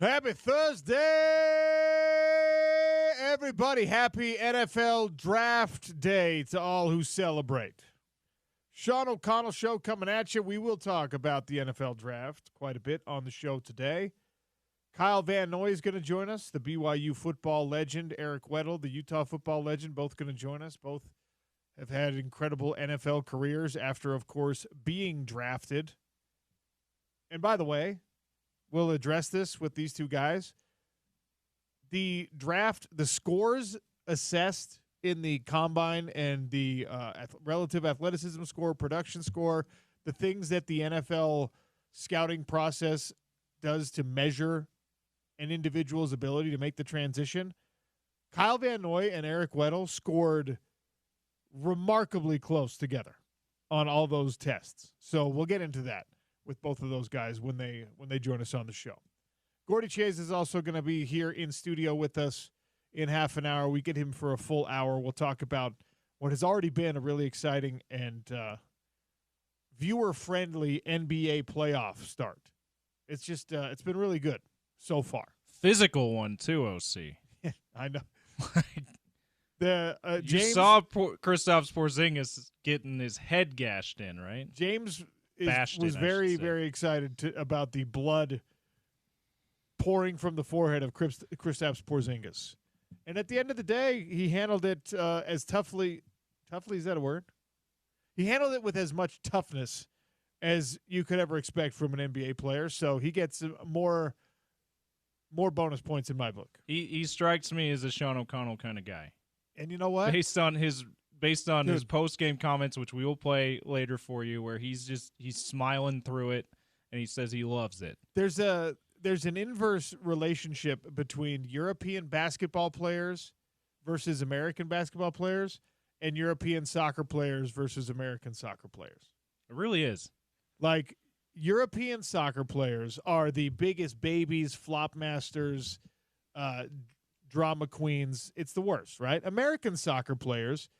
Happy Thursday, everybody. Happy NFL Draft Day to all who celebrate. Sean O'Connell Show coming at you. We will talk about the NFL Draft quite a bit on the show today. Kyle Van Noy is going to join us, the BYU football legend, Eric Weddle, the Utah football legend, both going to join us. Both have had incredible NFL careers after, of course, being drafted. And by the way, we'll address this with these two guys. The draft, the scores assessed in the combine and the relative athleticism score, production score, the things that the NFL scouting process does to measure an individual's ability to make the transition, Kyle Van Noy and Eric Weddle scored remarkably close together on all those tests. So we'll get into that with both of those guys when they join us on the show. Gordy Chase is also going to be here in studio with us in half an hour. We get him for a full hour. We'll talk about what has already been a really exciting and viewer-friendly NBA playoff start. It's just it's been really good so far. Physical one too, OC. I know. You James saw Kristaps Porzingis getting his head gashed in, right? James I was very, should say. very excited about the blood pouring from the forehead of Kristaps Porzingis. And at the end of the day, he handled it as toughly. Toughly, is that a word? He handled it with as much toughness as you could ever expect from an NBA player. So he gets more bonus points in my book. He strikes me as a Sean O'Connell kind of guy. And you know what? Based on his post-game comments, which we will play later for you, where he's smiling through it and he says he loves it. There's an inverse relationship between European basketball players versus American basketball players and European soccer players versus American soccer players. It really is. Like, European soccer players are the biggest babies, flop masters, drama queens. It's the worst, right? American soccer players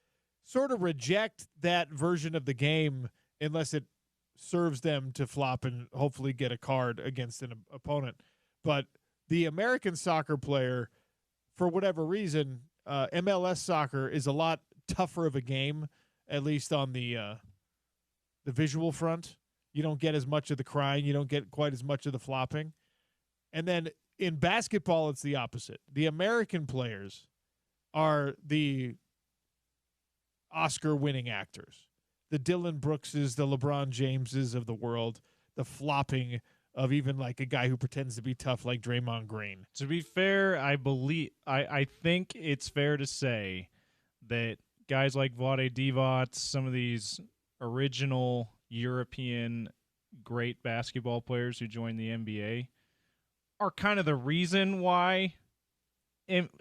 sort of reject that version of the game unless it serves them to flop and hopefully get a card against an opponent. But the American soccer player, for whatever reason, MLS soccer is a lot tougher of a game, at least on the visual front. You don't get as much of the crying. You don't get quite as much of the flopping. And then in basketball, it's the opposite. The American players are the Oscar-winning actors. The Dylan Brookses, the LeBron Jameses of the world, the flopping of even like a guy who pretends to be tough like Draymond Green. To be fair, I think it's fair to say that guys like Vlade Divac, some of these original European great basketball players who joined the NBA, are kind of the reason why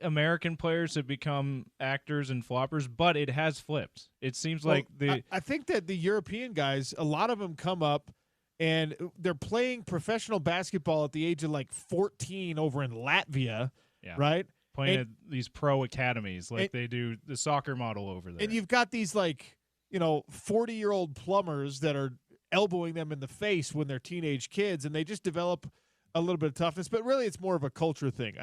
American players have become actors and floppers, but it has flipped. It seems like I think that the European guys, a lot of them come up and they're playing professional basketball at the age of like 14 over in Latvia, right? Playing at these pro academies like they do the soccer model over there. And you've got these 40-year-old plumbers that are elbowing them in the face when they're teenage kids, and they just develop a little bit of toughness. But really, it's more of a culture thing.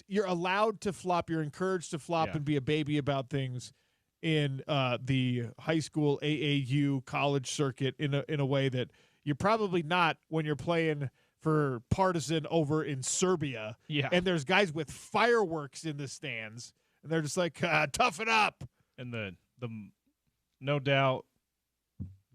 You're allowed to flop. You're encouraged to flop and be a baby about things in the high school, AAU, college circuit in a way that you're probably not when you're playing for Partizan over in Serbia. Yeah. And there's guys with fireworks in the stands, and they're just like, toughen up. And the no doubt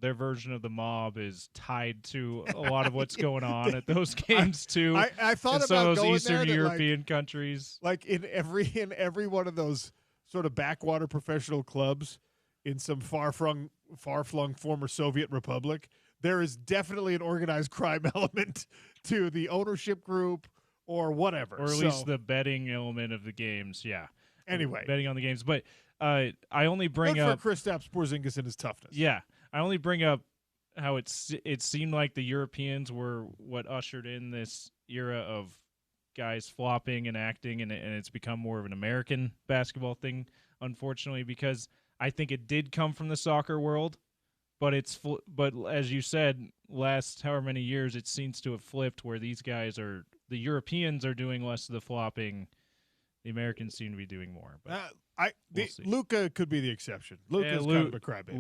their version of the mob is tied to a lot of what's going on at those games too. I thought about some of those going Eastern there European countries. Like in every one of those sort of backwater professional clubs in some far-flung former Soviet republic, there is definitely an organized crime element to the ownership group or whatever. Or at least the betting element of the games, yeah. Anyway. Betting on the games. But I only bring up for Kristaps Porzingis and his toughness. Yeah. I only bring up how it seemed like the Europeans were what ushered in this era of guys flopping and acting, and it's become more of an American basketball thing, unfortunately, because I think it did come from the soccer world, but but as you said, last however many years, it seems to have flipped where the Europeans are doing less of the flopping. The Americans seem to be doing more. But we'll see. Luka could be the exception. Luka's kind of a crybaby.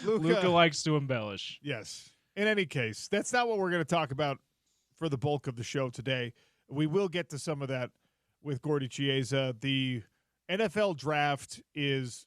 Luka likes to embellish. Yes. In any case, that's not what we're going to talk about for the bulk of the show today. We will get to some of that with Gordy Chiesa. The NFL draft is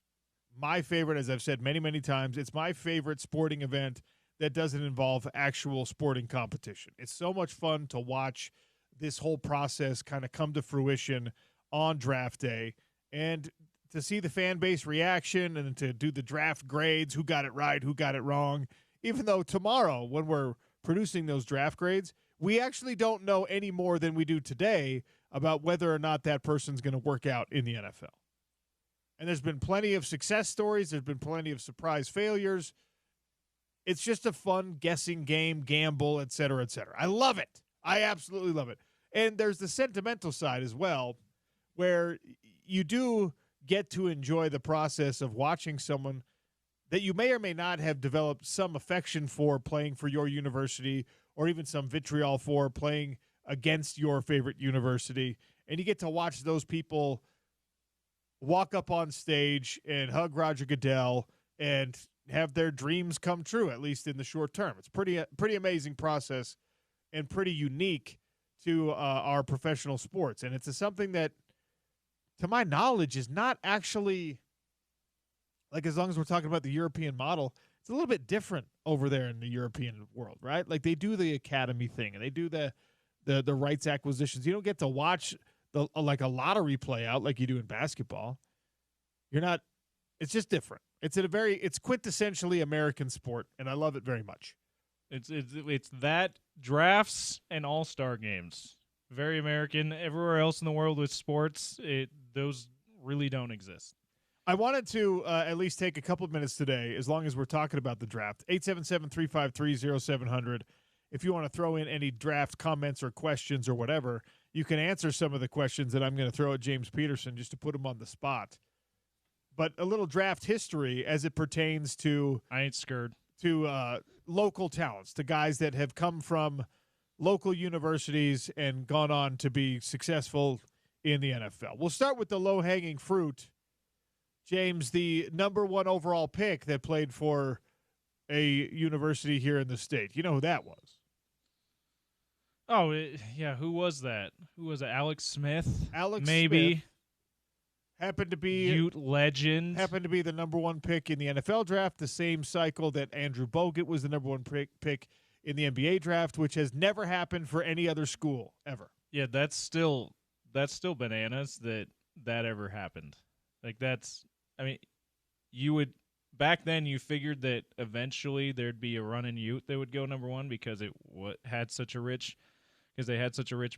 my favorite, as I've said many, many times. It's my favorite sporting event that doesn't involve actual sporting competition. It's so much fun to watch this whole process kind of come to fruition on draft day, and to see the fan base reaction and to do the draft grades, who got it right, who got it wrong. Even though tomorrow, when we're producing those draft grades, we actually don't know any more than we do today about whether or not that person's going to work out in the NFL. And there's been plenty of success stories. There's been plenty of surprise failures. It's just a fun guessing game, gamble, et cetera, et cetera. I love it. I absolutely love it. And there's the sentimental side as well, where you do get to enjoy the process of watching someone that you may or may not have developed some affection for playing for your university, or even some vitriol for playing against your favorite university. And you get to watch those people walk up on stage and hug Roger Goodell and have their dreams come true, at least in the short term. It's pretty amazing process and pretty unique to our professional sports. And it's something that, to my knowledge, is not actually, like, as long as we're talking about the European model, it's a little bit different over there in the European world, right? Like, they do the academy thing, and they do the rights acquisitions. You don't get to watch like a lottery play out like you do in basketball. It's just different. It's quintessentially American sport, and I love it very much. It's that drafts and all-star games. Very American. Everywhere else in the world with sports, those really don't exist. I wanted to at least take a couple of minutes today, as long as we're talking about the draft. 877-353-0700. If you want to throw in any draft comments or questions or whatever, you can answer some of the questions that I'm going to throw at James Peterson just to put him on the spot. But a little draft history as it pertains to I ain't scared. To local talents, to guys that have come from local universities and gone on to be successful in the NFL. We'll start with the low-hanging fruit. James, the number one overall pick that played for a university here in the state. You know who that was? Oh, yeah. Who was that? Who was it? Alex Smith? Maybe. Smith happened to be Ute legend. Happened to be the number one pick in the NFL draft, the same cycle that Andrew Bogut was the number one pick in the NBA draft, which has never happened for any other school ever. Yeah, that's still bananas that ever happened. Like, you would back then you figured that eventually there'd be a run in Ute that would go number one because they had such a rich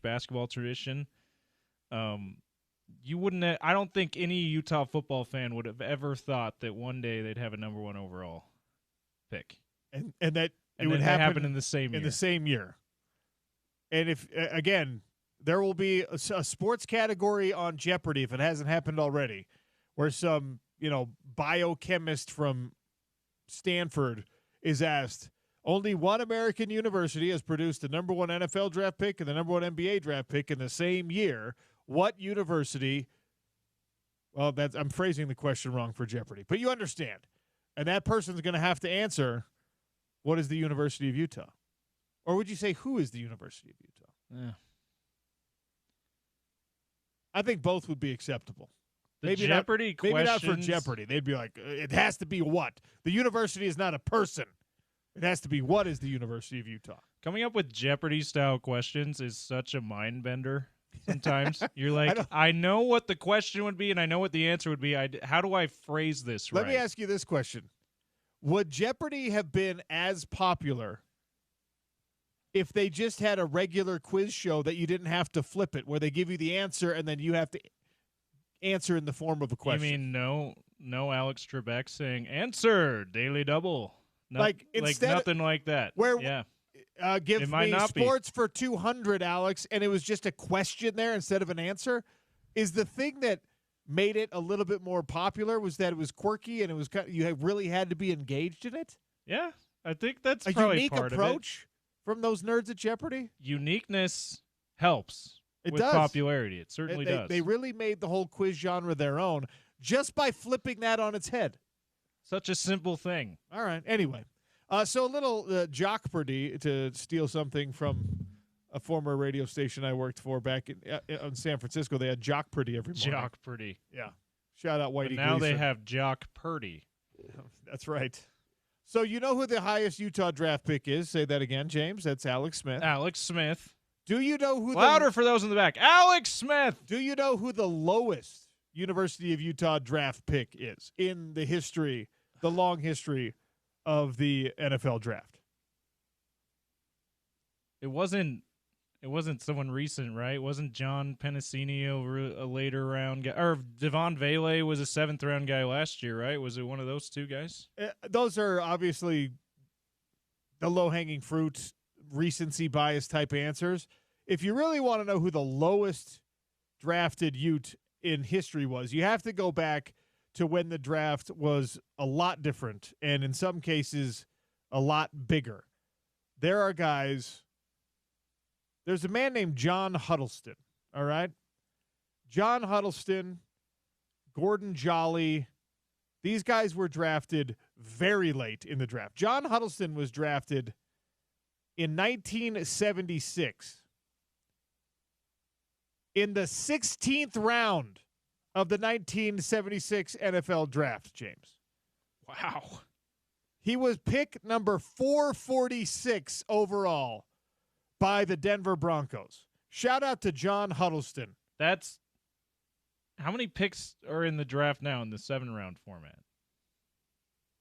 basketball tradition. You wouldn't. I don't think any Utah football fan would have ever thought that one day they'd have a number one overall pick, and that it would happen in the same year. And if again, there will be a sports category on Jeopardy if it hasn't happened already, where some biochemist from Stanford is asked, only one American university has produced the number one NFL draft pick and the number one NBA draft pick in the same year. What university? Well, I'm phrasing the question wrong for Jeopardy, but you understand. And that person's going to have to answer, what is the University of Utah? Or would you say, who is the University of Utah? Yeah. I think both would be acceptable. Maybe Jeopardy questions. Maybe not for Jeopardy. They'd be like, it has to be what? The university is not a person. It has to be, what is the University of Utah? Coming up with Jeopardy-style questions is such a mind bender. Sometimes you're like, I know what the question would be, and I know what the answer would be. How do I phrase this right? Let me ask you this question. Would Jeopardy have been as popular if they just had a regular quiz show that you didn't have to flip it, where they give you the answer and then you have to answer in the form of a question? You mean no Alex Trebek saying, answer, Daily Double. Nothing like that. Give me sports for 200, Alex, and it was just a question there instead of an answer, is the thing that made it a little bit more popular was that it was quirky and it was you really had to be engaged in it? Yeah, I think that's A probably unique part approach from those nerds at Jeopardy? Uniqueness helps It with does. popularity. It certainly does. They really made the whole quiz genre their own just by flipping that on its head. Such a simple thing. All right. Anyway, so a little Jeopardy, to steal something from a former radio station I worked for back in San Francisco. They had Jeopardy every morning. Jeopardy. Yeah. Shout out Whitey But now Gleason. they have Jock Purdy. That's right. So you know who the highest Utah draft pick is? Say that again, James. That's Alex Smith. Alex Smith. Do you know who Louder for those in the back. Alex Smith. Do you know who the lowest University of Utah draft pick is in the history, the long history of the NFL draft? It wasn't someone recent, right? It wasn't John Pennicini over a later round guy, or Devon Vele was a 7th round guy last year, right? Was it one of those two guys? Those are obviously the low-hanging fruit, recency bias type answers. If you really want to know who the lowest drafted Ute in history was, you have to go back to when the draft was a lot different and in some cases a lot bigger. There are guys. There's a man named John Huddleston, all right? John Huddleston, Gordon Jolly, these guys were drafted very late in the draft. John Huddleston was drafted in 1976 in the 16th round of the 1976 NFL draft, James. Wow. He was pick number 446 overall by the Denver Broncos. Shout out to John Huddleston. That's how many picks are in the draft now in the 7-round format?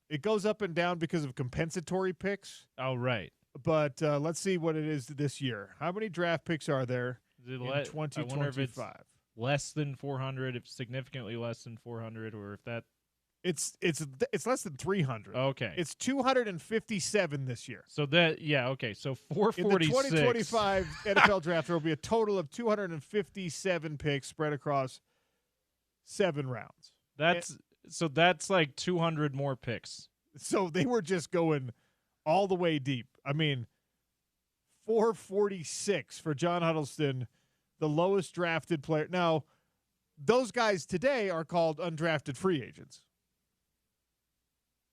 It goes up and down because of compensatory picks. Oh, right. But let's see what it is this year. How many draft picks are there in 2025? I wonder if it's less than 400, if significantly less than 400, or if that. It's less than 300. Okay. It's 257 this year. So okay. So 446. In the 2025 NFL draft, there will be a total of 257 picks spread across 7 rounds. That's like 200 more picks. So they were just going all the way deep. I mean, 446 for John Huddleston, the lowest drafted player. Now, those guys today are called undrafted free agents.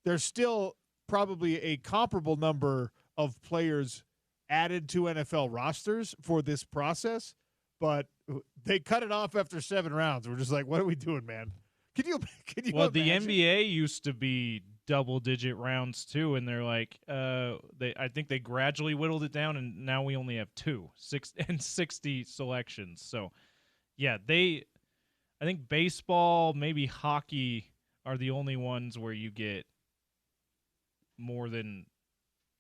There's still probably a comparable number of players added to NFL rosters for this process, but they cut it off after 7 rounds. We're just like, what are we doing, man? Can you Well, imagine? the NBA used to be double-digit rounds too, and they're like, I think they gradually whittled it down, and now we only have 60 selections. So, yeah, I think baseball, maybe hockey are the only ones where you get more than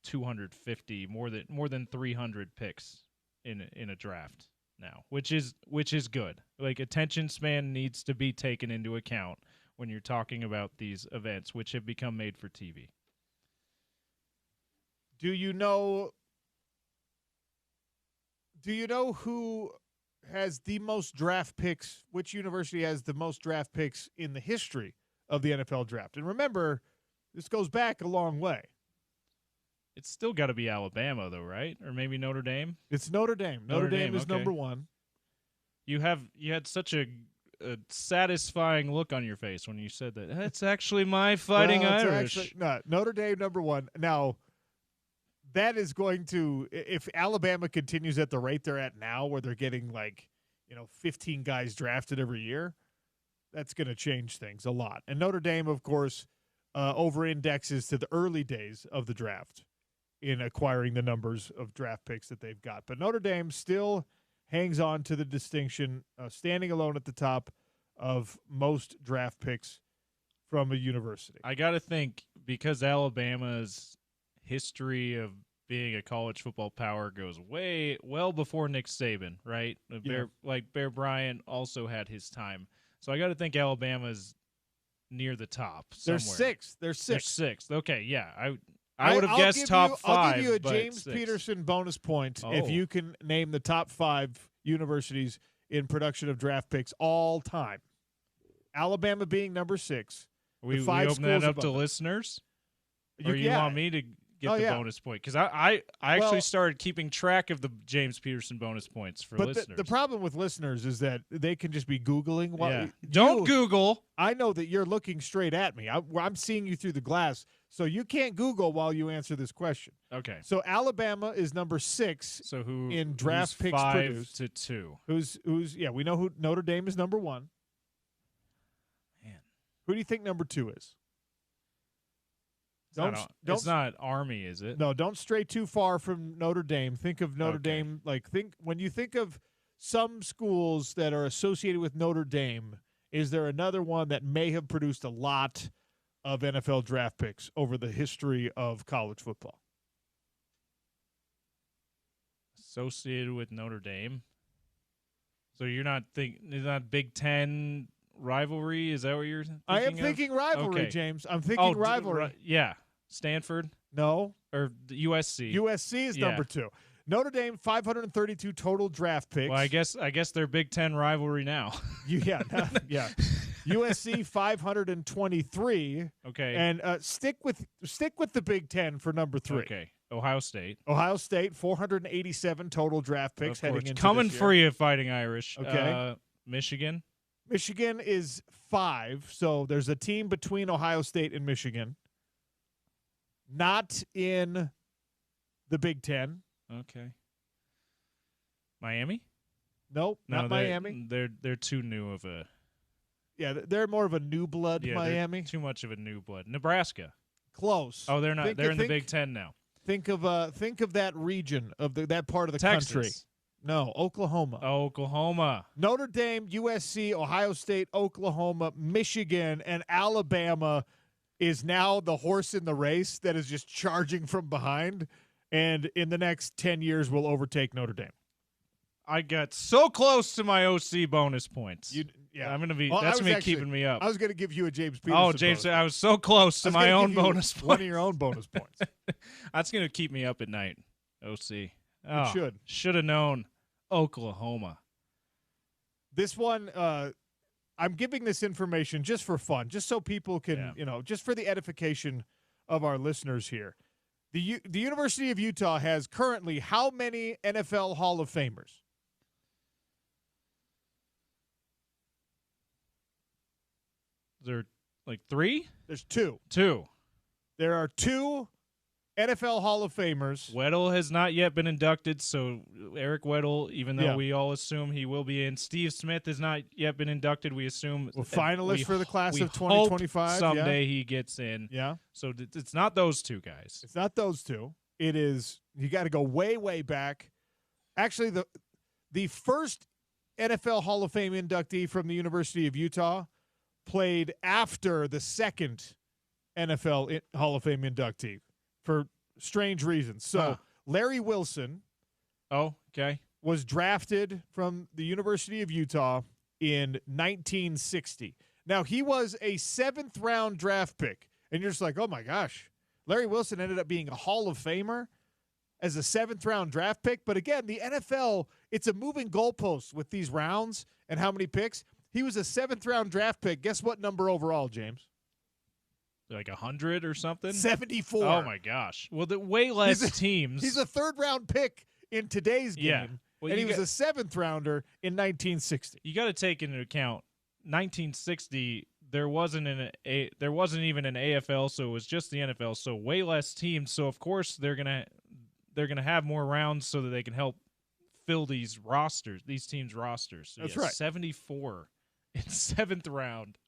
250, more than 300 picks in a draft now, which is good. Like, attention span needs to be taken into account when you're talking about these events, which have become made for TV. Do you know who has the most draft picks? Which university has the most draft picks in the history of the NFL draft? And remember, this goes back a long way. It's still got to be Alabama, though, right? Or maybe Notre Dame? It's Notre Dame. Notre Dame is okay. number 1. You had such a satisfying look on your face when you said that. That's actually my Fighting Irish. Notre Dame number 1. Now, that is going to, if Alabama continues at the rate they're at now, where they're getting 15 guys drafted every year, that's going to change things a lot. And Notre Dame, of course, over-indexes to the early days of the draft in acquiring the numbers of draft picks that they've got. But Notre Dame still hangs on to the distinction, standing alone at the top of most draft picks from a university. I got to think, because Alabama's history of being a college football power goes well before Nick Saban, right? Bear Bryant also had his time. So I got to think Alabama's near the top somewhere. They're sixth. Okay, yeah. I would have guessed top 5. I'll give you a but James 6. Peterson bonus point if you can name the top 5 universities in production of draft picks all time. Alabama being number 6. We five open that schools up to above it. listeners? Or you yeah. want me to get the yeah. bonus point? Because I actually started keeping track of the James Peterson bonus points for listeners. But the problem with listeners is that they can just be Googling. Don't Google. I know that you're looking straight at me. I'm seeing you through the glass, so you can't Google while you answer this question. Okay. So Alabama is number 6. So who in draft who's picks 5 produced? to 2? Who's we know who Notre Dame is number 1. Man. Who do you think number 2 is? It's not Army, is it? No, don't stray too far from Notre Dame. Think of Notre Dame when you think of some schools that are associated with Notre Dame, is there another one that may have produced a lot of NFL draft picks over the history of college football? Associated with Notre Dame? So you're not Big Ten rivalry? Is that what you're thinking I am thinking rivalry, James. I'm thinking rivalry. Yeah. Stanford? No. Or USC? USC is number 2. Notre Dame, 532 total draft picks. Well, I guess they're Big Ten rivalry now. Yeah. USC, 523. Okay. And stick with the Big Ten for number 3. Okay. Ohio State, 487 total draft picks heading into coming this year. for you, Fighting Irish. Okay. Michigan is 5, so there's a team between Ohio State and Michigan. Not in the Big Ten. Okay. Miami? Nope, not Miami. They're too new of a. Yeah, they're more of a new blood. Miami. Too much of a new blood. Nebraska. Close. Oh, they're not. They're in the Big Ten now. Think of that region of that part of the Texas. country. No, Oklahoma. Oh, Oklahoma. Notre Dame, USC, Ohio State, Oklahoma, Michigan, and Alabama is now the horse in the race that is just charging from behind, and in the next 10 years will overtake Notre Dame. I got so close to my OC bonus points. I'm gonna be. That's me keeping me up. I was gonna give you a James Peterson. Oh, James, I was so close to my own bonus points. One of your own bonus points. That's gonna keep me up at night. OC. It should have known. Oklahoma. This one, I'm giving this information just for fun, just so people can, just for the edification of our listeners here. The University of Utah has currently how many NFL Hall of Famers? Is there like 3? There's 2. 2. There are 2 NFL Hall of Famers. Weddle has not yet been inducted, so Eric Weddle, even though we all assume he will be in. Steve Smith has not yet been inducted. We assume finalist for the class of 2025. Someday he gets in. Yeah. So it's not those 2 guys. It's not those 2. It is, you got to go way, way back. Actually, the first NFL Hall of Fame inductee from the University of Utah played after the second NFL Hall of Fame inductee for strange reasons. So Larry Wilson was drafted from the University of Utah in 1960. Now, he was a 7th-round draft pick, and you're just like, oh, my gosh. Larry Wilson ended up being a Hall of Famer as a 7th-round draft pick. But, again, the NFL, it's a moving goalpost with these rounds and how many picks. He was a 7th-round draft pick. Guess what number overall, James? Like 100 or something? 74. Oh, my gosh. Well, way less teams. He's a 3rd-round pick in today's game. Yeah. Well, and he was a 7th-rounder in 1960. You got to take into account 1960, there wasn't even an AFL, so it was just the NFL, so way less teams. So, of course, they're gonna have more rounds so that they can help fill these teams' rosters. So, That's right. 74 in 7th round.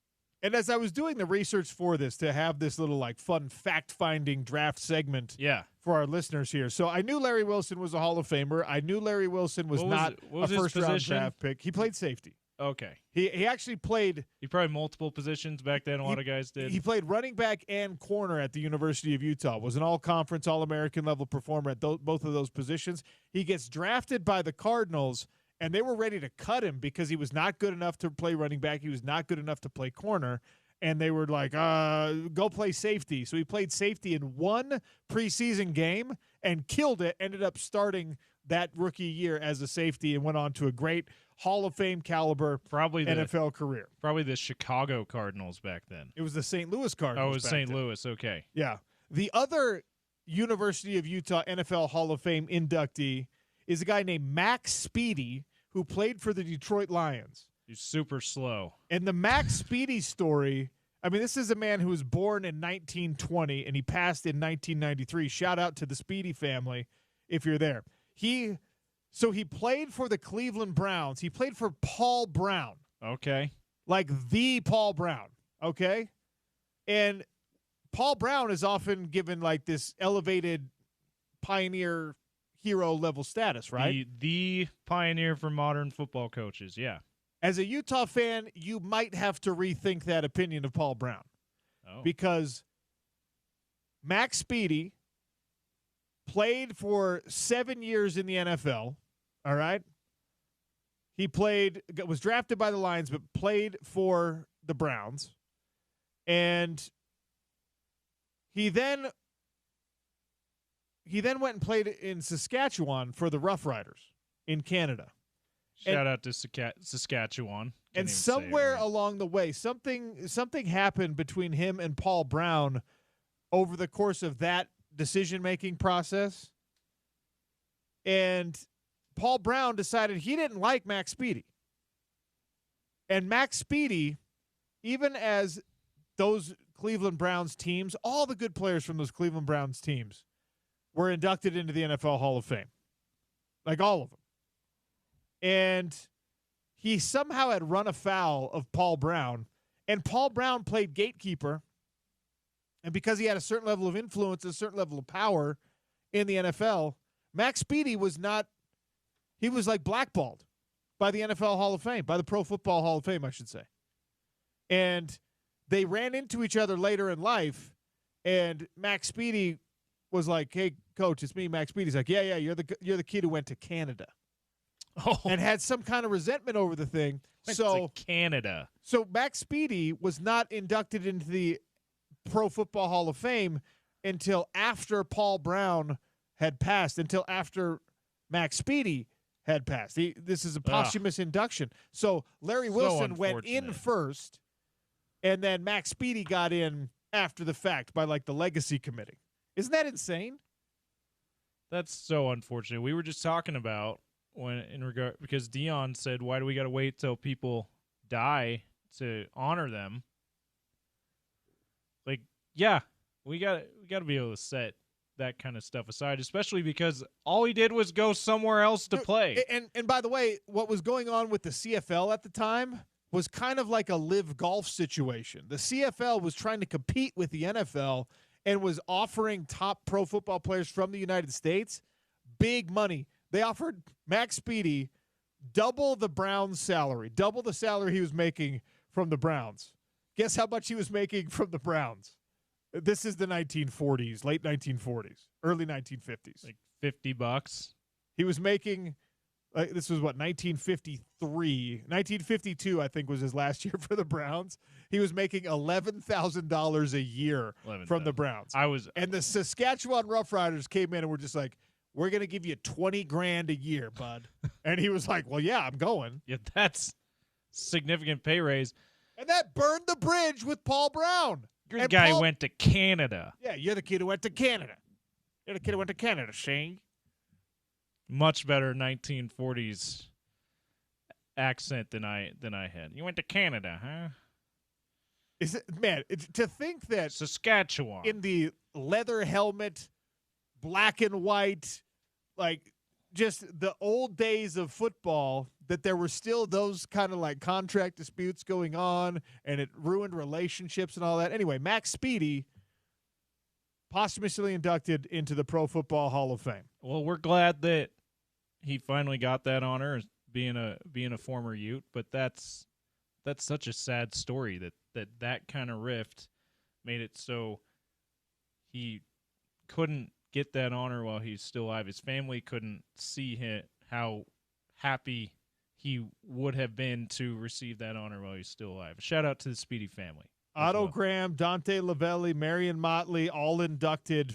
And as I was doing the research for this to have this little fun fact-finding draft segment for our listeners here. So I knew Larry Wilson was a Hall of Famer. I knew Larry Wilson was not a first-round draft pick. He played safety. Okay. He actually played. He probably multiple positions back then. A lot of guys did. He played running back and corner at the University of Utah. Was an all-conference, all-American level performer at both of those positions. He gets drafted by the Cardinals, and they were ready to cut him because he was not good enough to play running back. He was not good enough to play corner. And they were like, go play safety. So he played safety in one preseason game and killed it, ended up starting that rookie year as a safety and went on to a great Hall of Fame caliber NFL career. Probably the Chicago Cardinals back then. It was the St. Louis Cardinals. Oh, it was St. Louis. Okay. Yeah. The other University of Utah NFL Hall of Fame inductee is a guy named Max Speedy, who played for the Detroit Lions. He's super slow. And the Max Speedy story, I mean, this is a man who was born in 1920 and he passed in 1993. Shout out to the Speedy family if you're there. So he played for the Cleveland Browns. He played for Paul Brown. Okay. Like the Paul Brown. Okay? And Paul Brown is often given like this elevated pioneer hero level status, right? The pioneer for modern football coaches, yeah. As a Utah fan, you might have to rethink that opinion of Paul Brown. Oh. Because Max Speedy played for 7 years in the NFL, all right? He was drafted by the Lions, but played for the Browns. And he then went and played in Saskatchewan for the Rough Riders in Canada. Shout out to Saskatchewan. And somewhere along the way, something happened between him and Paul Brown over the course of that decision-making process. And Paul Brown decided he didn't like Max Speedy. And Max Speedy, even as those Cleveland Browns teams, all the good players from those Cleveland Browns teams were inducted into the NFL Hall of Fame. Like all of them. And he somehow had run afoul of Paul Brown, and Paul Brown played gatekeeper. And because he had a certain level of influence, a certain level of power in the NFL, Max Speedy was like blackballed by the NFL Hall of Fame, by the Pro Football Hall of Fame, I should say. And they ran into each other later in life, and Max Speedy was like, "Hey, coach, it's me, Max Speedy." He's like, "Yeah, you're the kid who went to Canada." Oh. And had some kind of resentment over the thing. Went to Canada. So Max Speedy was not inducted into the Pro Football Hall of Fame until after Paul Brown had passed, until after Max Speedy had passed. This is a posthumous induction. So Larry Wilson went in first, and then Max Speedy got in after the fact by like the legacy committee. Isn't that insane? That's so unfortunate. We were just talking about because Dion said, why do we got to wait till people die to honor them? Like, yeah, we got to be able to set that kind of stuff aside, especially because all he did was go somewhere else to play. And by the way, what was going on with the CFL at the time was kind of like a live golf situation. The CFL was trying to compete with the NFL and was offering top pro football players from the United States big money. They offered Max Speedy double the Browns' salary, double the salary he was making from the Browns. Guess how much he was making from the Browns? This is the 1940s, late 1940s, early 1950s. Like $50. He was making, this was what, 1953. 1952, I think, was his last year for the Browns. He was making $11,000 a year from the Browns. And the Saskatchewan Roughriders came in and were just like, we're going to give you $20,000 a year, bud. And he was like, well, yeah, I'm going. Yeah, that's significant pay raise. And that burned the bridge with Paul Brown. You're the guy who went to Canada. Yeah, you're the kid who went to Canada. You're the kid who went to Canada, Shane. Much better 1940s accent than I had. You went to Canada, huh? Is it, man, to think that Saskatchewan in the leather helmet, black and white, like just the old days of football, that there were still those kind of like contract disputes going on, and it ruined relationships and all that. Anyway, Max Speedy posthumously inducted into the Pro Football Hall of Fame. Well, we're glad that he finally got that honor, being a former Ute, but that's such a sad story that kind of rift made it so he couldn't get that honor while he's still alive. His family couldn't see how happy he would have been to receive that honor while he's still alive. Shout out to the Speedy family. Otto Graham, Dante Lavelli, Marion Motley, all inducted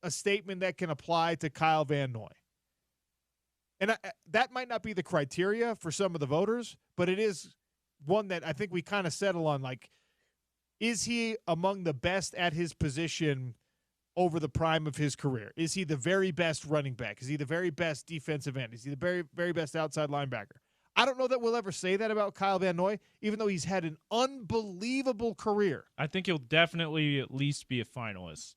a statement that can apply to Kyle Van Noy. And that might not be the criteria for some of the voters, but it is one that I think we kind of settle on. Like, is he among the best at his position over the prime of his career? Is he the very best running back? Is he the very best defensive end? Is he the very, very best outside linebacker? I don't know that we'll ever say that about Kyle Van Noy, even though he's had an unbelievable career. I think he'll definitely at least be a finalist.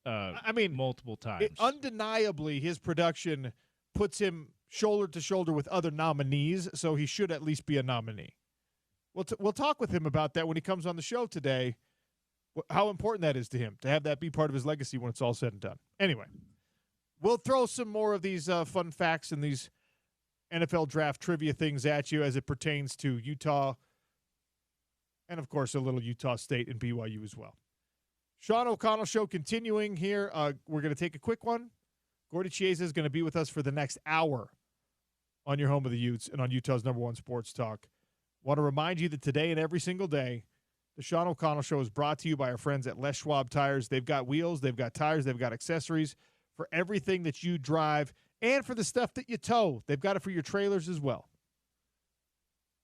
Multiple times. Undeniably, his production puts him shoulder to shoulder with other nominees, so he should at least be a nominee. We'll talk with him about that when he comes on the show today, how important that is to him, to have that be part of his legacy when it's all said and done. Anyway, we'll throw some more of these fun facts and these NFL draft trivia things at you as it pertains to Utah and, of course, a little Utah State and BYU as well. Sean O'Connell Show continuing here. We're going to take a quick one. Gordy Chiesa is going to be with us for the next hour on your home of the Utes and on Utah's #1 sports talk. Want to remind you that today and every single day, the Sean O'Connell Show is brought to you by our friends at Les Schwab Tires. They've got wheels, they've got tires, they've got accessories for everything that you drive and for the stuff that you tow. They've got it for your trailers as well.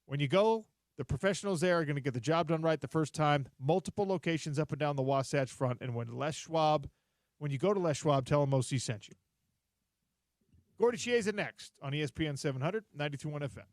When you go, the professionals there are going to get the job done right the first time. Multiple locations up and down the Wasatch Front. And when you go to Les Schwab, tell them OC sent you. Gordy Chiesa next on ESPN 700, 92.1 FM.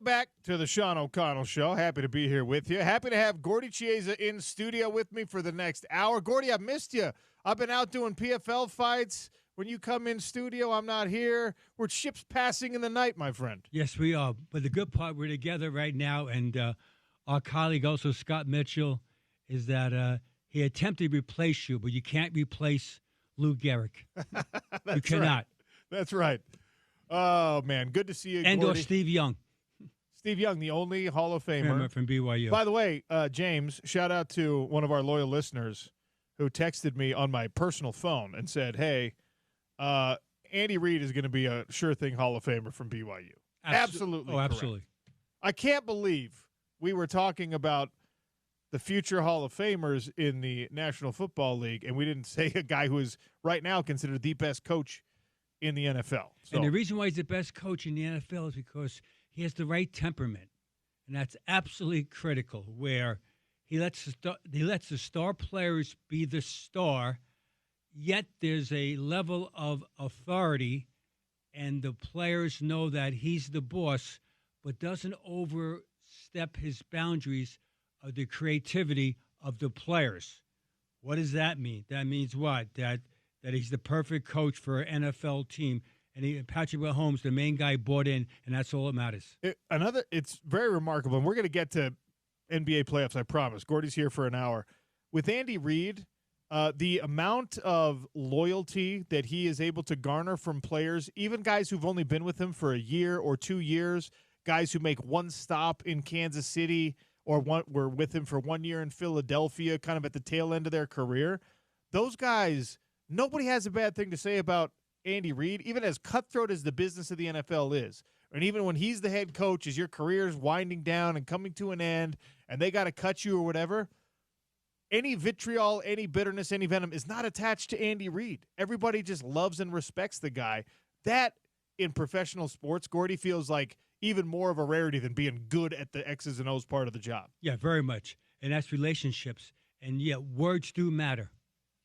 back to the Sean O'Connell Show. Happy to be here with you. Happy to have Gordy Chiesa in studio with me for the next hour. Gordy, I missed you. I've been out doing PFL fights. When you come in studio, I'm not here. We're ships passing in the night, my friend. Yes, we are. But the good part, we're together right now, and our colleague also, Scott Mitchell, is that he attempted to replace you, but you can't replace Lou Gehrig. You cannot. Right. That's right. Oh, man. Good to see you, And Gordy. or Steve Young. Steve Young, the only Hall of Famer. From BYU. By the way, James, shout out to one of our loyal listeners who texted me on my personal phone and said, hey, Andy Reid is going to be a sure thing Hall of Famer from BYU. Absolutely. Oh, absolutely. I can't believe we were talking about the future Hall of Famers in the National Football League, and we didn't say a guy who is right now considered the best coach in the NFL. So, and the reason why he's the best coach in the NFL is because he has the right temperament, and that's absolutely critical, where he lets the star players be the star, yet there's a level of authority, and the players know that he's the boss, but doesn't overstep his boundaries of the creativity of the players. What does that mean? That means what? That he's the perfect coach for an NFL team, and Patrick Mahomes, the main guy, bought in, and that's all that matters. It's very remarkable, and we're going to get to NBA playoffs, I promise. Gordy's here for an hour. With Andy Reid, the amount of loyalty that he is able to garner from players, even guys who've only been with him for a year or 2 years, guys who make one stop in Kansas City or were with him for 1 year in Philadelphia, kind of at the tail end of their career, those guys, nobody has a bad thing to say about Andy Reid, even as cutthroat as the business of the NFL is. And even when he's the head coach, as your career is winding down and coming to an end, and they got to cut you or whatever, any vitriol, any bitterness, any venom is not attached to Andy Reid. Everybody just loves and respects the guy. That, in professional sports, Gordy, feels like even more of a rarity than being good at the X's and O's part of the job. Yeah, very much. And that's relationships. And, yeah, words do matter.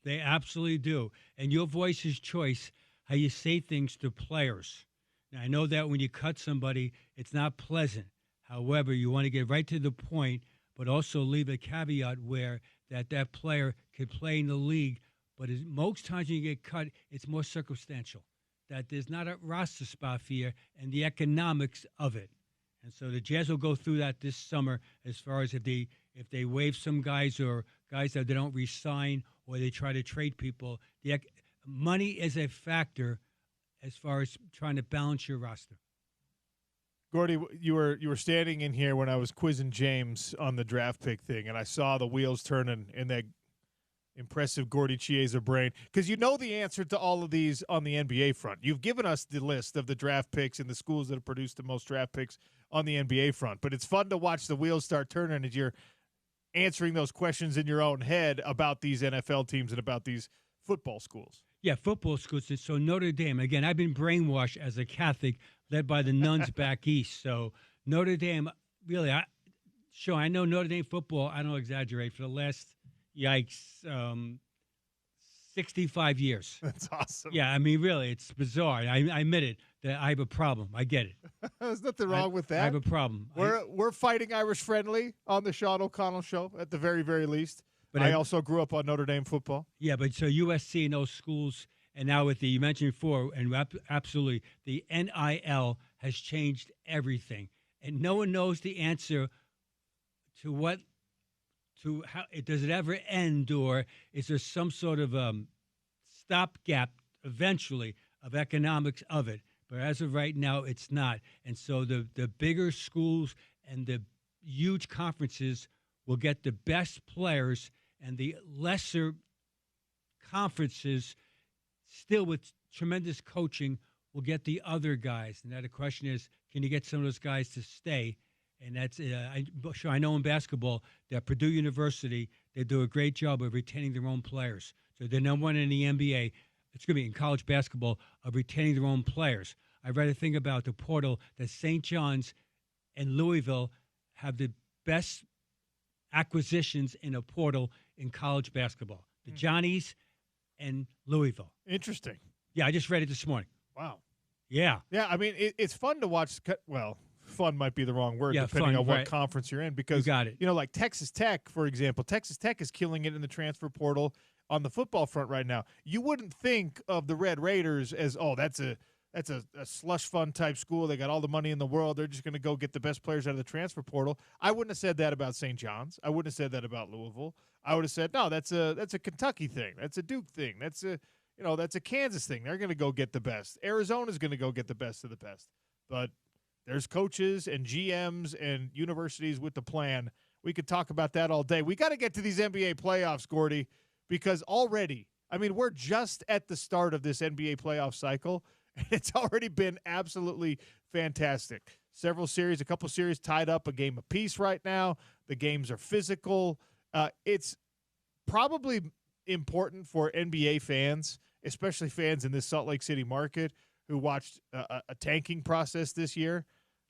They absolutely do. And your voice is choice, how you say things to players. Now, I know that when you cut somebody, it's not pleasant. However, you want to get right to the point, but also leave a caveat where that player could play in the league. But most times when you get cut, it's more circumstantial, that there's not a roster spot for you and the economics of it. And so the Jazz will go through that this summer as far as if they waive some guys or guys that they don't re-sign or they try to trade people. Money is a factor as far as trying to balance your roster. Gordy, you were standing in here when I was quizzing James on the draft pick thing, and I saw the wheels turning in that impressive Gordy Chiesa brain, because you know the answer to all of these on the NBA front. You've given us the list of the draft picks and the schools that have produced the most draft picks on the NBA front, but it's fun to watch the wheels start turning as you're answering those questions in your own head about these NFL teams and about these football schools. Yeah, football schools. So Notre Dame, again, I've been brainwashed as a Catholic led by the nuns back east. So Notre Dame, really, I know Notre Dame football, I don't exaggerate, for the last, 65 years. That's awesome. Yeah, I mean, really, it's bizarre. I admit it, that I have a problem. I get it. There's nothing wrong with that. I have a problem. We're fighting Irish friendly on the Sean O'Connell Show at the very, very least. But I also grew up on Notre Dame football. Yeah, but so USC and those schools, and now with you mentioned before, and absolutely, the NIL has changed everything. And no one knows the answer to how does it ever end, or is there some sort of stopgap eventually of economics of it? But as of right now, it's not. And so the bigger schools and the huge conferences will get the best players, and the lesser conferences, still with tremendous coaching, will get the other guys. And now the question is, can you get some of those guys to stay? And that's I know in basketball that Purdue University, they do a great job of retaining their own players. So they're number one in the NBA. It's going to be in college basketball of retaining their own players. I read a thing about the portal that St. John's and Louisville have the best acquisitions in a portal in college basketball. The Johnnies and Louisville. Interesting. Yeah, I just read it this morning. Wow. Yeah. Yeah, I mean, it's fun to watch. Well, fun might be the wrong word, Yeah, depending fun, on what right. conference you're in. Because, You got it. like Texas Tech, for example, Texas Tech is killing it in the transfer portal on the football front right now. You wouldn't think of the Red Raiders as, that's a slush fund type school. They got all the money in the world. They're just going to go get the best players out of the transfer portal. I wouldn't have said that about St. John's. I wouldn't have said that about Louisville. I would have said, no, that's a Kentucky thing. That's a Duke thing. That's a Kansas thing. They're going to go get the best. Arizona's going to go get the best of the best. But there's coaches and GMs and universities with the plan. We could talk about that all day. We got to get to these NBA playoffs, Gordy, because already, we're just at the start of this NBA playoff cycle, and it's already been absolutely fantastic. A couple series tied up a game apiece right now. The games are physical. It's probably important for NBA fans, especially fans in this Salt Lake City market who watched a tanking process this year,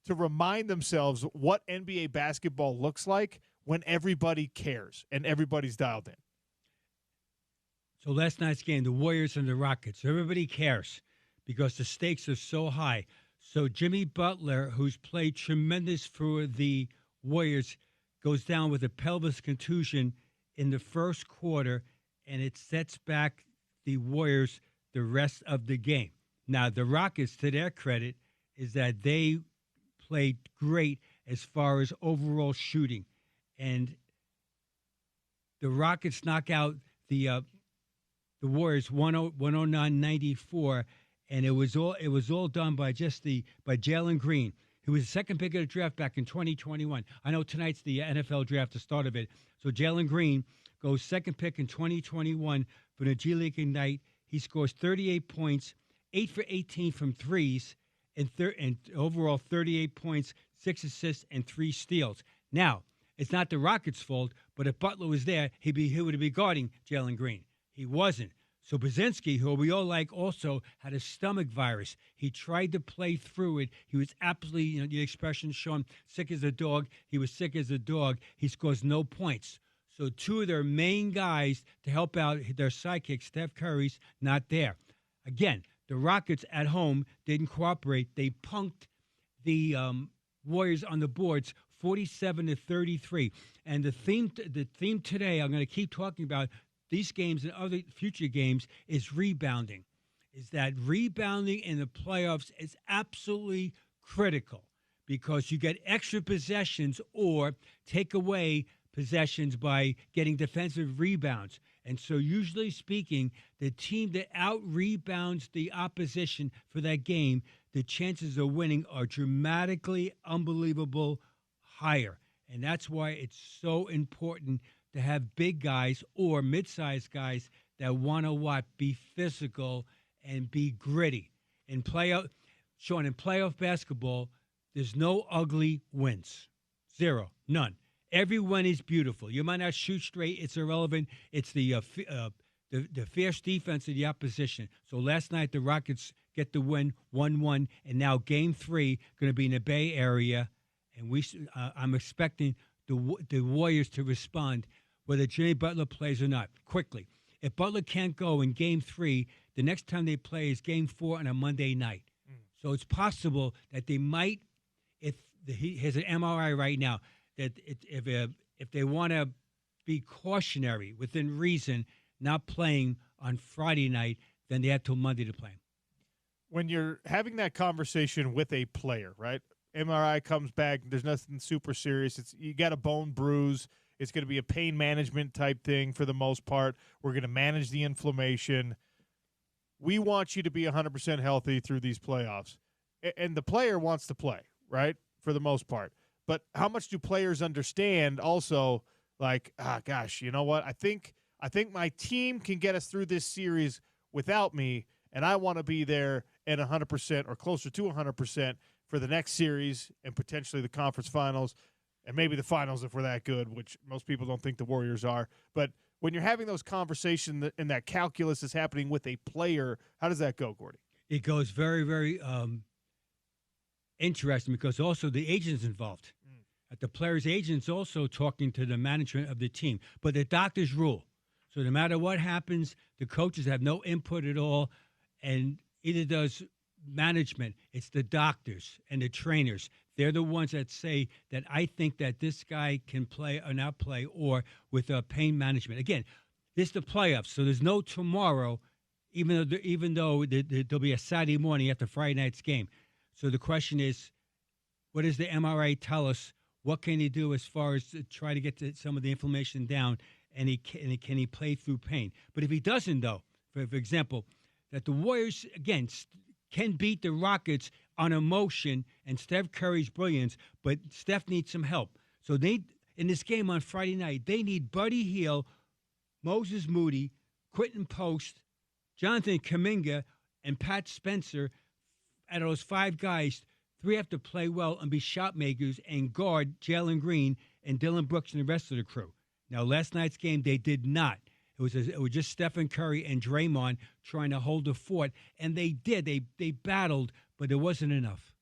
to remind themselves what NBA basketball looks like when everybody cares and everybody's dialed in. So last night's game, the Warriors and the Rockets, everybody cares because the stakes are so high. So Jimmy Butler, who's played tremendous for the Warriors, goes down with a pelvis contusion in the first quarter, and it sets back the Warriors the rest of the game. Now, the Rockets, to their credit, is that they played great as far as overall shooting. And the Rockets knock out the Warriors 109-94, and it was all done by Jalen Green, who was the second pick of the draft back in 2021. I know tonight's the NFL draft, the start of it. So Jalen Green goes second pick in 2021 for the G League Ignite. He scores 38 points, 8 for 18 from threes, and overall 38 points, 6 assists, and 3 steals. Now, it's not the Rockets' fault, but if Butler was there, he would be guarding Jalen Green. He wasn't. So Brzezinski, who we all like, also had a stomach virus. He tried to play through it. He was absolutely, the expression shown, sick as a dog. He was sick as a dog. He scores no points. So two of their main guys to help out their sidekick, Steph Curry's not there. Again, the Rockets at home didn't cooperate. They punked the Warriors on the boards 47-33. And the theme today, I'm going to keep talking about these games and other future games, is rebounding. Is that rebounding in the playoffs is absolutely critical because you get extra possessions or take away possessions by getting defensive rebounds. And so usually speaking, the team that out-rebounds the opposition for that game, the chances of winning are dramatically unbelievable higher. And that's why it's so important to have big guys or mid-sized guys that want to be physical and be gritty. In playoff basketball, there's no ugly wins. Zero. None. Every win is beautiful. You might not shoot straight. It's irrelevant. It's the fierce defense of the opposition. So last night, the Rockets get the win 1-1, and now Game 3 going to be in the Bay Area. And I'm expecting the Warriors to respond whether Jimmy Butler plays or not, quickly. If Butler can't go in Game 3, the next time they play is Game 4 on a Monday night. So it's possible that they might, he has an MRI right now, that if they want to be cautionary, within reason, not playing on Friday night, then they have till Monday to play him. When you're having that conversation with a player, right? MRI comes back, there's nothing super serious. You got a bone bruise. It's going to be a pain management type thing for the most part. We're going to manage the inflammation. We want you to be 100% healthy through these playoffs. And the player wants to play, right, for the most part. But how much do players understand also, like, gosh, you know what? I think my team can get us through this series without me, and I want to be there at 100% or closer to 100% for the next series and potentially the conference finals. And maybe the finals if we're that good, which most people don't think the Warriors are. But when you're having those conversations and that calculus is happening with a player, how does that go, Gordy? It goes very, very interesting because also the agent's involved. The player's agent's also talking to the management of the team. But the doctors rule. So no matter what happens, the coaches have no input at all, and either does management. It's the doctors and the trainers. They're the ones that say that I think that this guy can play or not play, or with pain management. Again, this is the playoffs, so there's no tomorrow, even though there'll be a Saturday morning after Friday night's game. So the question is, what does the MRI tell us? What can he do as far as to try to get some of the inflammation down, and can he play through pain? But if he doesn't, though, for example, that the Warriors, again, can beat the Rockets on emotion and Steph Curry's brilliance, but Steph needs some help. So in this game on Friday night, they need Buddy Hield, Moses Moody, Quentin Post, Jonathan Kuminga, and Pat Spencer. Out of those 5 guys, 3 have to play well and be shot makers and guard Jalen Green and Dylan Brooks and the rest of the crew. Now, last night's game, they did not. It was just Stephen Curry and Draymond trying to hold the fort, and they did. They battled, but it wasn't enough.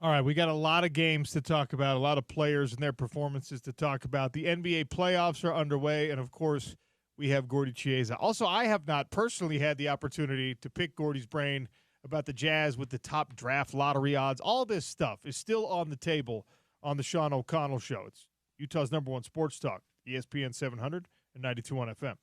All right, we got a lot of games to talk about, a lot of players and their performances to talk about. The NBA playoffs are underway, and, of course, we have Gordy Chiesa. Also, I have not personally had the opportunity to pick Gordy's brain about the Jazz with the top draft lottery odds. All this stuff is still on the table on the Sean O'Connell Show. It's Utah's #1 sports talk, ESPN 700 and 92.1 FM.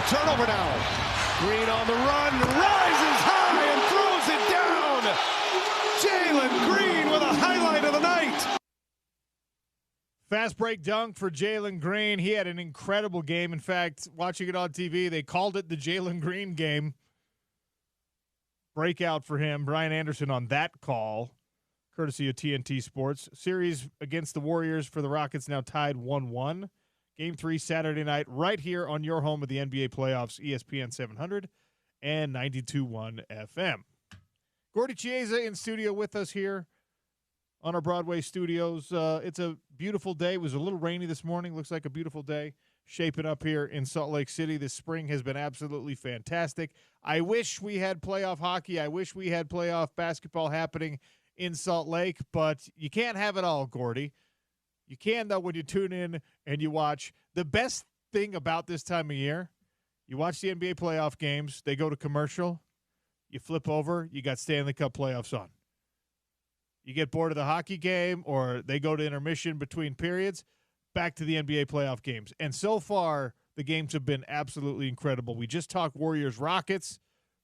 turnover now. Green on the run, rises high and throws it down. Jalen Green with a highlight of the night. Fast break dunk for Jalen Green. He had an incredible game. In fact, watching it on TV, they called it the Jalen Green game. Breakout for him. Brian Anderson on that call, courtesy of TNT Sports. Series against the Warriors for the Rockets now tied 1-1. Game 3 Saturday night right here on your home of the NBA playoffs, ESPN 700 and 92.1 FM. Gordy Chiesa in studio with us here on our Broadway studios. It's a beautiful day. It was a little rainy this morning. Looks like a beautiful day shaping up here in Salt Lake City. This spring has been absolutely fantastic. I wish we had playoff hockey. I wish we had playoff basketball happening in Salt Lake, but you can't have it all, Gordy. You can, though, when you tune in and you watch. The best thing about this time of year, you watch the NBA playoff games. They go to commercial. You flip over. You got Stanley Cup playoffs on. You get bored of the hockey game or they go to intermission between periods, back to the NBA playoff games. And so far, the games have been absolutely incredible. We just talked Warriors-Rockets.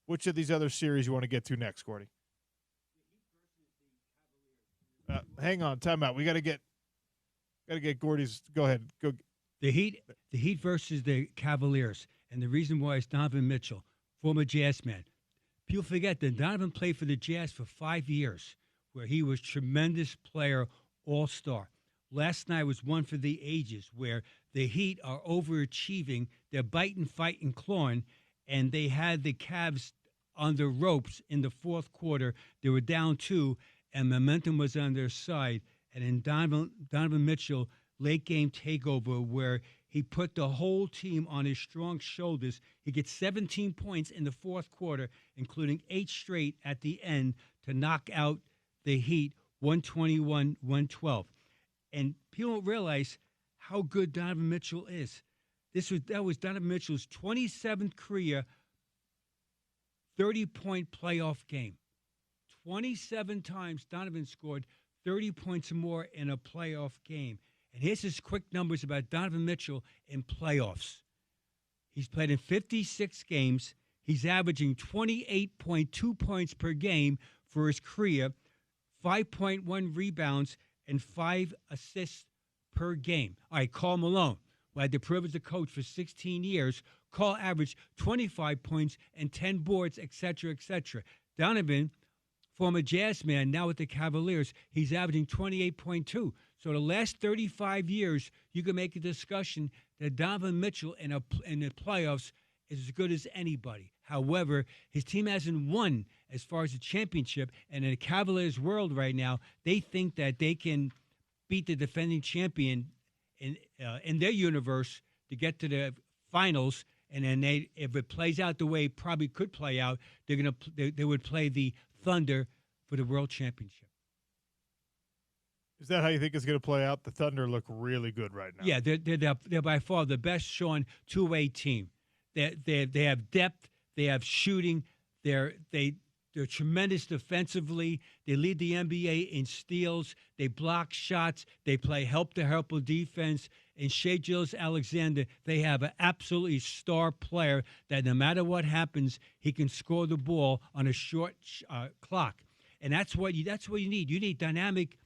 Which of these other series you want to get to next, Gordy? Hang on, time out. We got to get Gordy's. Go ahead. Go. The Heat versus the Cavaliers. And the reason why is Donovan Mitchell, former Jazz man. People forget that Donovan played for the Jazz for 5 years, where he was tremendous player, all-star. Last night was one for the ages, where the Heat are overachieving. They're biting, fighting, clawing, and they had the Cavs on the ropes in the fourth quarter. They were down 2, and momentum was on their side. And in Donovan Mitchell, late-game takeover, where he put the whole team on his strong shoulders. He gets 17 points in the fourth quarter, including 8 straight at the end to knock out the Heat 121-112. And people don't realize how good Donovan Mitchell is. That was Donovan Mitchell's 27th career 30-point playoff game. 27 times Donovan scored 30 points or more in a playoff game. And here's his quick numbers about Donovan Mitchell in playoffs. He's played in 56 games. He's averaging 28.2 points per game for his career, 5.1 rebounds, and 5 assists per game. All right, Karl Malone, who had the privilege to coach for 16 years, Karl averaged 25 points and 10 boards, etc., etc. Donovan, former Jazz man, now with the Cavaliers, he's averaging 28.2. So the last 35 years, you can make a discussion that Donovan Mitchell in the playoffs is as good as anybody. However, his team hasn't won as far as the championship, and in the Cavaliers world right now, they think that they can beat the defending champion in their universe to get to the finals, and then if it plays out the way it probably could play out, they would play the Thunder for the world championship. Is that how you think it's going to play out? The Thunder look really good right now. Yeah, they're by far the best showing two-way team. They have depth. They have shooting. They're tremendous defensively. They lead the NBA in steals. They block shots. They play help-to-help defense. And Shai Gilgeous-Alexander, they have an absolutely star player that no matter what happens, he can score the ball on a short clock. And that's what you need. You need dynamic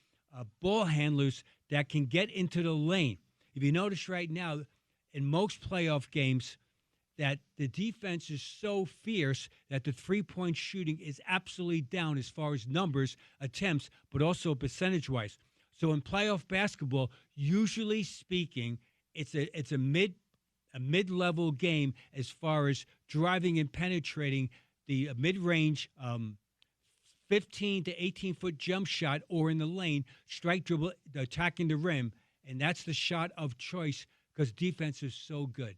ball handlers that can get into the lane. If you notice right now, in most playoff games, that the defense is so fierce that the three-point shooting is absolutely down as far as numbers, attempts, but also percentage-wise. So in playoff basketball, usually speaking, it's a mid-level game as far as driving and penetrating the mid-range 15 to 18-foot jump shot or in the lane, strike dribble, attacking the rim. And that's the shot of choice because defense is so good.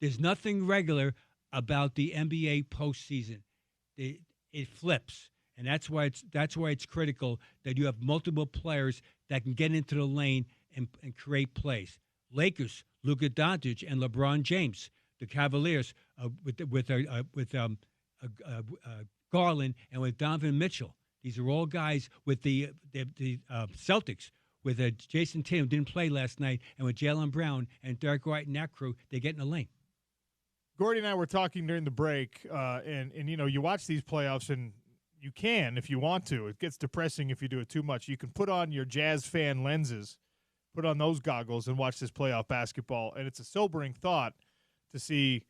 There's nothing regular about the NBA postseason. It flips. And that's why it's critical that you have multiple players that can get into the lane and create plays. Lakers, Luka Doncic and LeBron James. The Cavaliers with Garland and with Donovan Mitchell. These are all guys with the Celtics with Jason Tatum didn't play last night, and with Jaylen Brown and Derek White and that crew, they get in the lane. Gordy and I were talking during the break, and you watch these playoffs, and you can if you want to. It gets depressing if you do it too much. You can put on your Jazz fan lenses, put on those goggles, and watch this playoff basketball, and it's a sobering thought to see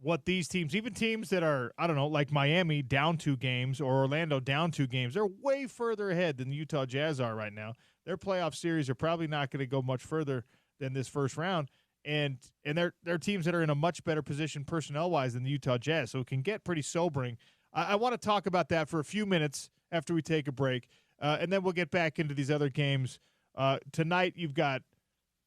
what these teams, even teams that are, I don't know, like Miami down 2 games or Orlando down 2 games, they're way further ahead than the Utah Jazz are right now. Their playoff series are probably not going to go much further than this first round. And they're teams that are in a much better position personnel-wise than the Utah Jazz, so it can get pretty sobering. I want to talk about that for a few minutes after we take a break, and then we'll get back into these other games. Tonight you've got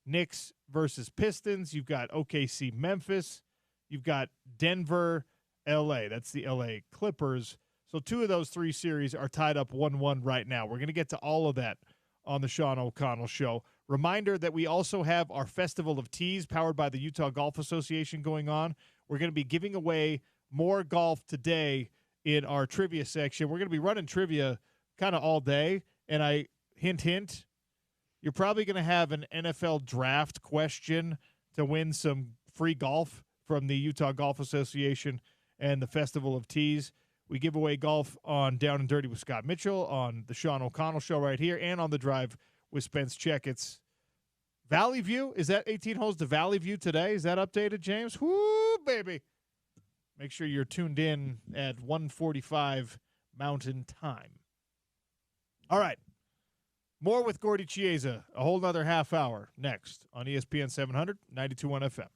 Knicks versus Pistons. You've got OKC Memphis. You've got Denver, LA. That's the LA Clippers. So 2 of those 3 series are tied up 1-1 right now. We're going to get to all of that on the Sean O'Connell Show. Reminder that we also have our Festival of Tees powered by the Utah Golf Association going on. We're going to be giving away more golf today in our trivia section. We're going to be running trivia kind of all day. And I hint, you're probably going to have an NFL draft question to win some free golf from the Utah Golf Association and the Festival of Tees. We give away golf on Down and Dirty with Scott Mitchell, on the Sean O'Connell Show right here, and on The Drive with Spence Checketts. Valley View, is that 18 holes to Valley View today? Is that updated, James? Whoo, baby. Make sure you're tuned in at 1:45 Mountain Time. All right. More with Gordy Chiesa, a whole nother half hour next on ESPN 700, 92.1 FM.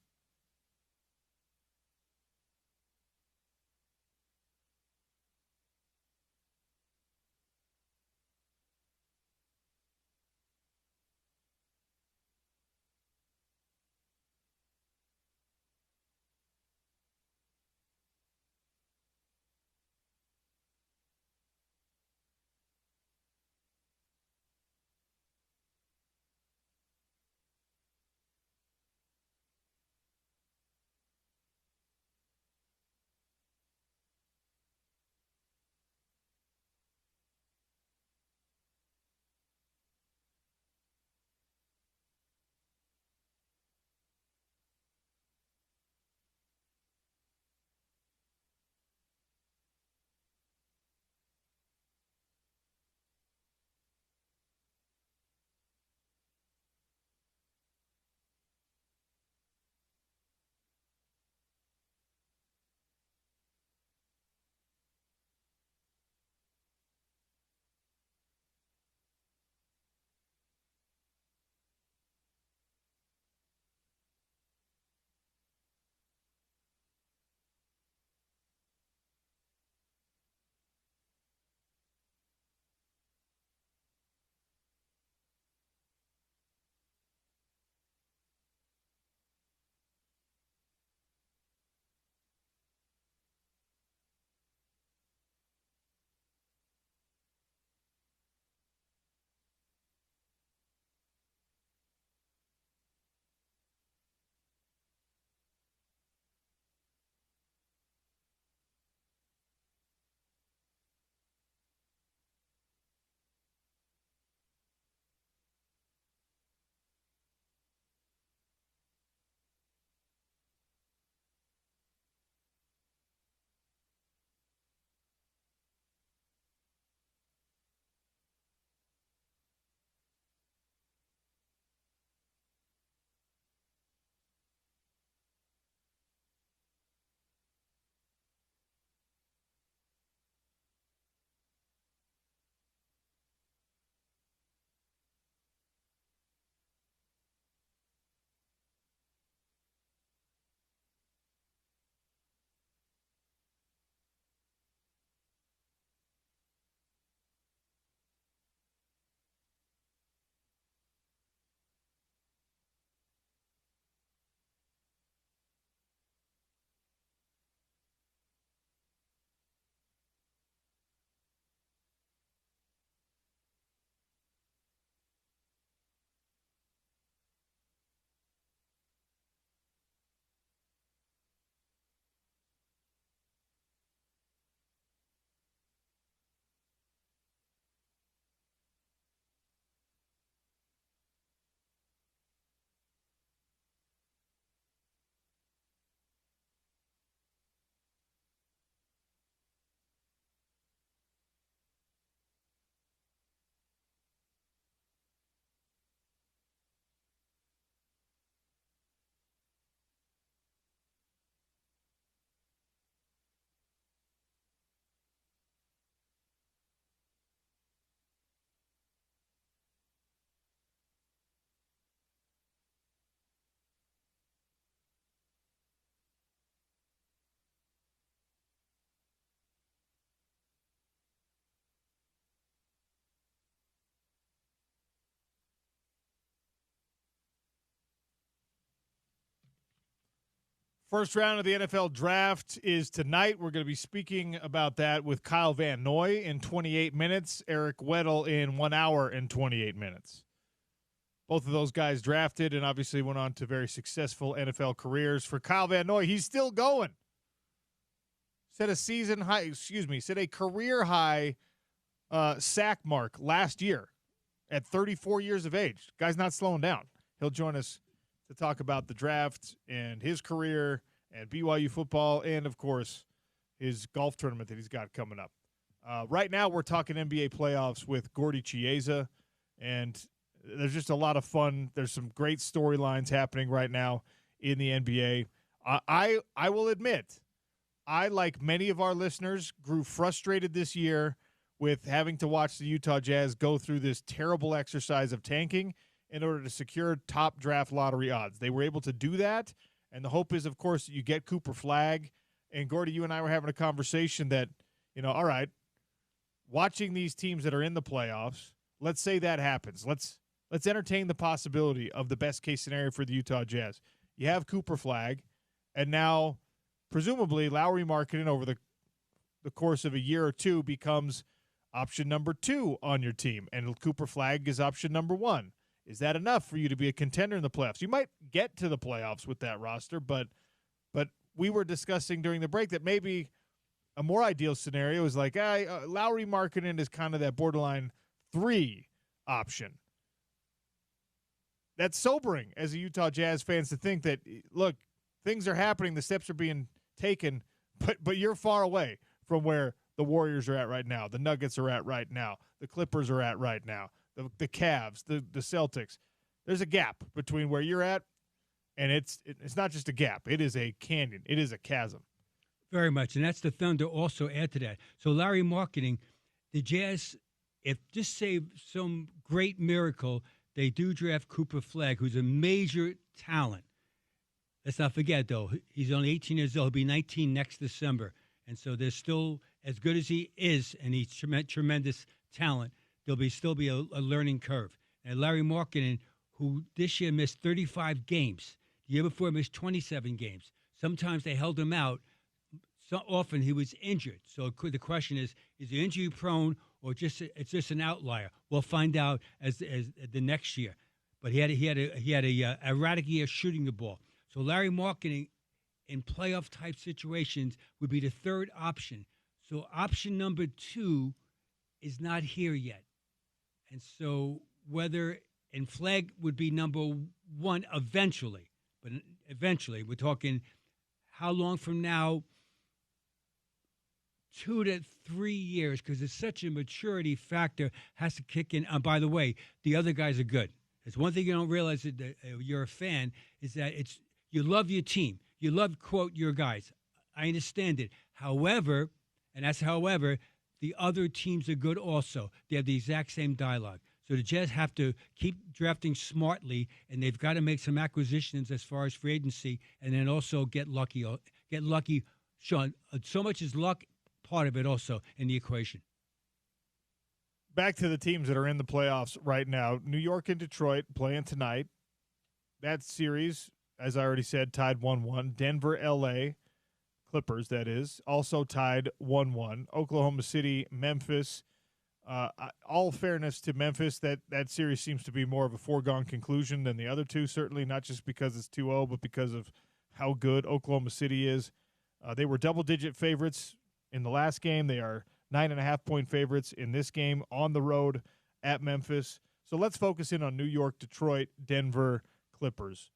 First round of the NFL draft is tonight. We're going to be speaking about that with Kyle Van Noy in 28 minutes, Eric Weddle in 1 hour and 28 minutes. Both of those guys drafted and obviously went on to very successful NFL careers. For Kyle Van Noy, he's still going. Set a career high sack mark last year at 34 years of age. Guy's not slowing down. He'll join us to talk about the draft and his career and BYU football and, of course, his golf tournament that he's got coming up. Right now we're talking NBA playoffs with Gordy Chiesa, and there's just a lot of fun. There's some great storylines happening right now in the NBA. I will admit, I, like many of our listeners, grew frustrated this year with having to watch the Utah Jazz go through this terrible exercise of tanking in order to secure top draft lottery odds. They were able to do that, and the hope is, of course, that you get Cooper Flagg. And, Gordy, you and I were having a conversation that, all right, watching these teams that are in the playoffs, let's say that happens. Let's entertain the possibility of the best-case scenario for the Utah Jazz. You have Cooper Flagg, and now presumably Lauri Markkanen over the course of a year or two becomes option number 2 on your team, and Cooper Flagg is option number 1. Is that enough for you to be a contender in the playoffs? You might get to the playoffs with that roster, but we were discussing during the break that maybe a more ideal scenario is like Lauri Markkanen is kind of that borderline 3 option. That's sobering as a Utah Jazz fans to think that, look, things are happening, the steps are being taken, but you're far away from where the Warriors are at right now, the Nuggets are at right now, the Clippers are at right now. The Cavs, the Celtics. There's a gap between where you're at, and it's not just a gap. It is a canyon. It is a chasm. Very much, and that's the Thunder also add to that. So Lauri Markkanen, the Jazz, if just say some great miracle, they do draft Cooper Flagg, who's a major talent. Let's not forget, though, he's only 18 years old. He'll be 19 next December. And so there's still, as good as he is, and he's tremendous talent, there'll still be a learning curve. And Lauri Markkanen, who this year missed 35 games, the year before missed 27 games. Sometimes they held him out. So often he was injured. So the question is he injury prone or it's just an outlier? We'll find out as the next year. But he had a erratic year shooting the ball. So Lauri Markkanen in playoff type situations would be the 3rd option. So option number 2 is not here yet. And so and Flagg would be number 1 eventually. But eventually, we're talking how long from now? 2 to 3 years, because it's such a maturity factor has to kick in. By the way, the other guys are good. There's one thing you don't realize that you're a fan is that you love your team. You love, quote, your guys. I understand it. However, the other teams are good also. They have the exact same dialogue. So the Jazz have to keep drafting smartly, and they've got to make some acquisitions as far as free agency, and then also get lucky. Sean, so much is luck part of it also in the equation. Back to the teams that are in the playoffs right now. New York and Detroit playing tonight. That series, as I already said, tied 1-1. Denver, L.A., Clippers, that is, also tied 1-1. Oklahoma City, Memphis. All fairness to Memphis, that series seems to be more of a foregone conclusion than the other two, certainly not just because it's 2-0, but because of how good Oklahoma City is. They were double-digit favorites in the last game. They are 9.5-point favorites in this game on the road at Memphis. So let's focus in on New York, Detroit, Denver, Clippers.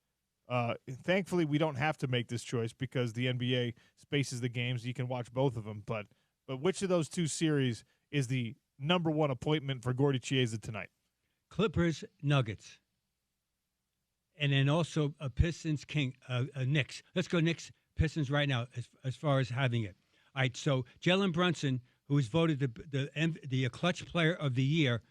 Thankfully, we don't have to make this choice because the NBA spaces the games. You can watch both of them. But which of those two series is the number 1 appointment for Gordy Chiesa tonight? Clippers, Nuggets. And then also Pistons, Knicks. Let's go Knicks, Pistons right now as far as having it. All right, so Jalen Brunson, who was voted the clutch player of the year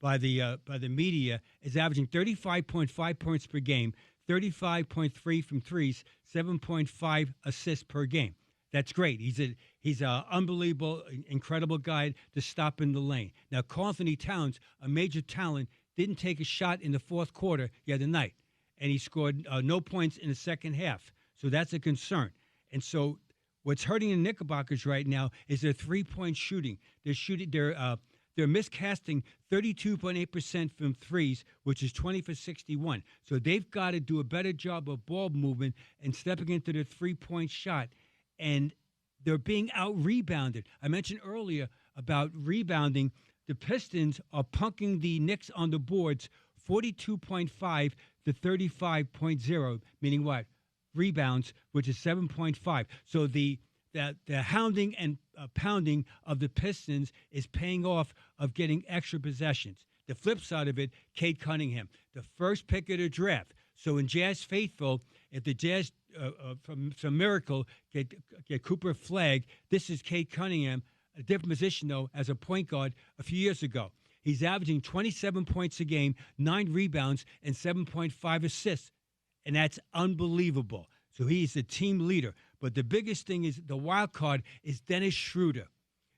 by the media, is averaging 35.5 points per game, 35.3 from threes, 7.5 assists per game. That's great. He's a unbelievable, incredible guy to stop in the lane. Now, Karl-Anthony Towns, a major talent, didn't take a shot in the fourth quarter the other night, and he scored no points in the second half. So that's a concern. And so what's hurting the Knickerbockers right now is their three-point shooting. They're miscasting 32.8% from threes, which is 20 for 61. So they've got to do a better job of ball movement and stepping into the three-point shot. And they're being out-rebounded. I mentioned earlier about rebounding. The Pistons are punking the Knicks on the boards 42.5 to 35.0, meaning what? Rebounds, which is 7.5. So the hounding and pounding of the Pistons is paying off of getting extra possessions. The flip side of it, Cade Cunningham, the first pick of the draft. So in Jazz Faithful, if the Jazz, from some miracle, get Cooper Flagg, this is Cade Cunningham, a different position, though, as a point guard a few years ago. He's averaging 27 points a game, 9 rebounds, and 7.5 assists. And that's unbelievable. So he's the team leader. But the biggest thing is the wild card is Dennis Schroeder.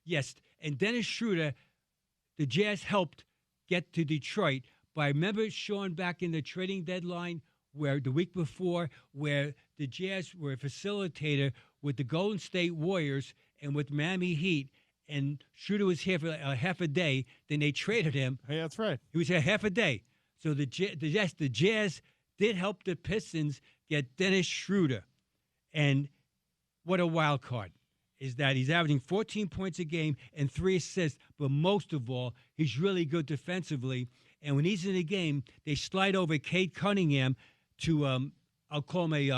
Yes, and Dennis Schroeder, the Jazz helped get to Detroit. But I remember, Sean, back in the trading deadline, where the week before, where the Jazz were a facilitator with the Golden State Warriors and with Miami Heat, and Schroeder was here for half a day. Then they traded him. Hey, that's right. He was here half a day. So the Jazz did help the Pistons get Dennis Schroeder. And what a wild card is that he's averaging 14 points a game and 3 assists. But most of all, he's really good defensively. And when he's in the game, they slide over Cade Cunningham to, I'll call him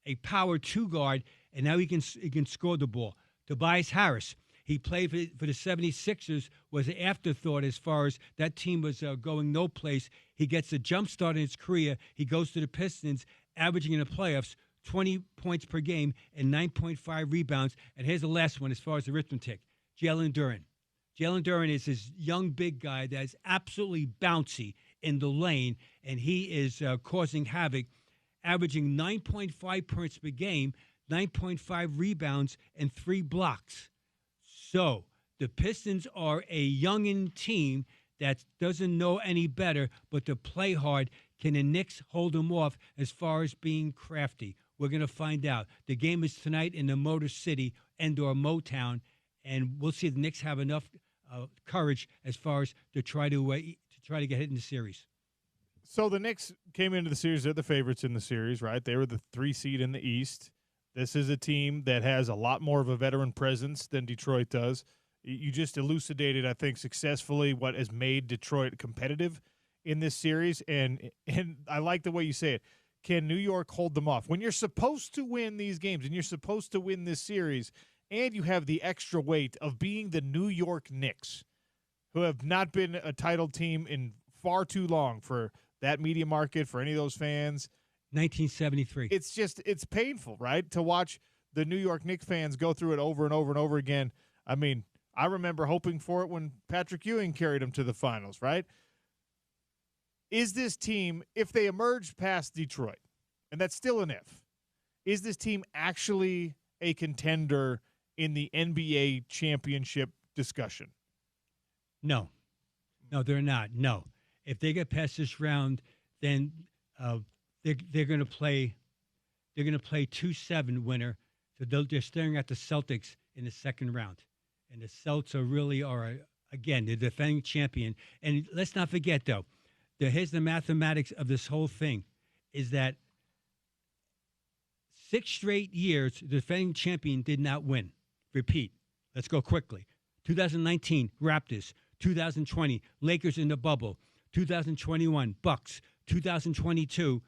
a power 2 guard, and now he can score the ball. Tobias Harris, he played for the 76ers, was an afterthought as far as that team was going no place. He gets a jump start in his career. He goes to the Pistons, averaging in the playoffs 20 points per game and 9.5 rebounds. And here's the last one as far as arithmetic. Jalen Duren. Jalen Duren is this young big guy that's absolutely bouncy in the lane, and he is causing havoc, averaging 9.5 points per game, 9.5 rebounds, and 3 blocks. So the Pistons are a youngin' team that doesn't know any better but to play hard. Can the Knicks hold them off as far as being crafty? We're going to find out. The game is tonight in the Motor City and/or Motown, and we'll see if the Knicks have enough courage as far as to try to get hit in the series. So the Knicks came into the series. They're the favorites in the series, right? They were the 3 seed in the East. This is a team that has a lot more of a veteran presence than Detroit does. You just elucidated, I think, successfully what has made Detroit competitive in this series, and I like the way you say it. Can New York hold them off? When you're supposed to win these games and you're supposed to win this series, and you have the extra weight of being the New York Knicks, who have not been a title team in far too long for that media market, for any of those fans. 1973. It's painful, right, to watch the New York Knicks fans go through it over and over and over again. I mean, I remember hoping for it when Patrick Ewing carried them to the finals, right? Is this team, if they emerge past Detroit, and that's still an if, is this team actually a contender in the NBA championship discussion? No, they're not. No. If they get past this round, then they're going to play. They're going to play 2-7 winner. So they're staring at the Celtics in the second round, and the Celtics are again the defending champion. And let's not forget though, here's the mathematics of this whole thing, is that 6 straight years the defending champion did not win. Repeat. Let's go quickly. 2019 Raptors, 2020 Lakers in the bubble, 2021 Bucks, 2022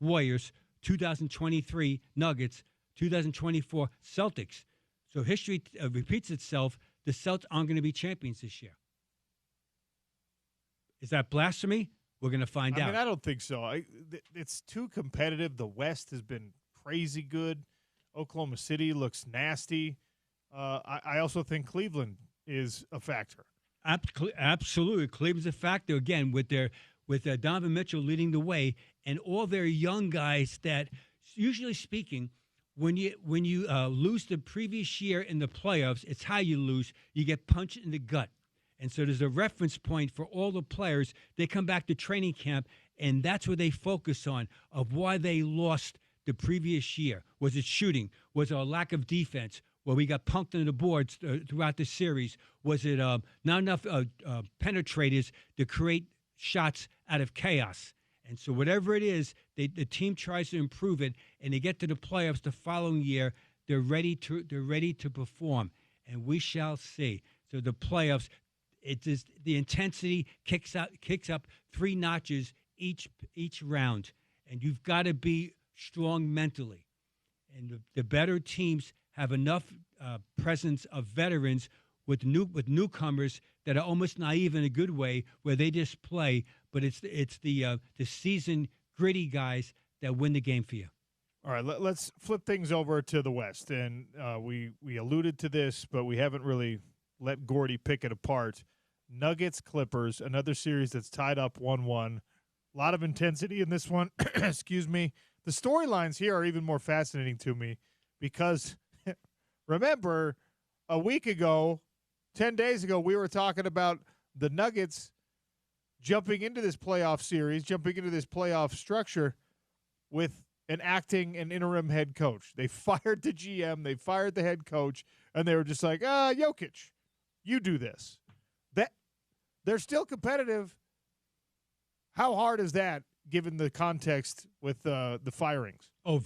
Warriors, 2023 Nuggets, 2024 Celtics. So history repeats itself. The Celtics aren't going to be champions this year. Is that blasphemy? We're going to find out. I mean, I don't think so. It's too competitive. The West has been crazy good. Oklahoma City looks nasty. I also think Cleveland is a factor. Absolutely. Cleveland's a factor, again, with Donovan Mitchell leading the way and all their young guys that, usually speaking, when you lose the previous year in the playoffs, it's how you lose. You get punched in the gut. And so there's a reference point for all the players. They come back to training camp, and that's what they focus on, of why they lost the previous year? Was it shooting? Was it a lack of defense? Where we got punked on the boards throughout the series? Was it not enough penetrators to create shots out of chaos? And so whatever it is, the team tries to improve it, and they get to the playoffs the following year. They're ready to perform, and we shall see. So the playoffs, the intensity kicks up 3 notches each round, and you've got to be strong mentally. And the better teams have enough presence of veterans with newcomers that are almost naive in a good way, where they just play. But it's the seasoned, gritty guys that win the game for you. All right, let's flip things over to the West, and we alluded to this, but we haven't really let Gordy pick it apart. Nuggets Clippers, another series that's tied up 1-1. A lot of intensity in this one. Excuse me. The storylines here are even more fascinating to me because. Remember, a week ago, 10 days ago, we were talking about the Nuggets jumping into this playoff series, jumping into this playoff structure with an interim head coach. They fired the GM, they fired the head coach, and they were just like, Jokic, you do this. They're still competitive. How hard is that, given the context with the firings? Oh,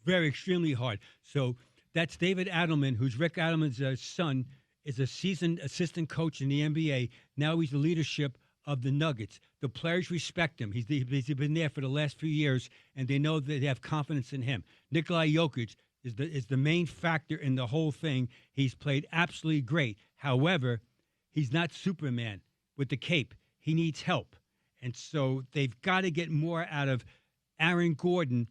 very extremely hard. So that's David Adelman, who's Rick Adelman's son, is a seasoned assistant coach in the NBA. Now he's the leadership of the Nuggets. The players respect him. He's been there for the last few years, and they know that they have confidence in him. Nikola Jokic is the main factor in the whole thing. He's played absolutely great. However, he's not Superman with the cape. He needs help. And so they've got to get more out of Aaron Gordon,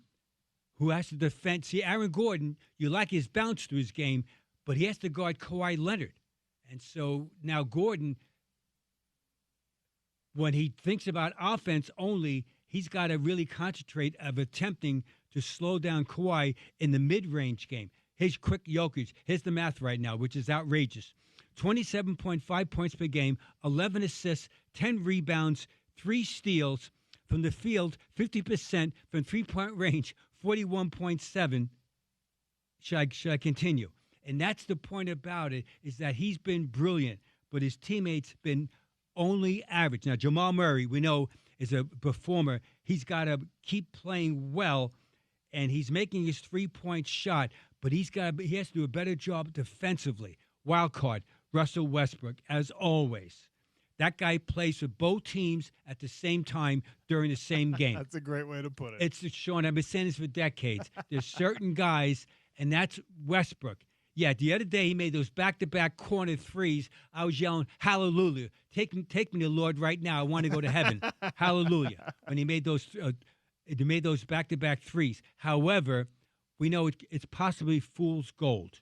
who has to defend. See, Aaron Gordon, you like his bounce to his game, but he has to guard Kawhi Leonard. And so now Gordon, when he thinks about offense only, he's got to really concentrate of attempting to slow down Kawhi in the mid-range game. Here's quick Jokic. Here's the math right now, which is outrageous. 27.5 points per game, 11 assists, 10 rebounds, 3 steals. From the field, 50% from three-point range, 41.7. Should I continue? And that's the point about it, is that he's been brilliant, but his teammates been only average. Now, Jamal Murray, we know, is a performer. He's got to keep playing well, and he's making his three-point shot, but he has to do a better job defensively. Wild card, Russell Westbrook, as always. That guy plays for both teams at the same time during the same game. That's a great way to put it. It's Sean. I've been saying this for decades. There's certain guys, and that's Westbrook. Yeah, the other day he made those back-to-back corner threes. I was yelling, hallelujah. Take me to Lord right now. I want to go to heaven. Hallelujah. When he made those back-to-back threes. However, we know it's possibly fool's gold.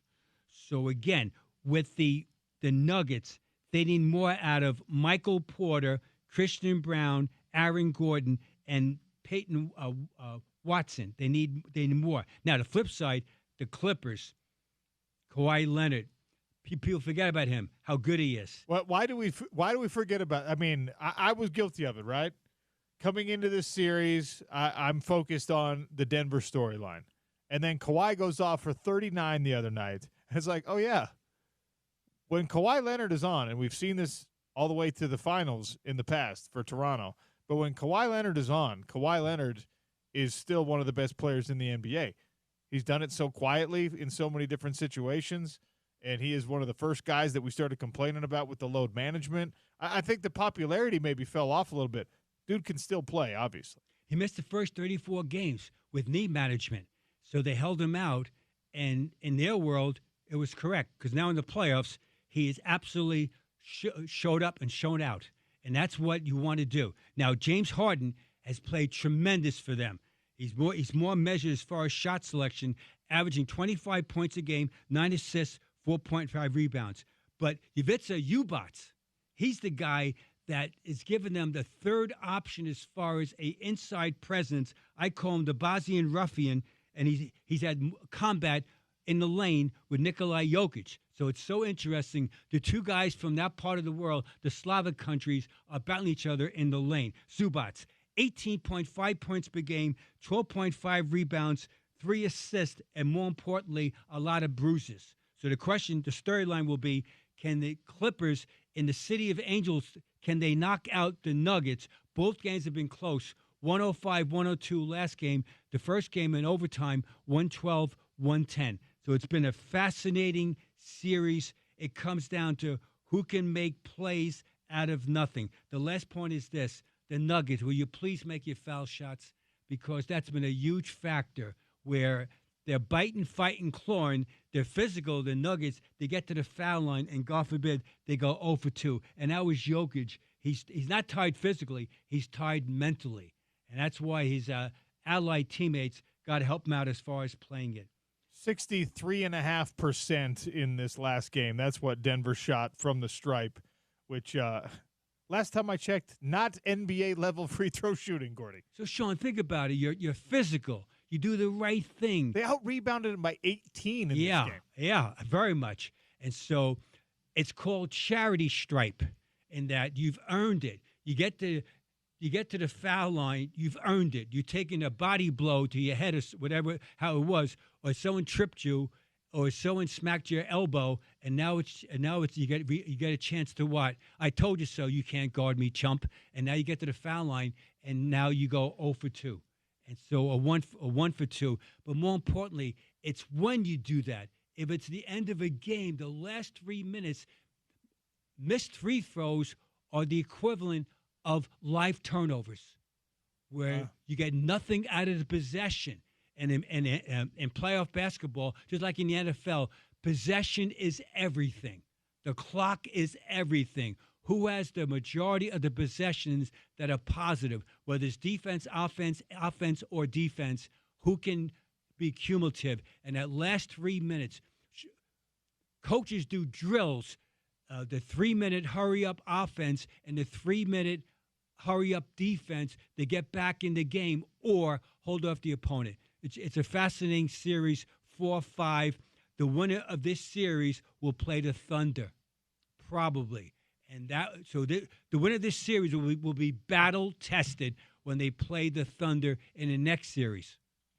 So, again, with the Nuggets, they need more out of Michael Porter, Christian Brown, Aaron Gordon, and Peyton Watson. They need more. Now, the flip side, the Clippers, Kawhi Leonard. People forget about him, how good he is. Why do we forget about? I mean, I was guilty of it, right? Coming into this series, I'm focused on the Denver storyline, and then Kawhi goes off for 39 the other night. And it's like, oh yeah. When Kawhi Leonard is on, and we've seen this all the way to the finals in the past for Toronto, but when Kawhi Leonard is on, Kawhi Leonard is still one of the best players in the NBA. He's done it so quietly in so many different situations, and he is one of the first guys that we started complaining about with the load management. I think the popularity maybe fell off a little bit. Dude can still play, obviously. He missed the first 34 games with knee management, so they held him out, and in their world, it was correct, because now in the playoffs, he has absolutely showed up and shown out, and that's what you want to do. Now, James Harden has played tremendous for them. He's more measured as far as shot selection, averaging 25 points a game, 9 assists, 4.5 rebounds. But Ivica Zubac, he's the guy that is giving them the third option as far as a inside presence. I call him the Bosnian ruffian, and he's had combat in the lane with Nikola Jokic. So it's so interesting. The two guys from that part of the world, the Slavic countries, are battling each other in the lane. Zubac, 18.5 points per game, 12.5 rebounds, 3 assists, and more importantly, a lot of bruises. So the storyline will be, can the Clippers in the City of Angels, can they knock out the Nuggets? Both games have been close. 105-102 last game. The first game in overtime, 112-110. So it's been a fascinating series. It comes down to who can make plays out of nothing. The last point is this. The Nuggets, will you please make your foul shots? Because that's been a huge factor where they're biting, fighting, clawing. They're physical. The Nuggets, they get to the foul line, and God forbid, they go 0 for 2. And that was Jokic. He's not tired physically. He's tired mentally. And that's why his allied teammates got to help him out as far as playing it. 63.5% in this last game. That's what Denver shot from the stripe, which last time I checked, not NBA-level free throw shooting, Gordy. So, Sean, think about it. You're physical. You do the right thing. They out-rebounded him by 18 in this game. Yeah, very much. And so it's called charity stripe in that you've earned it. You get to the foul line, you've earned it. You're taking a body blow to your head or whatever, how it was, or someone tripped you, or someone smacked your elbow, and now it's you get a chance to what? I told you so. You can't guard me, chump. And now you get to the foul line, and now you go 0 for 2. And so a one for 2. But more importantly, it's when you do that. If it's the end of a game, the last 3 minutes, missed free throws are the equivalent of live turnovers, where you get nothing out of the possession. And in playoff basketball, just like in the NFL, possession is everything. The clock is everything. Who has the majority of the possessions that are positive, whether it's defense, offense, or defense, who can be cumulative? And that last 3 minutes, coaches do drills, the 3-minute hurry-up offense and the 3-minute hurry-up defense to get back in the game or hold off the opponent. It's a fascinating series, 4-5. The winner of this series will play the Thunder, probably. And the winner of this series will be battle-tested when they play the Thunder in the next series.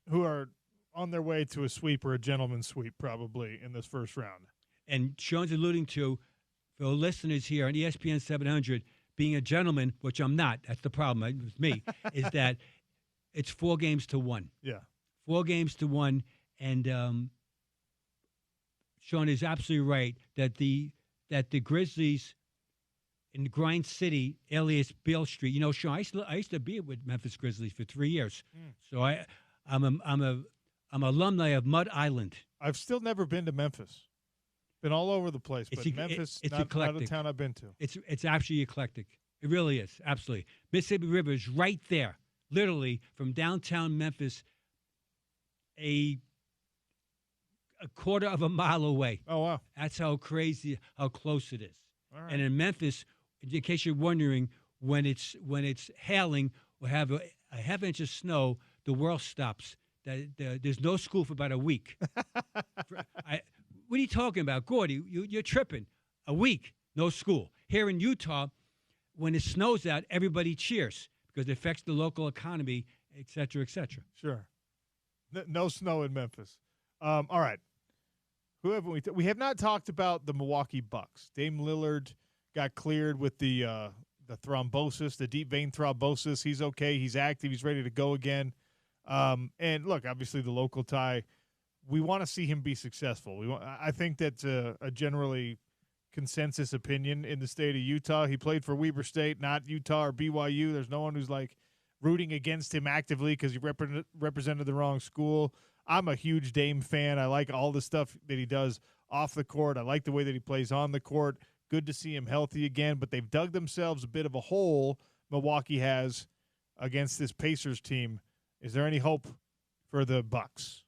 Who are on their way to a sweep or a gentleman's sweep, probably, in this first round. And Sean's alluding to, for listeners here on ESPN 700, being a gentleman, which I'm not, that's the problem with me, is that it's 4 games to 1. Yeah. 4 games to 1. And Sean is absolutely right that the Grizzlies in Grind City, alias Beale Street. You know, Sean, I used to be with Memphis Grizzlies for 3 years. So I'm alumni of Mud Island. I've still never been to Memphis. Been all over the place, but Memphis, it's not a town I've been to. It's actually eclectic. It really is, absolutely. Mississippi River is right there, literally from downtown Memphis, a quarter of a mile away. Oh, wow. That's how crazy, how close it is. All right. And in Memphis, in case you're wondering, when it's hailing or have a half inch of snow, the world stops. There's no school for about a week. What are you talking about, Gordy? You're tripping. A week, no school. Here in Utah, when it snows out, everybody cheers because it affects the local economy, et cetera, et cetera. Sure. No snow in Memphis. All right. Who haven't we? We have not talked about the Milwaukee Bucks. Dame Lillard got cleared with the thrombosis, the deep vein thrombosis. He's okay. He's active. He's ready to go again. And look, obviously the local tie. We want to see him be successful. I think that's a generally consensus opinion in the state of Utah. He played for Weber State, not Utah or BYU. There's no one who's like rooting against him actively because he represented the wrong school. I'm a huge Dame fan. I like all the stuff that he does off the court. I like the way that he plays on the court. Good to see him healthy again, but they've dug themselves a bit of a hole, Milwaukee has, against this Pacers team. Is there any hope for the Bucks?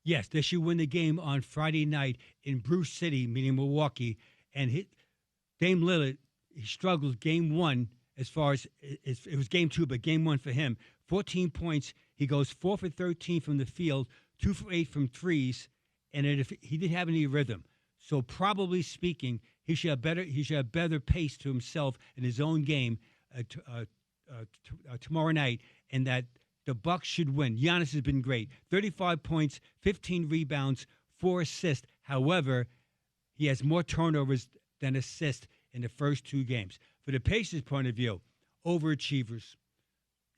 Yes, they should win the game on Friday night in Bruce City, meaning Milwaukee. And Dame Lillard, he struggled game 1 as far as it was game 2, but game 1 for him. 14 points. He goes 4 for 13 from the field, 2 for 8 from threes, and he didn't have any rhythm. So probably speaking, he should have better pace to himself in his own game tomorrow night, and that the Bucks should win. Giannis has been great. 35 points, 15 rebounds, 4 assists. However, he has more turnovers than assists in the first 2 games. For the Pacers' point of view, overachievers.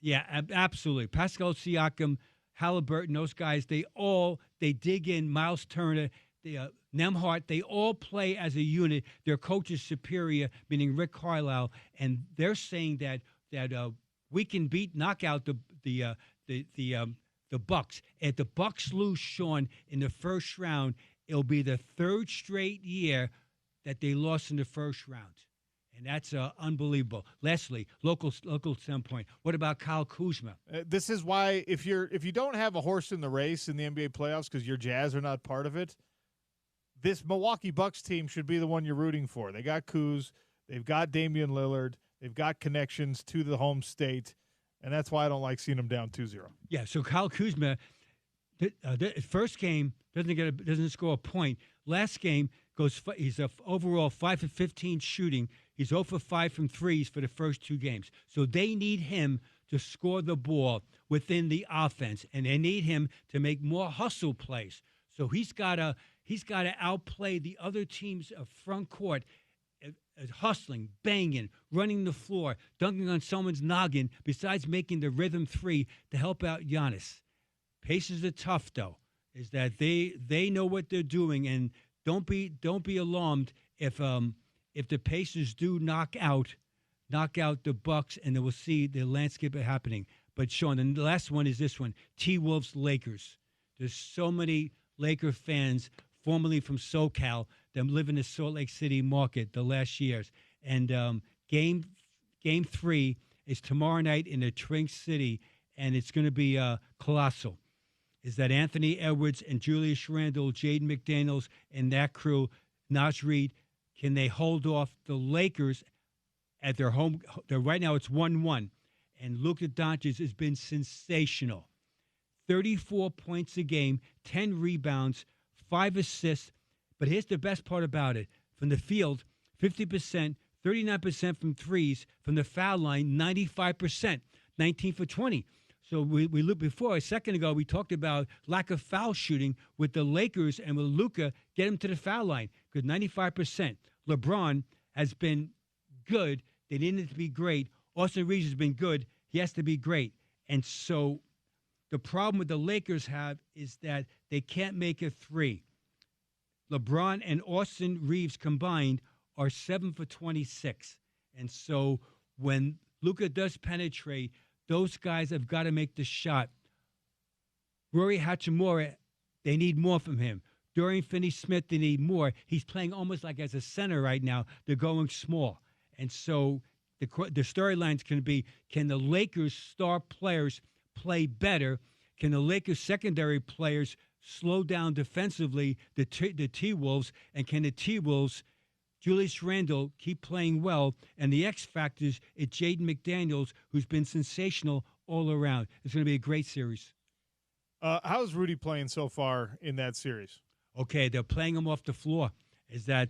Yeah, absolutely. Pascal Siakam, Halliburton, those guys, they dig in. Miles Turner, Nembhard, they all play as a unit. Their coach is superior, meaning Rick Carlisle, and they're saying that we can knock out the Bucks. If the Bucks lose, Sean, in the first round, it'll be the 3rd straight year that they lost in the first round. And that's unbelievable. Lastly, local standpoint. What about Kyle Kuzma? This is why if you don't have a horse in the race in the NBA playoffs because your Jazz are not part of it, this Milwaukee Bucks team should be the one you're rooting for. They got Kuz, they've got Damian Lillard, they've got connections to the home state, and that's why I don't like seeing them down 2-0. Yeah. So Kyle Kuzma, the first game doesn't score a point. Last game he's overall 5 for 15 shooting. He's 0 for 5 from threes for the first 2 games. So they need him to score the ball within the offense, and they need him to make more hustle plays. So he's got to outplay the other team's front court, hustling, banging, running the floor, dunking on someone's noggin. Besides making the rhythm 3 to help out Giannis. Pacers are tough though. Is that they know what they're doing, and don't be alarmed if the Pacers do knock out the Bucks, and then we'll see the landscape happening. But Sean, the last one is this one: T-Wolves Lakers. There's so many Laker fans, formerly from SoCal, that live in the Salt Lake City market the last years. And game 3 is tomorrow night in the Twin City, and it's going to be colossal. Is that Anthony Edwards and Julius Randle, Jaden McDaniels, and that crew, Naz Reid, can they hold off the Lakers at their home? Right now it's 1-1, and Luka Doncic has been sensational. 34 points a game, 10 rebounds, 5 assists. But here's the best part about it. From the field, 50%, 39% from threes. From the foul line, 95%, 19 for 20. So we looked before, a second ago, we talked about lack of foul shooting with the Lakers and with Luka, get him to the foul line, because 95%. LeBron has been good. They needed to be great. Austin Reeves has been good. He has to be great. And so the problem with the Lakers is that they can't make a 3. LeBron and Austin Reeves combined are 7 for 26. And so when Luka does penetrate, those guys have got to make the shot. Rory Hachimura, they need more from him. Dorian Finney-Smith, they need more. He's playing almost like as a center right now. They're going small. And so the storylines can be, can the Lakers' star players play better? Can the Lakers' secondary players slow down defensively the T-Wolves? And can the T-Wolves, Julius Randle, keep playing well? And the X factors is Jaden McDaniels, who's been sensational all around. It's going to be a great series. How's Rudy playing so far in that series? Okay, they're playing him off the floor.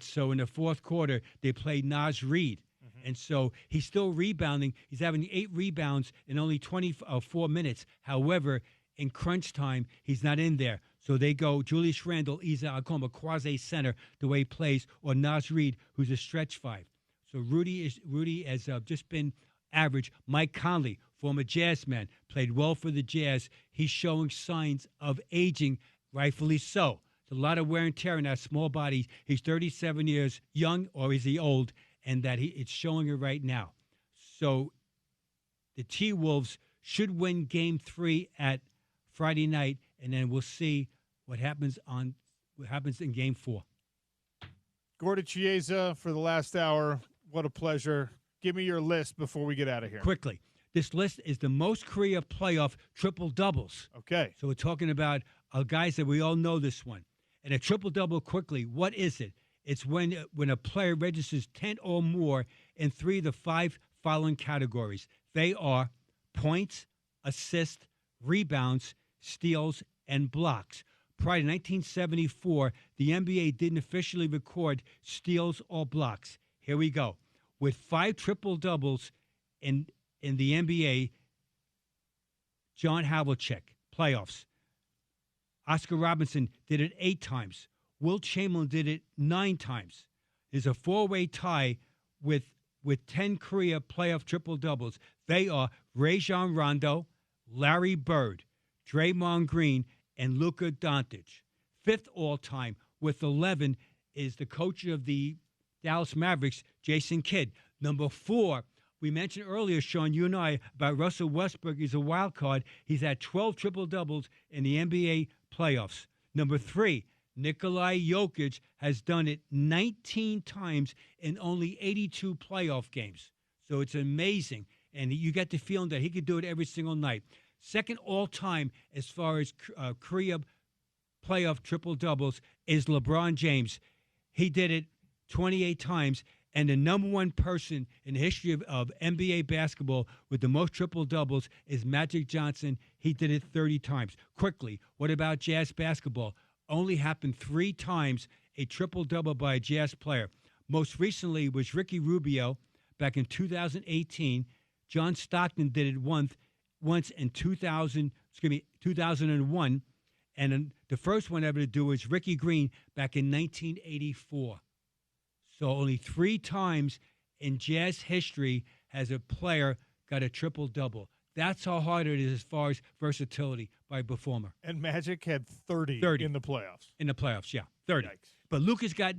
So in the fourth quarter, they played Naz Reid. Mm-hmm. And so he's still rebounding. He's having 8 rebounds in only 24 minutes. However, in crunch time, he's not in there. So they go Julius Randle, I'll call him a quasi-center, the way he plays, or Naz Reid, who's a stretch 5. So Rudy has just been average. Mike Conley, former Jazz man, played well for the Jazz. He's showing signs of aging, rightfully so. There's a lot of wear and tear in that small body. He's 37 years young, or is he old? And that it's showing it right now. So the T-Wolves should win Game 3 at Friday night, and then we'll see what happens in Game 4. Gordon Chiesa for the last hour. What a pleasure. Give me your list before we get out of here. Quickly. This list is the most career playoff triple-doubles. Okay. So we're talking about guys that we all know this one. And a triple-double quickly, what is it? It's when a player registers 10 or more in 3 of the 5 following categories. They are points, assists, rebounds, steals, and blocks. Prior to 1974, the NBA didn't officially record steals or blocks. Here we go. With 5 triple-doubles in the NBA, John Havlicek, playoffs. Oscar Robinson did it 8 times. Wilt Chamberlain did it 9 times. There's a 4-way tie with 10 career playoff triple-doubles. They are Rajon Rondo, Larry Bird, Draymond Green, and Luka Doncic. 5th all-time with 11 is the coach of the Dallas Mavericks, Jason Kidd. Number 4, we mentioned earlier, Sean, you and I, about Russell Westbrook. He's a wild card. He's had 12 triple-doubles in the NBA playoffs. Number 3, Nikola Jokic has done it 19 times in only 82 playoff games. So it's amazing. And you get the feeling that he could do it every single night. 2nd all-time as far as career playoff triple-doubles is LeBron James. He did it 28 times. And the number 1 person in the history of NBA basketball with the most triple-doubles is Magic Johnson. He did it 30 times. Quickly, what about Jazz basketball? Only happened 3 times, a triple-double by a Jazz player. Most recently was Ricky Rubio back in 2018. John Stockton did it once in 2001. And the first one ever to do was Ricky Green back in 1984. So only 3 times in Jazz history has a player got a triple-double. That's how hard it is as far as versatility by a performer. And Magic had 30 in the playoffs. In the playoffs, yeah, 30. Yikes. But Nikola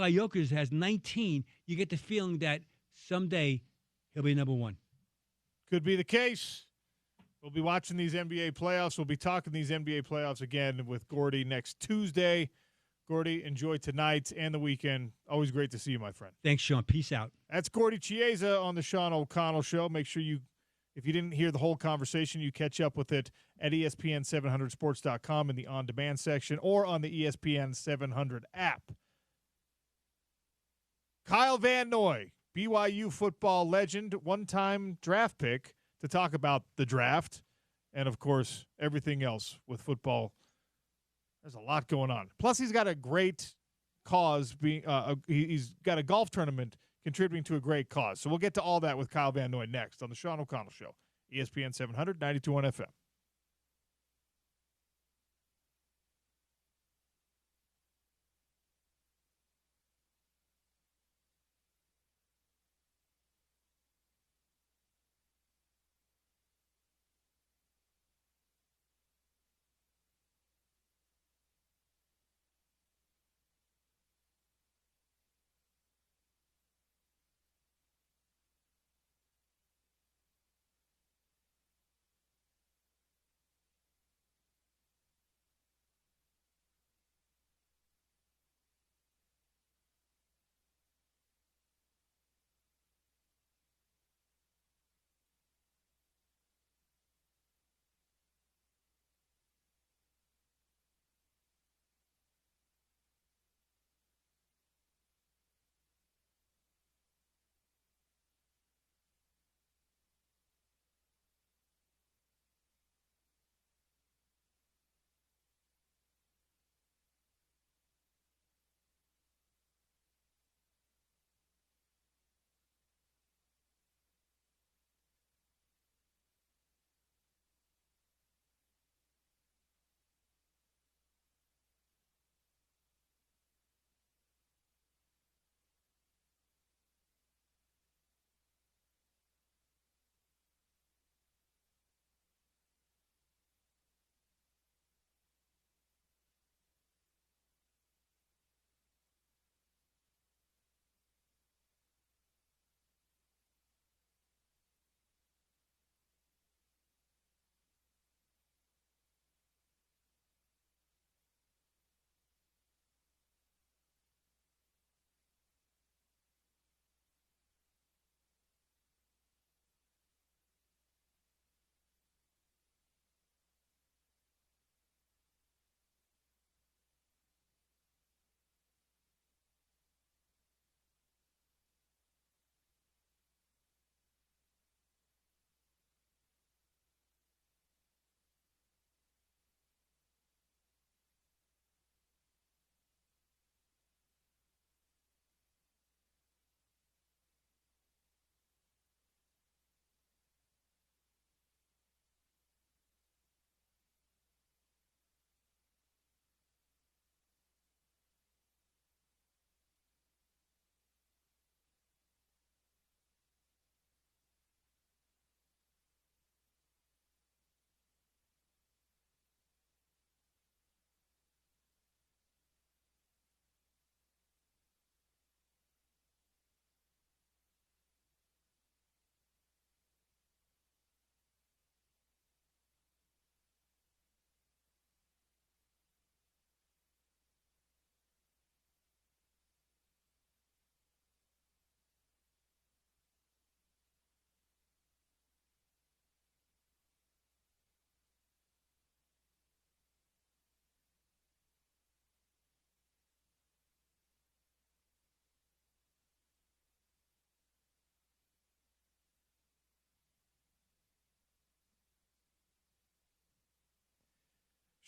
Jokic has 19. You get the feeling that someday he'll be number 1. Could be the case. We'll be watching these NBA playoffs. We'll be talking these NBA playoffs again with Gordy next Tuesday. Gordy, enjoy tonight and the weekend. Always great to see you, my friend. Thanks, Sean. Peace out. That's Gordy Chiesa on the Sean O'Connell Show. Make sure if you didn't hear the whole conversation, you catch up with it at ESPN700sports.com in the on-demand section or on the ESPN 700 app. Kyle Van Noy, BYU football legend, one-time draft pick, to talk about the draft and, of course, everything else with football. There's a lot going on. Plus, he's got a great cause. He's got a golf tournament contributing to a great cause. So we'll get to all that with Kyle Van Noy next on the Sean O'Connell Show, ESPN 700, 92.1 FM.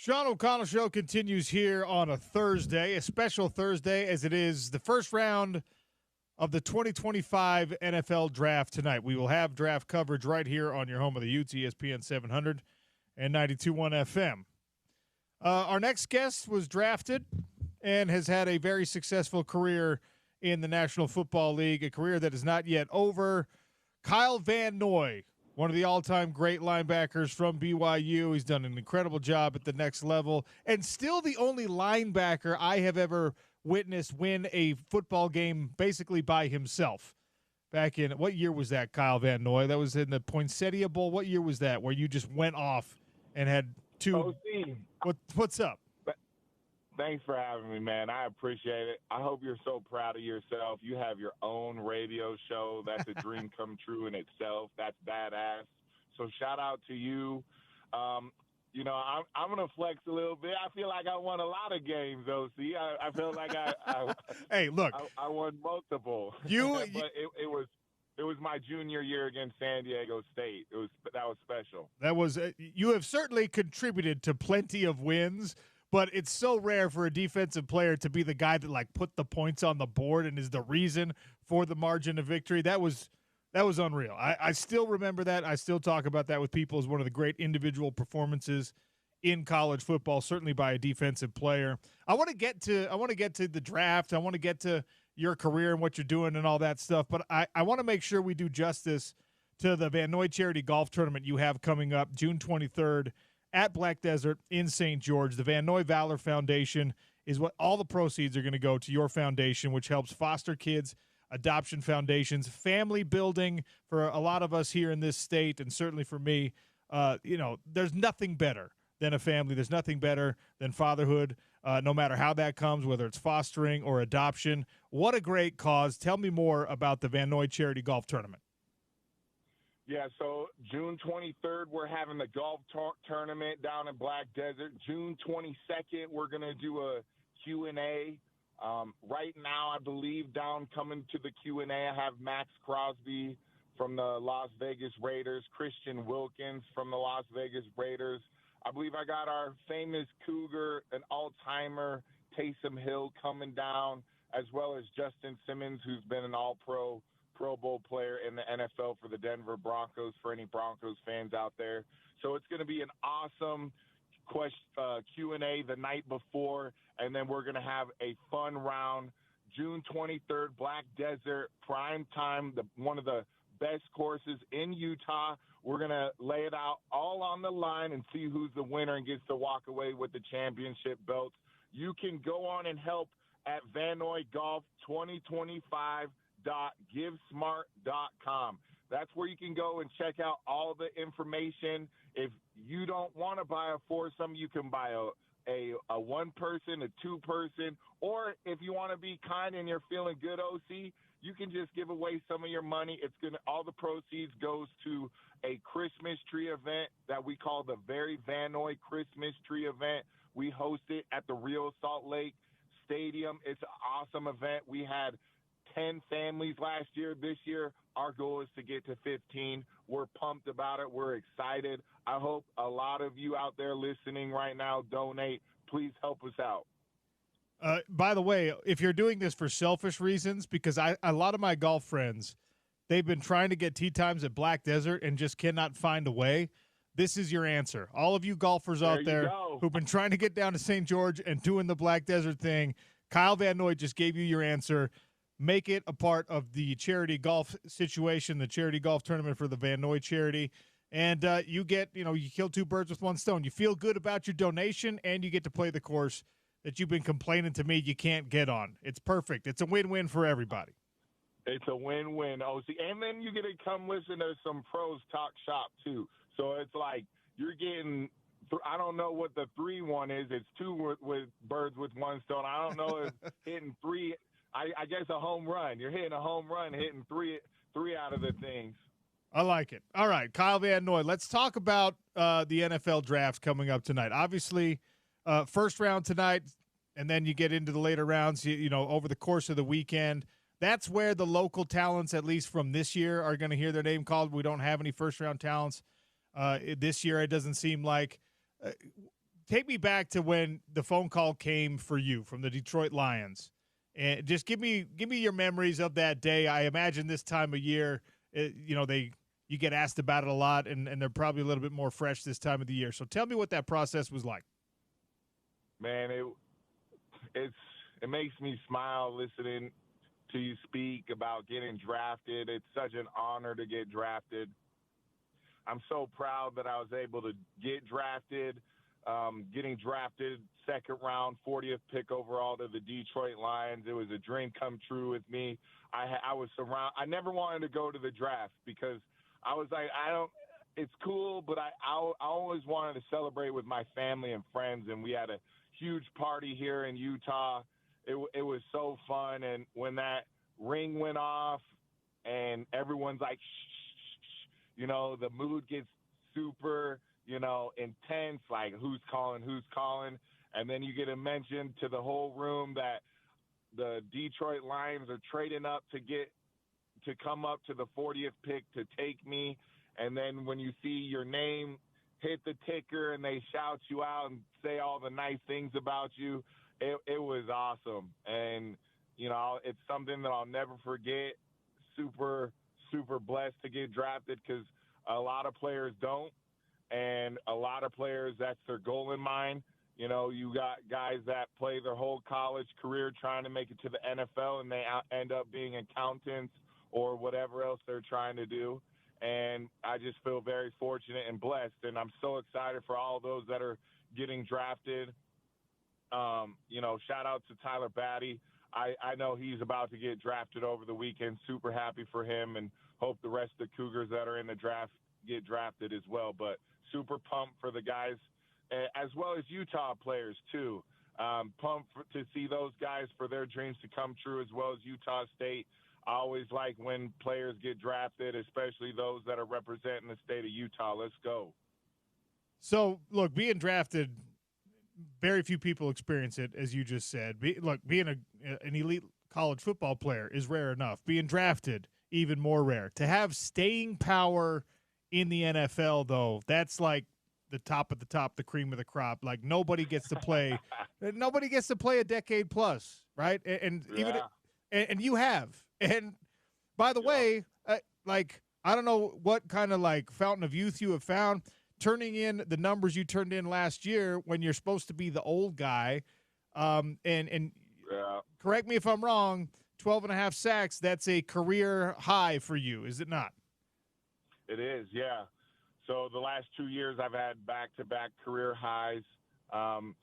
Sean O'Connell Show continues here on a Thursday, a special Thursday, as it is the first round of the 2025 NFL Draft tonight. We will have draft coverage right here on your home of the Utes, ESPN 700 and 92.1 FM. Our next guest was drafted and has had a very successful career in the National Football League, a career that is not yet over. Kyle Van Noy, one of the all-time great linebackers from BYU. He's done an incredible job at the next level, and still the only linebacker I have ever witnessed win a football game basically by himself. Back in, what year was that, Kyle Van Noy? That was in the Poinsettia Bowl. What year was that, where you just went off and had two? OC. What's up? Thanks for having me, man. I appreciate it. I hope you're so proud of yourself. You have your own radio show. That's a dream come true in itself. That's badass. So shout out to you. I'm going to flex a little bit. I feel like I won a lot of games, OC. I feel like I Hey, look. I won multiple. But it was my junior year against San Diego State. That was special. That was you have certainly contributed to plenty of wins. But it's so rare for a defensive player to be the guy that put the points on the board and is the reason for the margin of victory. That was unreal. I still remember that. I still talk about that with people as one of the great individual performances in college football, certainly by a defensive player. I want to get to the draft. I want to get to your career and what you're doing and all that stuff. But I want to make sure we do justice to the Van Noy Charity Golf Tournament you have coming up June 23rd. At Black Desert in St. George. The Van Noy Valor Foundation is what all the proceeds are going to go to your foundation, which helps foster kids, adoption foundations, family building for a lot of us here in this state, and certainly for me. There's nothing better than a family. There's nothing better than fatherhood, no matter how that comes, whether it's fostering or adoption. What a great cause. Tell me more about the Van Noy Charity Golf Tournament. Yeah, so June 23rd, we're having the golf tournament down in Black Desert. June 22nd, we're going to do a Q&A. Right now, I believe coming to the Q&A, I have Max Crosby from the Las Vegas Raiders, Christian Wilkins from the Las Vegas Raiders. I believe I got our famous Cougar, an all-timer, Taysom Hill coming down, as well as Justin Simmons, who's been an all-pro Pro Bowl player in the NFL for the Denver Broncos, for any Broncos fans out there. So it's going to be an awesome Q&A the night before, and then we're going to have a fun round June 23rd, Black Desert, prime time, one of the best courses in Utah. We're going to lay it out all on the line and see who's the winner and gets to walk away with the championship belts. You can go on and help at Van Noy Golf 2025. GiveSmart.com. That's where you can go and check out all the information. If you don't want to buy a foursome, you can buy a one-person, a two-person, or if you want to be kind and you're feeling good, OC, you can just give away some of your money. All the proceeds goes to a Christmas tree event that we call the Very Van Noy Christmas Tree Event. We host it at the Real Salt Lake Stadium. It's an awesome event. We had 10 families last year. This year, our goal is to get to 15. We're pumped about it. We're excited. I hope a lot of you out there listening right now donate. Please help us out. By the way, if you're doing this for selfish reasons, because a lot of my golf friends, they've been trying to get tee times at Black Desert and just cannot find a way, this is your answer. All of you golfers out there who've been trying to get down to St. George and doing the Black Desert thing, Kyle Van Noy just gave you your answer. Make it a part of the charity golf situation, the charity golf tournament for the Van Noy charity. And you kill two birds with one stone. You feel good about your donation, and you get to play the course that you've been complaining to me you can't get on. It's perfect. It's a win-win for everybody. It's a win-win, OC. And then you get to come listen to some pros talk shop, too. So it's like you're getting I don't know what the 3-1 is. It's two with birds with one stone. I don't know if hitting three – I guess a home run. You're hitting a home run, hitting three out of the things. I like it. All right, Kyle Van Noy. Let's talk about the NFL draft coming up tonight. Obviously, first round tonight, and then you get into the later rounds, over the course of the weekend. That's where the local talents, at least from this year, are going to hear their name called. We don't have any first-round talents this year, it doesn't seem like. take me back to when the phone call came for you from the Detroit Lions, and just give me your memories of that day. I imagine this time of year, you get asked about it a lot, and they're probably a little bit more fresh this time of the year. So tell me what that process was like. Man, it makes me smile listening to you speak about getting drafted. It's such an honor to get drafted. I'm so proud that I was able to get drafted. Getting drafted second round, 40th pick overall to the Detroit Lions. It was a dream come true with me. I never wanted to go to the draft because I was like, it's cool, but I always wanted to celebrate with my family and friends, and we had a huge party here in Utah. It was so fun, and when that ring went off and everyone's like, shh, shh, shh, the mood gets super, intense, like who's calling, and then you get a mention to the whole room that the Detroit Lions are trading up to come up to the 40th pick to take me, and then when you see your name hit the ticker and they shout you out and say all the nice things about you, it was awesome. And, it's something that I'll never forget. Super, super blessed to get drafted because a lot of players don't. And a lot of players, that's their goal in mind. You got guys that play their whole college career trying to make it to the NFL, and they end up being accountants or whatever else they're trying to do. And I just feel very fortunate and blessed. And I'm so excited for all those that are getting drafted. Shout out to Tyler Batty. I know he's about to get drafted over the weekend. Super happy for him, and hope the rest of the Cougars that are in the draft get drafted as well. But super pumped for the guys, as well as Utah players too. Pumped to see those guys for their dreams to come true, as well as Utah State. I always like when players get drafted, especially those that are representing the state of Utah. Let's go. So, look, being drafted, very few people experience it, as you just said. Being an elite college football player is rare enough. Being drafted, even more rare. To have staying power in the NFL, though, that's like the top of the top, the cream of the crop. Like nobody gets to play a decade plus, right? And you have. And by the way, I don't know what kind of like fountain of youth you have found turning in the numbers you turned in last year when you're supposed to be the old guy. Correct me if I'm wrong, 12 and a half sacks, that's a career high for you, is it not? It is, yeah. So the last 2 years I've had back-to-back career highs. I'm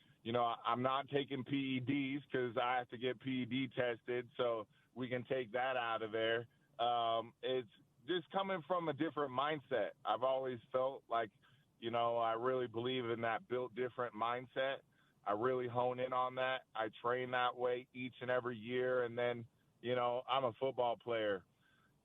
not taking PEDs because I have to get PED tested, so we can take that out of there. It's just coming from a different mindset. I've always felt like, I really believe in that built different mindset. I really hone in on that. I train that way each and every year. And then, I'm a football player.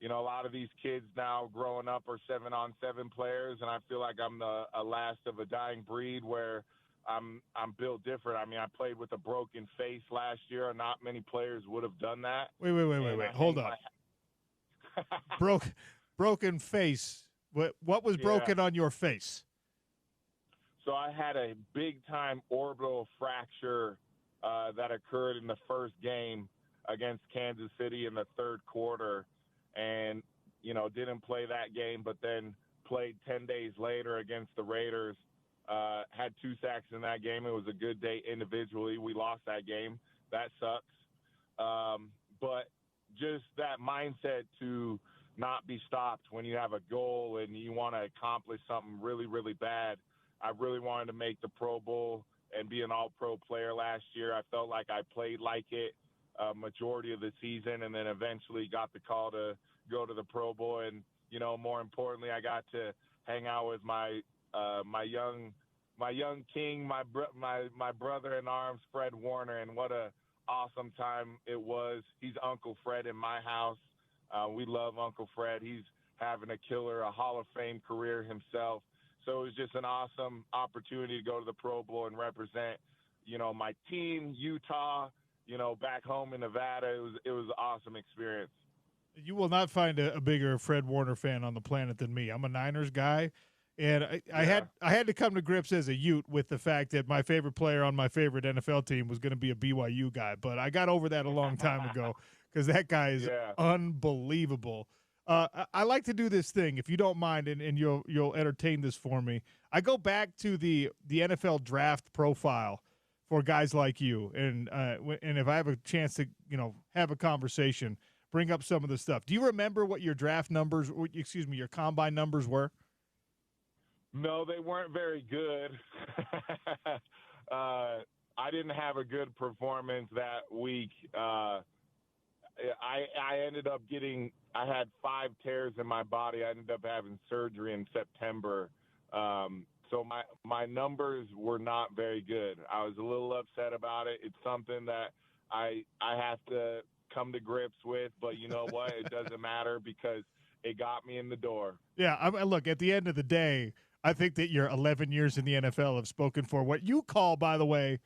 A lot of these kids now growing up are 7-on-7 players, and I feel like I'm the last of a dying breed where I'm built different. I mean, I played with a broken face last year, and not many players would have done that. Wait. Hold up. Broken face. What was broken on your face? So I had a big-time orbital fracture that occurred in the first game against Kansas City in the third quarter, and, didn't play that game, but then played 10 days later against the Raiders. Had 2 sacks in that game. It was a good day individually. We lost that game. That sucks. But just that mindset to not be stopped when you have a goal and you want to accomplish something really, really bad. I really wanted to make the Pro Bowl and be an all-pro player last year. I felt like I played like it majority of the season, and then eventually got the call to go to the Pro Bowl. And, more importantly, I got to hang out with my young king, my brother in arms, Fred Warner, and what a awesome time it was. He's Uncle Fred in my house. We love Uncle Fred. He's having a Hall of Fame career himself. So it was just an awesome opportunity to go to the Pro Bowl and represent, my team, Utah, back home in Nevada. It was an awesome experience. You will not find a bigger Fred Warner fan on the planet than me. I'm a Niners guy, And I had to come to grips as a Ute with the fact that my favorite player on my favorite NFL team was going to be a BYU guy. But I got over that a long time ago because that guy is unbelievable. I like to do this thing, if you don't mind, and you'll entertain this for me. I go back to the NFL draft profile for guys like you, and if I have a chance to have a conversation, bring up some of the stuff. Do you remember what your draft numbers, your combine numbers were? No, they weren't very good. I didn't have a good performance that week. I ended up I had 5 tears in my body. I ended up having surgery in September. So my numbers were not very good. I was a little upset about it. It's something that I have to come to grips with, but you know what? It doesn't matter because it got me in the door. Yeah, look, at the end of the day, I think that your 11 years in the NFL have spoken for what you call, by the way,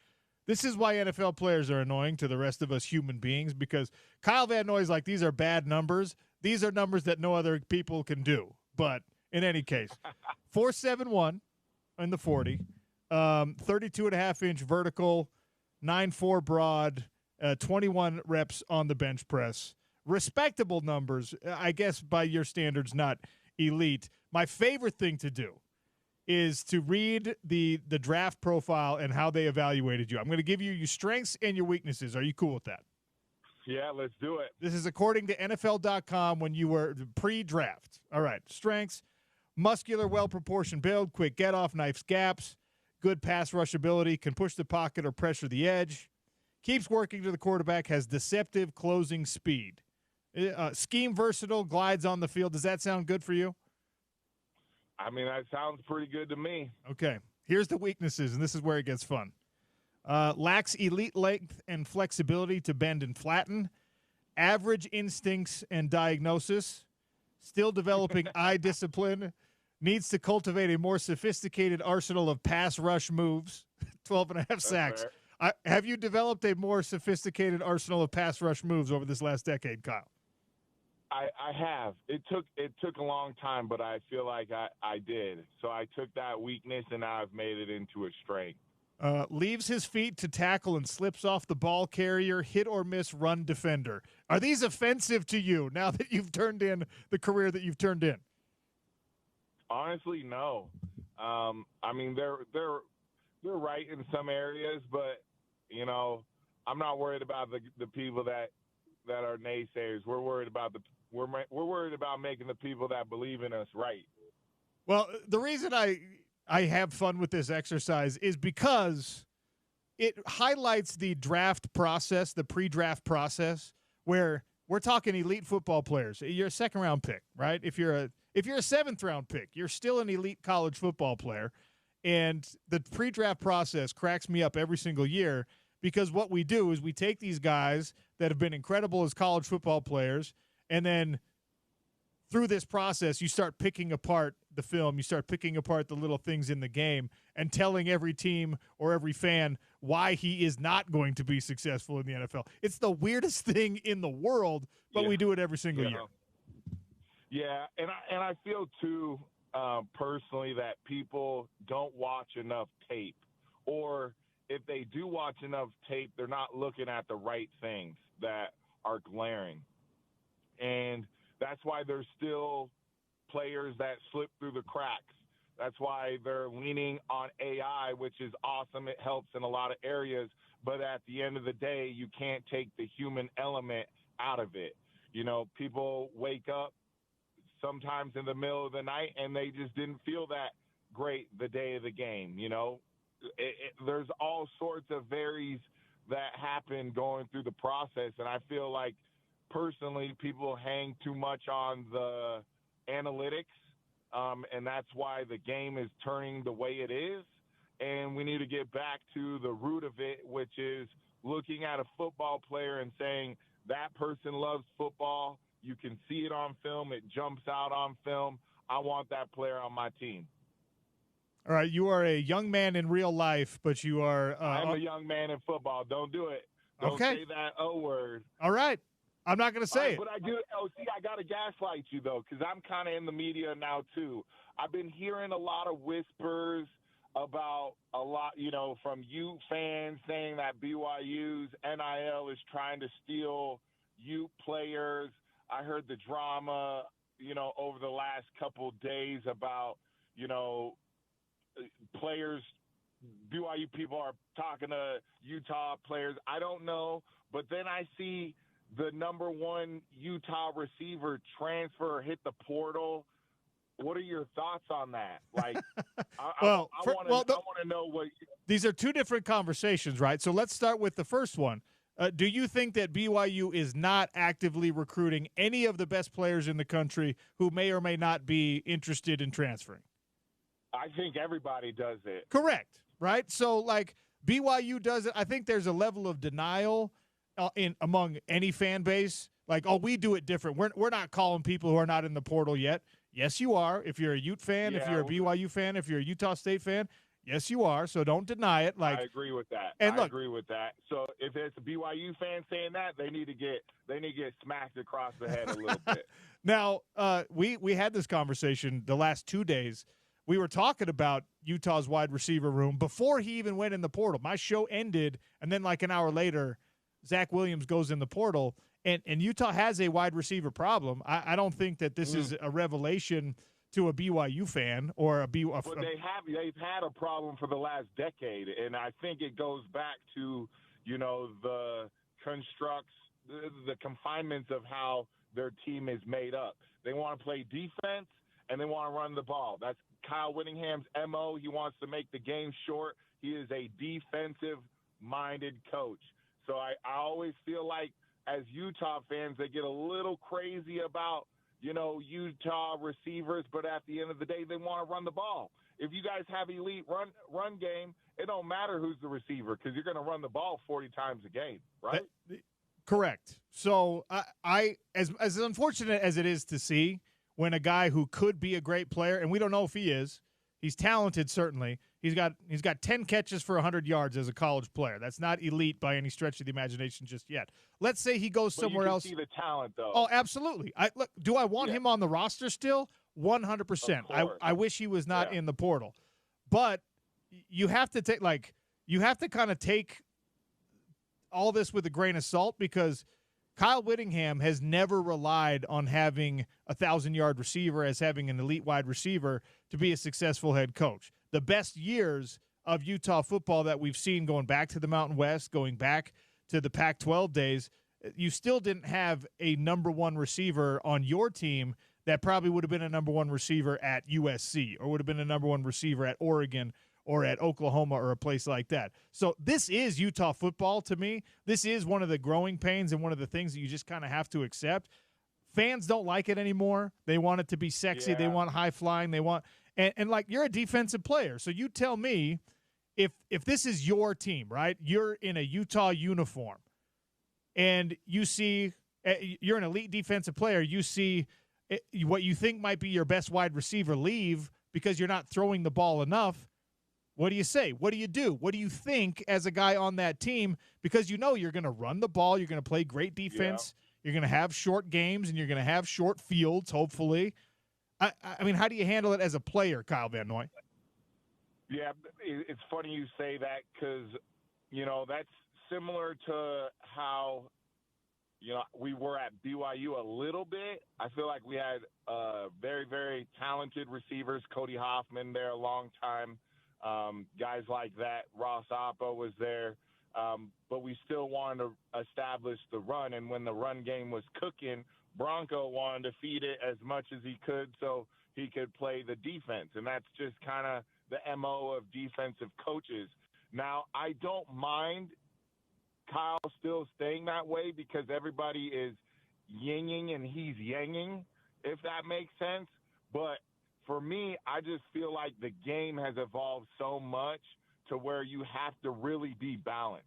this is why NFL players are annoying to the rest of us human beings, because Kyle Van Noy's like, these are bad numbers. These are numbers that no other people can do. But in any case, 4.71 in the 40, 32.5-inch vertical, 9.4 broad, 21 reps on the bench press. Respectable numbers, I guess by your standards, not elite. My favorite thing to do is to read the draft profile and how they evaluated you. I'm going to give you your strengths and your weaknesses. Are you cool with that? Yeah, let's do it. This is according to NFL.com when you were pre-draft. All right, strengths: muscular, well-proportioned build, quick get-off, knifes gaps, good pass rush ability, can push the pocket or pressure the edge, keeps working to the quarterback, has deceptive closing speed. Scheme versatile, glides on the field. Does that sound good for you? I mean, that sounds pretty good to me. Okay. Here's the weaknesses, and this is where it gets fun. Lacks elite length and flexibility to bend and flatten. Average instincts and diagnosis. Still developing eye discipline. Needs to cultivate a more sophisticated arsenal of pass rush moves. 12.5 sacks. Have you developed a more sophisticated arsenal of pass rush moves over this last decade, Kyle? I have. It took a long time, but I feel like I did. So I took that weakness, and now I've made it into a strength. Leaves his feet to tackle and slips off the ball carrier, hit or miss run defender. Are these offensive to you now that you've turned in the career that you've turned in? Honestly, no. I mean, they're right in some areas, but I'm not worried about the people that are naysayers. We're worried about we're worried about making the people that believe in us right. Well, the reason I have fun with this exercise is because it highlights the draft process, the pre-draft process, where we're talking elite football players. You're a second-round pick, right? If you're a seventh-round pick, you're still an elite college football player. And the pre-draft process cracks me up every single year because what we do is we take these guys that have been incredible as college football players, and then through this process, you start picking apart the film, you start picking apart the little things in the game and telling every team or every fan why he is not going to be successful in the NFL. It's the weirdest thing in the world, but we do it every single year. Yeah, and I feel too personally that people don't watch enough tape, or if they do watch enough tape, they're not looking at the right things that are glaring. And that's why there's still players that slip through the cracks. That's why they're leaning on AI, which is awesome. It helps in a lot of areas. But at the end of the day, you can't take the human element out of it. People wake up sometimes in the middle of the night and they just didn't feel that great the day of the game. There's all sorts of varies that happen going through the process. And I feel like personally, people hang too much on the analytics, and that's why the game is turning the way it is. And we need to get back to the root of it, which is looking at a football player and saying that person loves football. You can see it on film. It jumps out on film. I want that player on my team. All right, you are a young man in real life, but you are I'm a young man in football. Don't do it. Don't okay. say that O word. All right. I'm not going to say it. But I do. Oh, see, I got to gaslight you, though, because I'm kind of in the media now, too. I've been hearing a lot of whispers about a lot, from Ute fans saying that BYU's NIL is trying to steal Ute players. I heard the drama, over the last couple days about, players. BYU people are talking to Utah players. I don't know, but then I see the number one Utah receiver transfer hit the portal. What are your thoughts on that? Like, I want to know what. These are two different conversations, right? So let's start with the first one. Do you think that BYU is not actively recruiting any of the best players in the country who may or may not be interested in transferring? I think everybody does it. Correct, right? So, like, BYU does it. I think there's a level of denial among any fan base. Like, oh, we do it different. We're not calling people who are not in the portal yet. Yes, you are. If you're a Ute fan, if you're a BYU fan, if you're a Utah State fan, yes, you are. So don't deny it. Like, I agree with that. And I agree with that. So if it's a BYU fan saying that, they need to get smacked across the head a little bit. Now, we had this conversation the last 2 days. We were talking about Utah's wide receiver room before he even went in the portal. My show ended, and then like an hour later, Zach Williams goes in the portal, and Utah has a wide receiver problem. I don't think that this is a revelation to a BYU fan or But they've had a problem for the last decade, and I think it goes back to the the confinements of how their team is made up. They want to play defense and they want to run the ball. That's Kyle Whittingham's MO. He wants to make the game short. He is a defensive-minded coach. So I always feel like as Utah fans, they get a little crazy about, Utah receivers, but at the end of the day, they want to run the ball. If you guys have elite run game, it don't matter who's the receiver because you're going to run the ball 40 times a game, right? Correct. So I as unfortunate as it is to see when a guy who could be a great player, and we don't know if he is, he's talented certainly. He's got 10 catches for 100 yards as a college player. That's not elite by any stretch of the imagination just yet. Let's say he goes somewhere else. See the talent though. Oh, absolutely. Do I want him on the roster still? 100%. I wish he was not in the portal. But you have to kind of take all this with a grain of salt because Kyle Whittingham has never relied on having a 1,000-yard receiver as having an elite wide receiver to be a successful head coach. The best years of Utah football that we've seen going back to the Mountain West, going back to the Pac-12 days, you still didn't have a number one receiver on your team that probably would have been a number one receiver at USC or would have been a number one receiver at Oregon or at Oklahoma or a place like that. So this is Utah football to me. This is one of the growing pains and one of the things that you just kind of have to accept. Fans don't like it anymore. They want it to be sexy. Yeah. They want high flying. They want and like you're a defensive player. So you tell me if this is your team, right? You're in a Utah uniform and you see you're an elite defensive player. You see what you think might be your best wide receiver leave because you're not throwing the ball enough. What do you say? What do you do? What do you think as a guy on that team? Because you're going to run the ball. You're going to play great defense. Yeah. You're going to have short games, and you're going to have short fields, hopefully. I mean, how do you handle it as a player, Kyle Van Noy? Yeah, it's funny you say that because, that's similar to how, we were at BYU a little bit. I feel like we had very, very talented receivers. Cody Hoffman there a long time. Guys like that. Ross Appa was there. But we still wanted to establish the run. And when the run game was cooking, Bronco wanted to feed it as much as he could so he could play the defense. And that's just kind of the MO of defensive coaches. Now, I don't mind Kyle still staying that way because everybody is yinging and he's yanging, if that makes sense. But for me, I just feel like the game has evolved so much to where you have to really be balanced.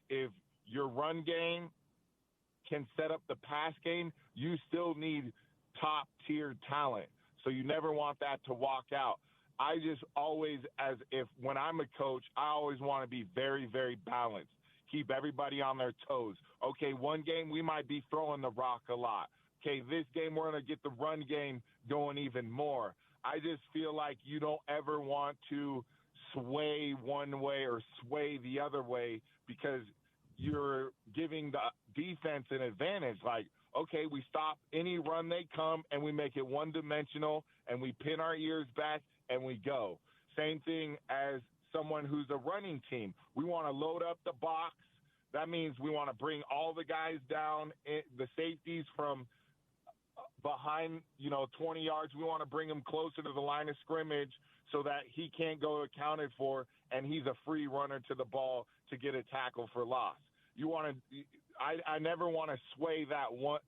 If your run game can set up the pass game, you still need top-tier talent. So you never want that to walk out. I just always, when I'm a coach, I always want to be very, very balanced. keep everybody on their toes. Okay, one game we might be throwing the rock a lot. Okay, this game we're going to get the run game going even more. I just feel like you don't ever want to sway one way or sway the other way because you're giving the defense an advantage. Like, okay, we stop any run they come and we make it one-dimensional and we pin our ears back and we go. Same thing as someone who's a running team. We want to load up the box. That means we want to bring all the guys down, the safeties from behind, 20 yards. We want to bring him closer to the line of scrimmage so that he can't go accounted for and he's a free runner to the ball to get a tackle for loss. You want to I never want to sway that one,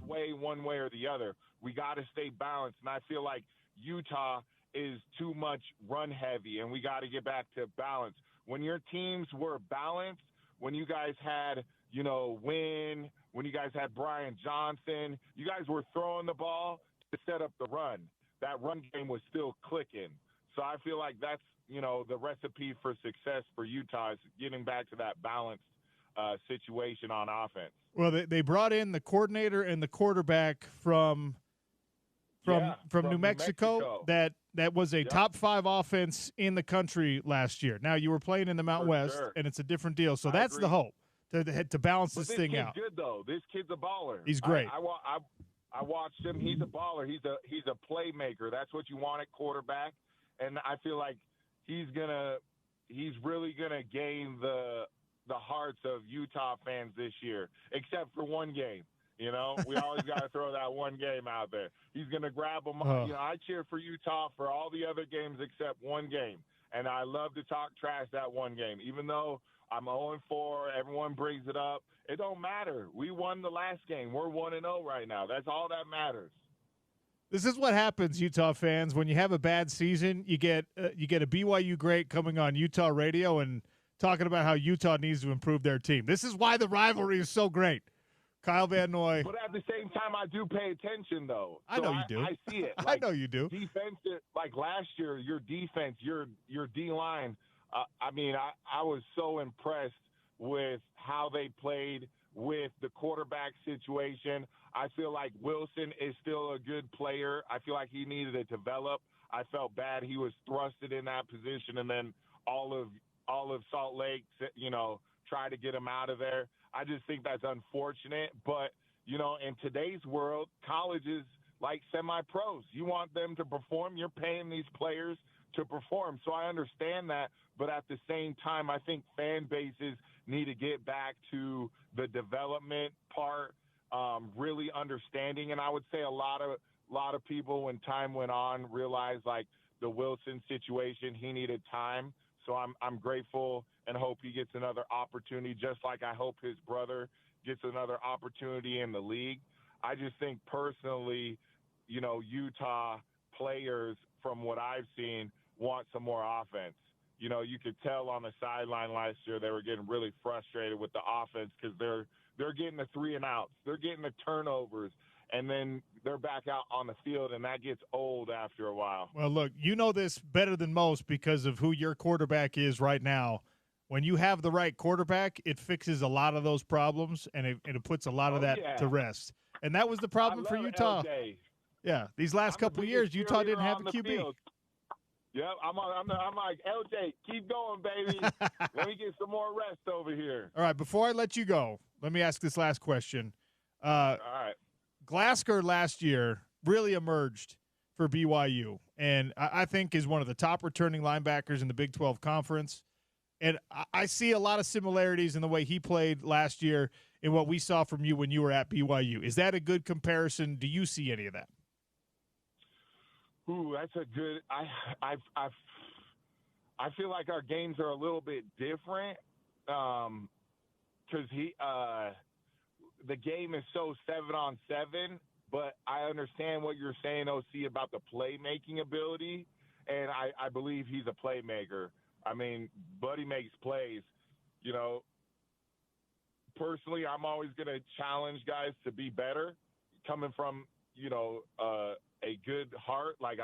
sway one way or the other. We got to stay balanced, and I feel like Utah is too much run heavy, and we got to get back to balance. When your teams were balanced, when you guys had, Wynn, when you guys had Brian Johnson, you guys were throwing the ball to set up the run. That run game was still clicking. So I feel like that's, the recipe for success for Utah is getting back to that balanced situation on offense. Well, they brought in the coordinator and the quarterback from New Mexico. That was a top 5 offense in the country last year. Now you were playing in the Mountain West, and it's a different deal. So that's the hope to balance this thing out. This kid's good though. This kid's a baller. He's great. I watched him. He's a baller. He's a playmaker. That's what you want at quarterback. And I feel like he's really gonna gain the hearts of Utah fans this year, except for one game. We always got to throw that one game out there. He's going to grab them. I cheer for Utah for all the other games except one game. And I love to talk trash that one game. Even though I'm 0-4, everyone brings it up. It don't matter. We won the last game. We're 1-0 right now. That's all that matters. This is what happens, Utah fans. When you have a bad season, you get a BYU great coming on Utah radio and talking about how Utah needs to improve their team. This is why the rivalry is so great. Kyle Van Noy. But at the same time, I do pay attention, though. I know you do. I see it. I know you do. Defense, like last year, your defense, your D-line, I was so impressed with how they played with the quarterback situation. I feel like Wilson is still a good player. I feel like he needed to develop. I felt bad he was thrusted in that position, and then all of Salt Lake, tried to get him out of there. I just think that's unfortunate. But, in today's world, college is like semi-pros. You want them to perform. You're paying these players to perform. So I understand that. But at the same time, I think fan bases need to get back to the development part, really understanding. And I would say a lot of people, when time went on, realized like the Wilson situation, he needed time. So I'm grateful and hope he gets another opportunity, just like I hope his brother gets another opportunity in the league. I just think personally, Utah players, from what I've seen, want some more offense. You could tell on the sideline last year they were getting really frustrated with the offense because they're getting the 3 and outs, they're getting the turnovers, and then they're back out on the field, and that gets old after a while. Well, look, you know this better than most because of who your quarterback is right now. When you have the right quarterback, it fixes a lot of those problems, and it puts a lot of that to rest. And that was the problem for Utah. LJ. Yeah, these last couple of years, Utah didn't have a QB. Field. Yep, I'm like, LJ, keep going, baby. Let me get some more rest over here. All right, before I let you go, let me ask this last question. All right. Glasgow last year really emerged for BYU, and I think is one of the top returning linebackers in the Big 12 Conference. And I see a lot of similarities in the way he played last year and what we saw from you when you were at BYU. Is that a good comparison? Do you see any of that? Ooh, that's a good. I feel like our games are a little bit different because the game is so 7-on-7. But I understand what you're saying, OC, about the playmaking ability, and I believe he's a playmaker. I mean, Buddy makes plays. Personally, I'm always going to challenge guys to be better, coming from a good heart. Like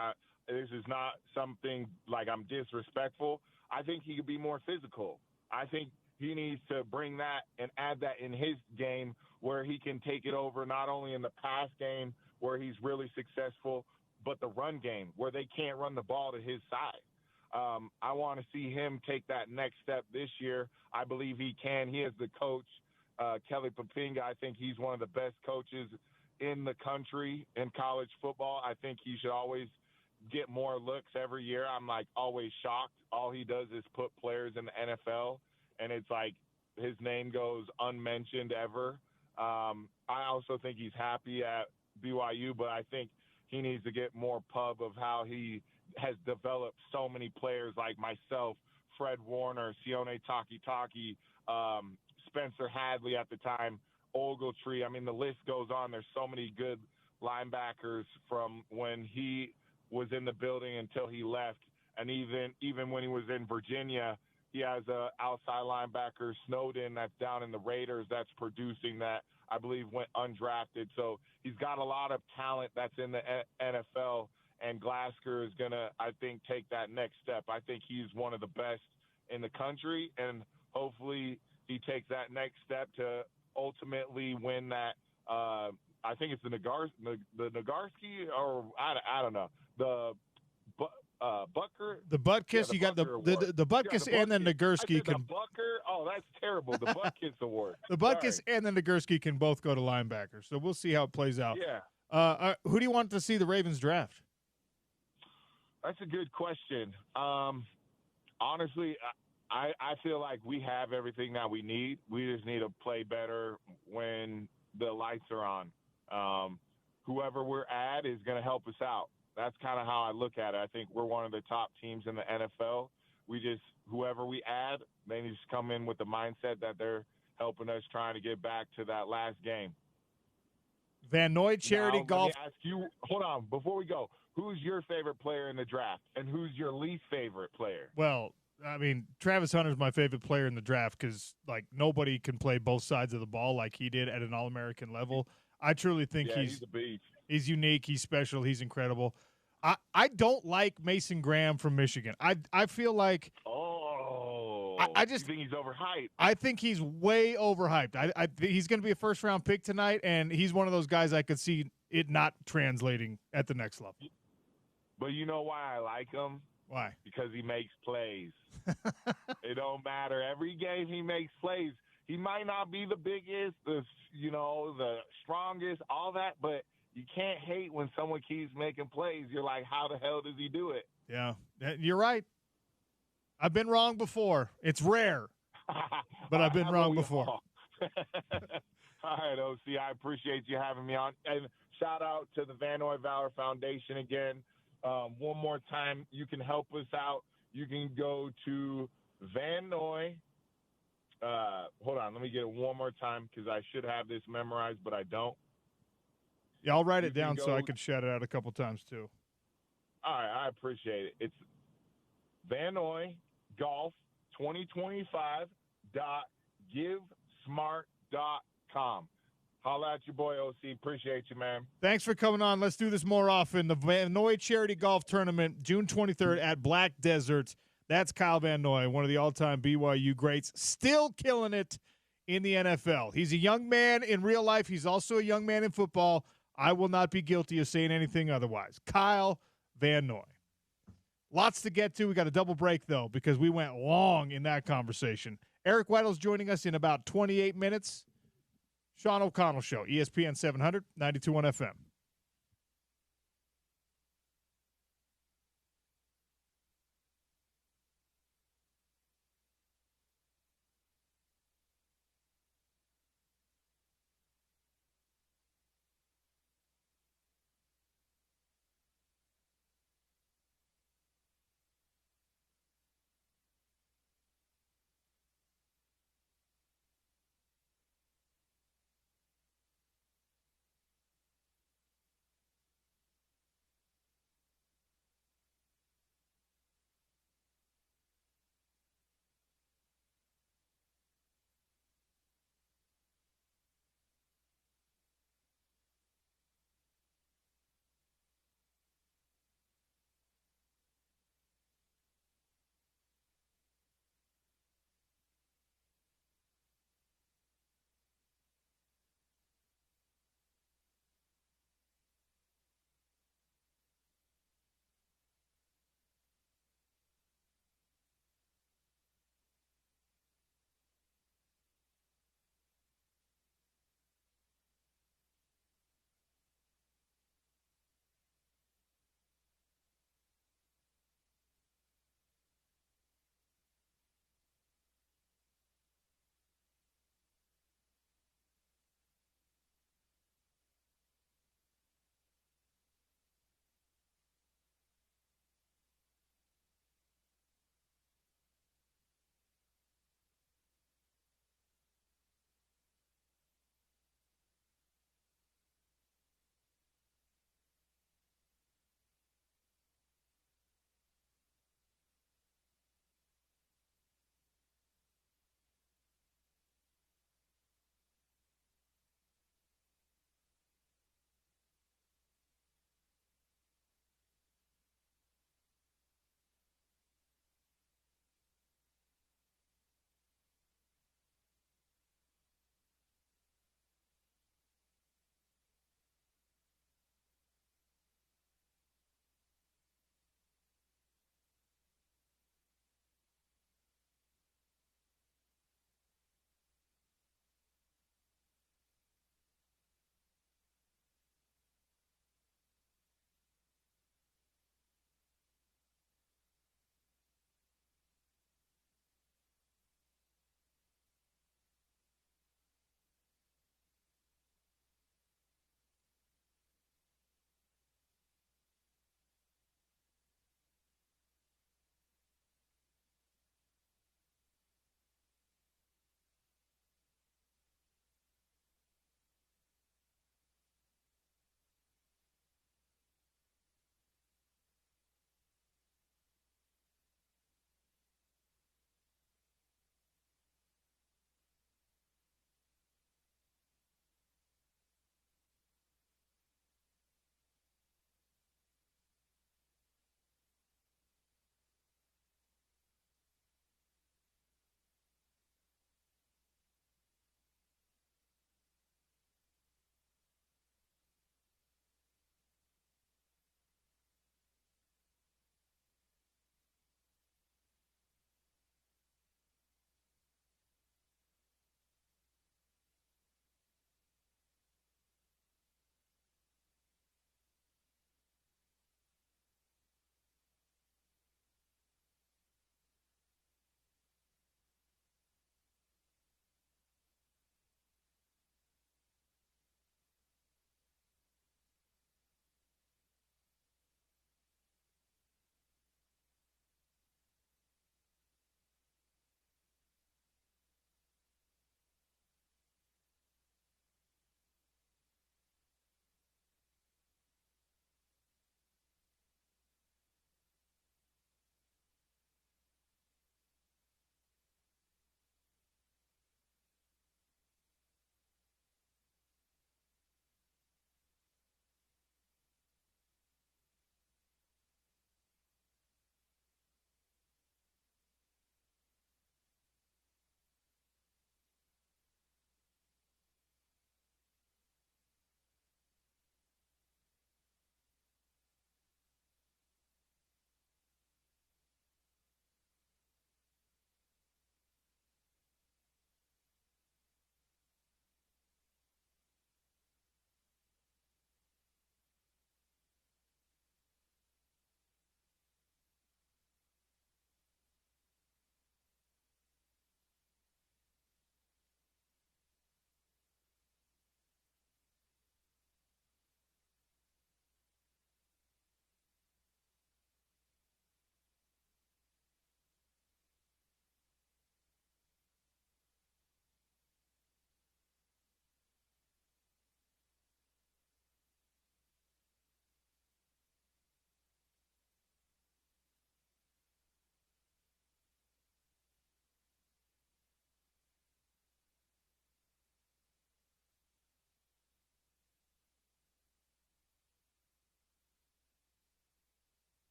this is not something like I'm disrespectful. I think he could be more physical. I think he needs to bring that and add that in his game where he can take it over not only in the pass game where he's really successful, but the run game where they can't run the ball to his side. I want to see him take that next step this year. I believe he can. He is the coach, Kelly Papinga. I think he's one of the best coaches in the country in college football. I think he should always get more looks every year. I'm like always shocked. All he does is put players in the NFL, and it's like his name goes unmentioned ever. I also think he's happy at BYU, but I think he needs to get more pub of how he has developed so many players like myself, Fred Warner, Sione Takitaki, Spencer Hadley at the time, Ogletree. I mean, the list goes on. There's so many good linebackers from when he was in the building until he left. And even when he was in Virginia, he has a outside linebacker, Snowden, that's down in the Raiders, that's producing that, I believe, went undrafted. So he's got a lot of talent that's in the NFL, and Glasgow is going to, I think, take that next step. I think he's one of the best in the country, and hopefully he takes that next step to ultimately win that. I think it's the Nagarsky, or I don't know, the Bucker. The Butkus, Yeah, you got the Butkus and the Nagurski the can. Bucker. Oh, that's terrible. The Butkus award. The Butkus Sorry. and the Nagurski can both go to linebacker. So we'll see how it plays out. Yeah. Who do you want to see the Ravens draft? That's a good question. Honestly, I feel like we have everything that we need. We just need to play better when the lights are on. Whoever we're at is going to help us out. That's kind of how I look at it. I think we're one of the top teams in the NFL. Whoever we add, they just come in with the mindset that they're helping us trying to get back to that last game. Van Noy Charity Now, Golf. Let me ask you, hold on, before we go, who's your favorite player in the draft, and who's your least favorite player? Well, I mean, Travis Hunter's my favorite player in the draft because, like, nobody can play both sides of the ball like he did at an All-American level. I truly think he's a beast. He's unique. He's special. He's incredible. I don't like Mason Graham from Michigan. I feel like I just think he's overhyped. I think he's way overhyped. He's going to be a first-round pick tonight, and he's one of those guys I could see it not translating at the next level. But you know why I like him? Why? Because he makes plays. It don't matter. Every game he makes plays. He might not be the biggest, the strongest, all that, but you can't hate when someone keeps making plays. You're like, how the hell does he do it? Yeah, you're right. I've been wrong before. It's rare, but I've been wrong before. All right, OC, I appreciate you having me on. And shout out to the Van Noy Valor Foundation again. One more time, you can help us out. You can go to Van Noy. Hold on, let me get it one more time because I should have this memorized, but I don't. Yeah, I'll write it down so I can shout it out a couple times too. All right, I appreciate it. It's Van Noy Golf 2025.givesmart.com. Holla at your boy, OC. Appreciate you, man. Thanks for coming on. Let's do this more often. The Van Noy Charity Golf Tournament, June 23rd at Black Desert. That's Kyle Van Noy, one of the all-time BYU greats, still killing it in the NFL. He's a young man in real life. He's also a young man in football. I will not be guilty of saying anything otherwise. Kyle Van Noy. Lots to get to. We got a double break, though, because we went long in that conversation. Eric Weddle's joining us in about 28 minutes. Sean O'Connell Show, ESPN 700, 92.1 FM.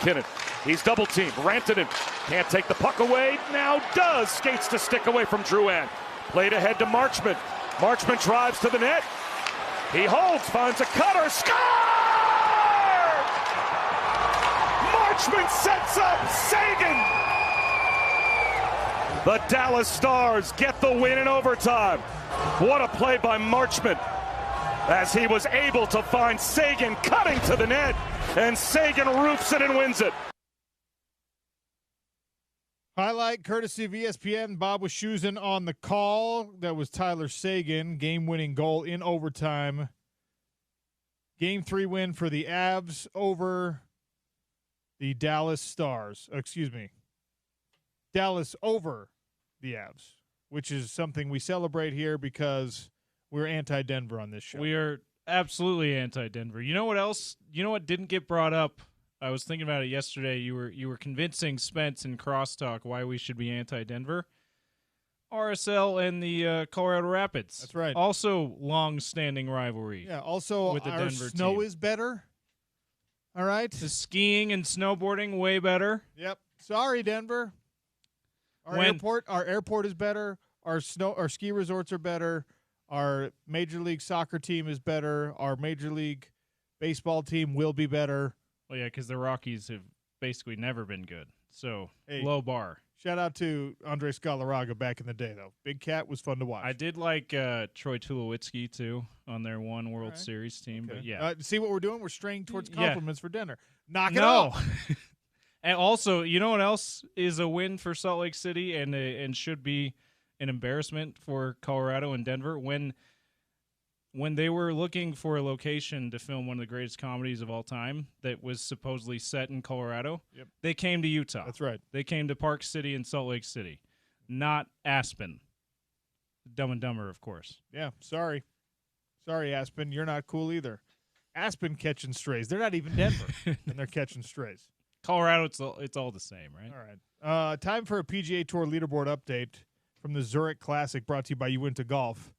McKinnon. He's double teamed. Rantanen can't take the puck away. Now does. Skates to stick away from Drouin. Played ahead to Marchment. Marchment drives to the net. He holds, finds a cutter. Score! Marchment sets up Sagan. The Dallas Stars get the win in overtime. What a play by Marchment, as he was able to find Sagan cutting to the net, and Sagan roofs it and wins it. Highlight courtesy of ESPN. Bob Wischusen on the call. That was Tyler Sagan, game-winning goal in overtime. Game 3 win for the Avs over the Dallas Stars. Excuse me. Dallas over the Avs, which is something we celebrate here because we're anti-Denver on this show. We are absolutely anti-Denver. You know what else? You know what didn't get brought up? I was thinking about it yesterday. You were convincing Spence in crosstalk why we should be anti-Denver. RSL and the Colorado Rapids. That's right. Also long-standing rivalry. Yeah, also with the our Denver snow team. is better. All right? The skiing and snowboarding way better. Yep. Sorry, Denver. Our airport is better. Our ski resorts are better. Our Major League Soccer team is better. Our Major League Baseball team will be better. Well, yeah, because the Rockies have basically never been good. So, Hey. low bar. Shout out to Andres Galarraga back in the day, though. Big Cat was fun to watch. I did like Troy Tulowitzki, too, on their one World right. Series team. Okay. But, yeah. See what we're doing? We're straying towards Yeah. compliments for Denver. Knock it off. And also, you know what else is a win for Salt Lake City and should be an embarrassment for Colorado and Denver? When they were looking for a location to film one of the greatest comedies of all time that was supposedly set in Colorado, Yep. they came to Utah. That's right. They came to Park City and Salt Lake City, not Aspen. Dumb and Dumber, of course. Yeah, sorry. Sorry, Aspen. You're not cool either. Aspen catching strays. They're not even Denver, and they're catching strays. Colorado, it's all the same, right? All right. Time for a PGA Tour leaderboard update from the Zurich Classic, brought to you by Uinta Golf.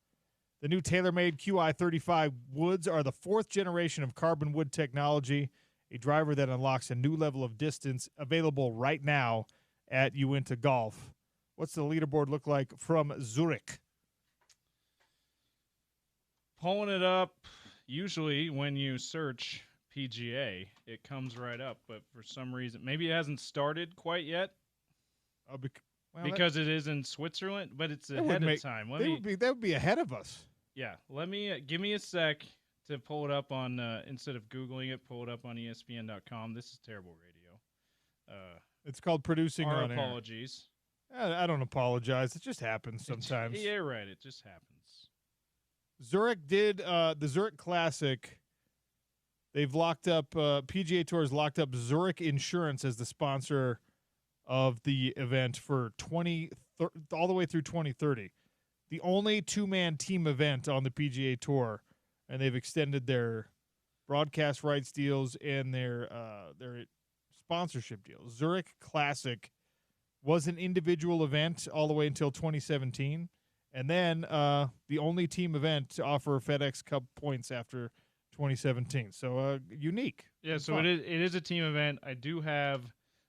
The new TaylorMade QI35 woods are the fourth generation of carbon wood technology, a driver that unlocks a new level of distance, available right now at Uinta Golf. What's the leaderboard look like from Zurich? Pulling it up, usually when you search PGA, it comes right up, but for some reason, maybe it hasn't started quite yet because it is in Switzerland, but it's ahead of time. That would be ahead of us. Yeah, give me a sec to pull it up on instead of Googling it, pull it up on ESPN.com. This is terrible radio. It's called producing our on air. apologies. I don't apologize. It just happens sometimes. Yeah, right. It just happens. Zurich did the Zurich Classic. They've locked up PGA Tour has locked up Zurich Insurance as the sponsor of the event for all the way through 2030. The only two-man team event on the PGA Tour, and they've extended their broadcast rights deals and their sponsorship deals. Zurich Classic was an individual event all the way until 2017, and then the only team event to offer FedEx Cup points after 2017. So unique. Yeah, so it is a team event. I do have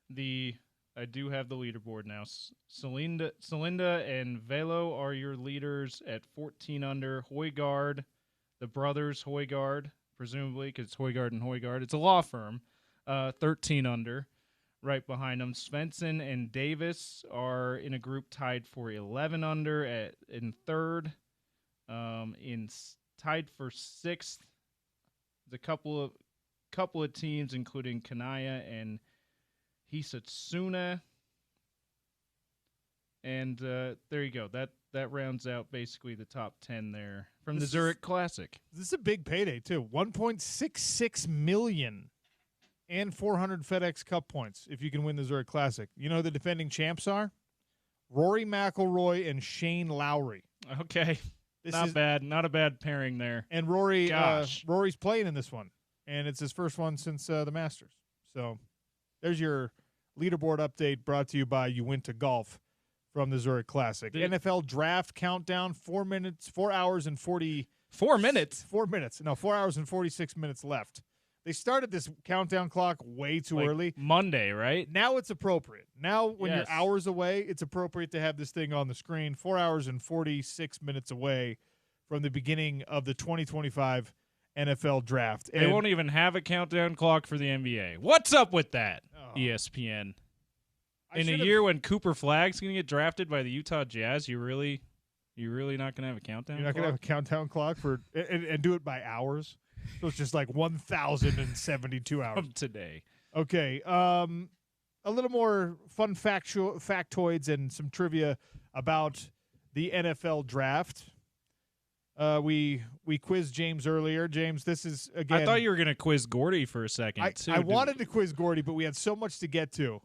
the leaderboard now. Celinda and Velo are your leaders at 14 under. Højgaard, the brothers Højgaard, presumably because it's Højgaard and Højgaard. It's a law firm. 13 under. Right behind them, Svensson and Davis are in a group tied for 11 under in third. Tied for sixth. A couple of teams, including Kanaya and Hisatsuna. And there you go. That rounds out basically the top 10 there from the Zurich Classic. This is a big payday, too. $1.66 million and 400 FedEx Cup points if you can win the Zurich Classic. You know who the defending champs are? Rory McIlroy and Shane Lowry. Okay. Not a bad pairing there. And Rory's playing in this one, and it's his first one since the Masters. So there's your leaderboard update brought to you by Uinta Golf from the Zurich Classic. NFL draft countdown, 4 hours and 40. 4 minutes? 4 minutes. No, 4 hours and 46 minutes left They started this countdown clock way too early. Monday, right? Now it's appropriate. Now when Yes. you're hours away, it's appropriate to have this thing on the screen. 4 hours and 46 minutes away from the beginning of the 2025 NFL Draft. They won't even have a countdown clock for the NBA. What's up with that, ESPN? In a year when Cooper Flagg's going to get drafted by the Utah Jazz, you really not going to have a countdown You're not going to have a countdown clock for and do it by hours? So it's just like 1,072 hours. From today. Okay. A little more fun factoids and some trivia about the NFL Draft. We quizzed James earlier. James, this is, again. I thought you were going to quiz Gordy for a second, too. I wanted to quiz Gordy, but we had so much to get to.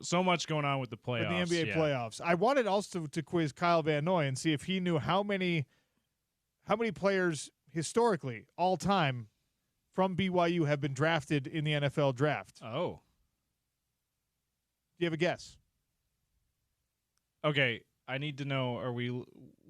So much going on with the playoffs. With the NBA playoffs. I wanted also to quiz Kyle Van Noy and see if he knew how many players historically, all time, from BYU have been drafted in the NFL Draft. Oh. Do you have a guess? Okay, I need to know,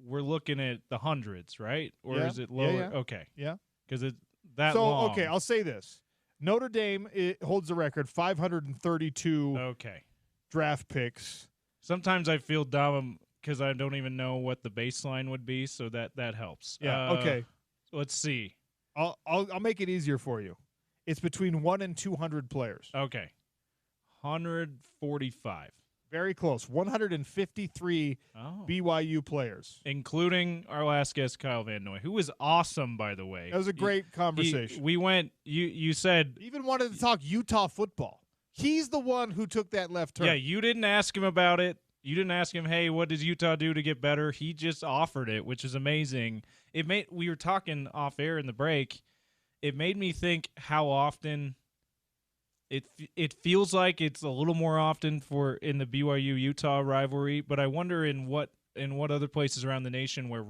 we're looking at the hundreds, right? Or Yeah. is it lower? Yeah. Okay. Yeah. Because it's that long. Okay, I'll say this. Notre Dame holds the record, 532 Okay. draft picks. Sometimes I feel dumb because I don't even know what the baseline would be, so that helps. Yeah, okay. Let's see. I'll make it easier for you. It's between 1 and 200 players. Okay. 145. Very close. 153 BYU players. Including our last guest, Kyle Van Noy, who was awesome, by the way. That was a great conversation. You said. He even wanted to talk Utah football. He's the one who took that left turn. Yeah, you didn't ask him about it. You didn't ask him, hey, what does Utah do to get better? He just offered it, which is amazing. We were talking off air in the break. It made me think how often it feels like it's a little more often in the BYU Utah rivalry, but I wonder in what other places around the nation where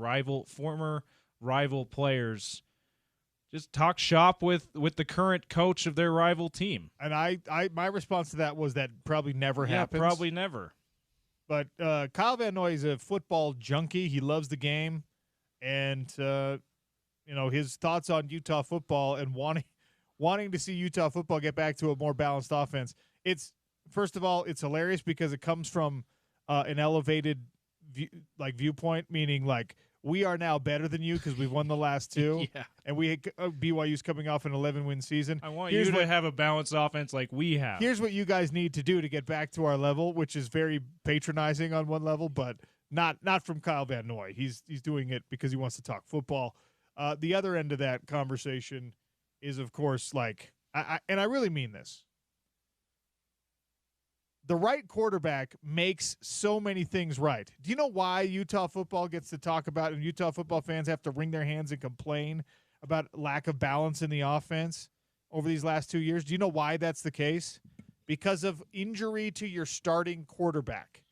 former rival players just talk shop with the current coach of their rival team. And my response to that was that probably never happens. Probably never. But Kyle Van Noy is a football junkie. He loves the game, and his thoughts on Utah football and wanting to see Utah football get back to a more balanced offense. It's first of all, it's hilarious because it comes from an elevated viewpoint, meaning like we are now better than you because we've won the last two, Yeah. and BYU's coming off an 11-win season. I want you to have a balanced offense like we have. Here's what you guys need to do to get back to our level, which is very patronizing on one level, but not from Kyle Van Noy. He's doing it because he wants to talk football. The other end of that conversation is, of course, I really mean this. The right quarterback makes so many things right. Do you know why Utah football gets to talk about and Utah football fans have to wring their hands and complain about lack of balance in the offense over these last 2 years? Do you know why that's the case? Because of injury to your starting quarterback,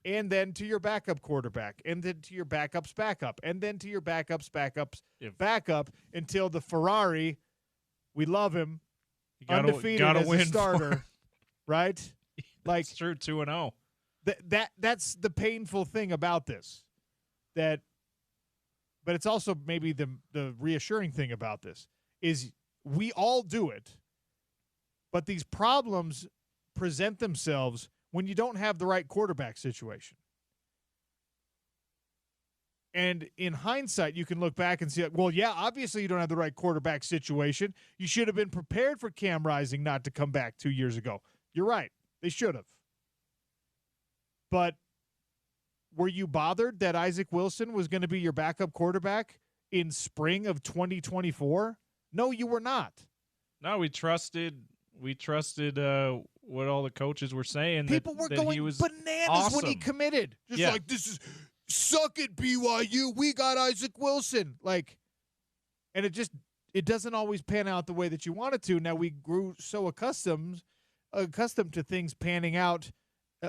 and then to your backup quarterback, and then to your backup's backup, and then to your backup's backup until the Ferrari, we love him, undefeated as a starter, right? Like it's true, 2-0. That's the painful thing about this. But it's also maybe the reassuring thing about this is we all do it, but these problems present themselves when you don't have the right quarterback situation. And in hindsight, you can look back and see, well, yeah, obviously you don't have the right quarterback situation. You should have been prepared for Cam Rising not to come back 2 years ago. You're right. They should have. But were you bothered that Isaac Wilson was going to be your backup quarterback in spring of 2024? No, you were not. No, we trusted what all the coaches were saying. People were going he was bananas awesome. when he committed. Just like, this is suck it, BYU. We got Isaac Wilson. And it doesn't always pan out the way that you want it to. Now we grew so accustomed to things panning out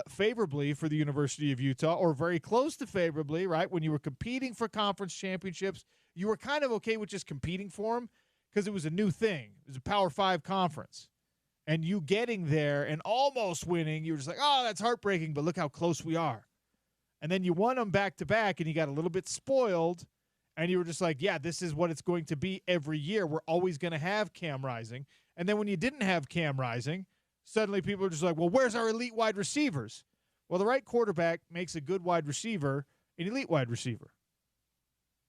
favorably for the University of Utah, or very close to favorably, right? When you were competing for conference championships, you were kind of okay with just competing for them because it was a new thing. It was a Power 5 conference. And you getting there and almost winning, you were just like, oh, that's heartbreaking, but look how close we are. And then you won them back-to-back, and you got a little bit spoiled, and you were just like, yeah, this is what it's going to be every year. We're always going to have Cam Rising. And then when you didn't have Cam Rising, suddenly people are just like, well, where's our elite wide receivers? Well, the right quarterback makes a good wide receiver an elite wide receiver,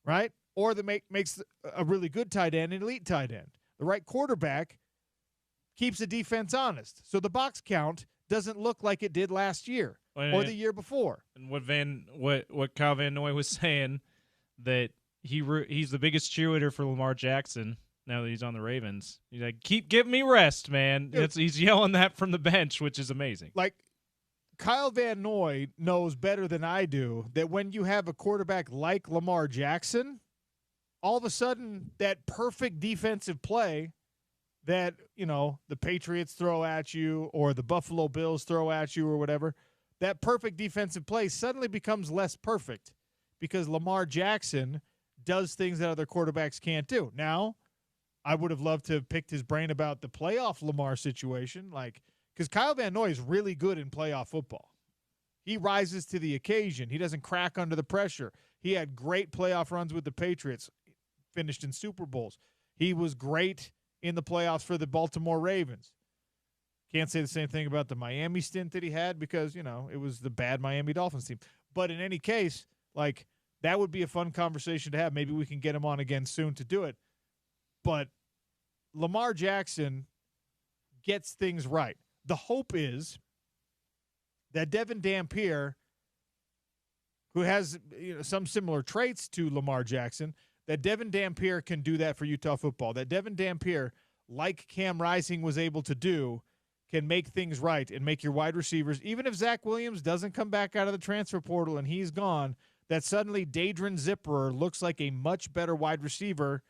right? Or makes a really good tight end an elite tight end. The right quarterback keeps the defense honest. So the box count doesn't look like it did last year or the year before. And what Kyle Van Noy was saying, that he's the biggest cheerleader for Lamar Jackson now that he's on the Ravens. He's like, keep giving me rest, man. He's yelling that from the bench, which is amazing. Like, Kyle Van Noy knows better than I do that when you have a quarterback like Lamar Jackson, all of a sudden that perfect defensive play that, the Patriots throw at you or the Buffalo Bills throw at you or whatever, that perfect defensive play suddenly becomes less perfect because Lamar Jackson does things that other quarterbacks can't do. Now, I would have loved to have picked his brain about the playoff Lamar situation, because Kyle Van Noy is really good in playoff football. He rises to the occasion. He doesn't crack under the pressure. He had great playoff runs with the Patriots, finished in Super Bowls. He was great in the playoffs for the Baltimore Ravens. Can't say the same thing about the Miami stint that he had because, it was the bad Miami Dolphins team. But in any case, that would be a fun conversation to have. Maybe we can get him on again soon to do it. But Lamar Jackson gets things right. The hope is that Devin Dampier, who has some similar traits to Lamar Jackson, that Devin Dampier can do that for Utah football. That Devin Dampier, like Cam Rising was able to do, can make things right and make your wide receivers, even if Zach Williams doesn't come back out of the transfer portal and he's gone, that suddenly Dadron Zipperer looks like a much better wide receiver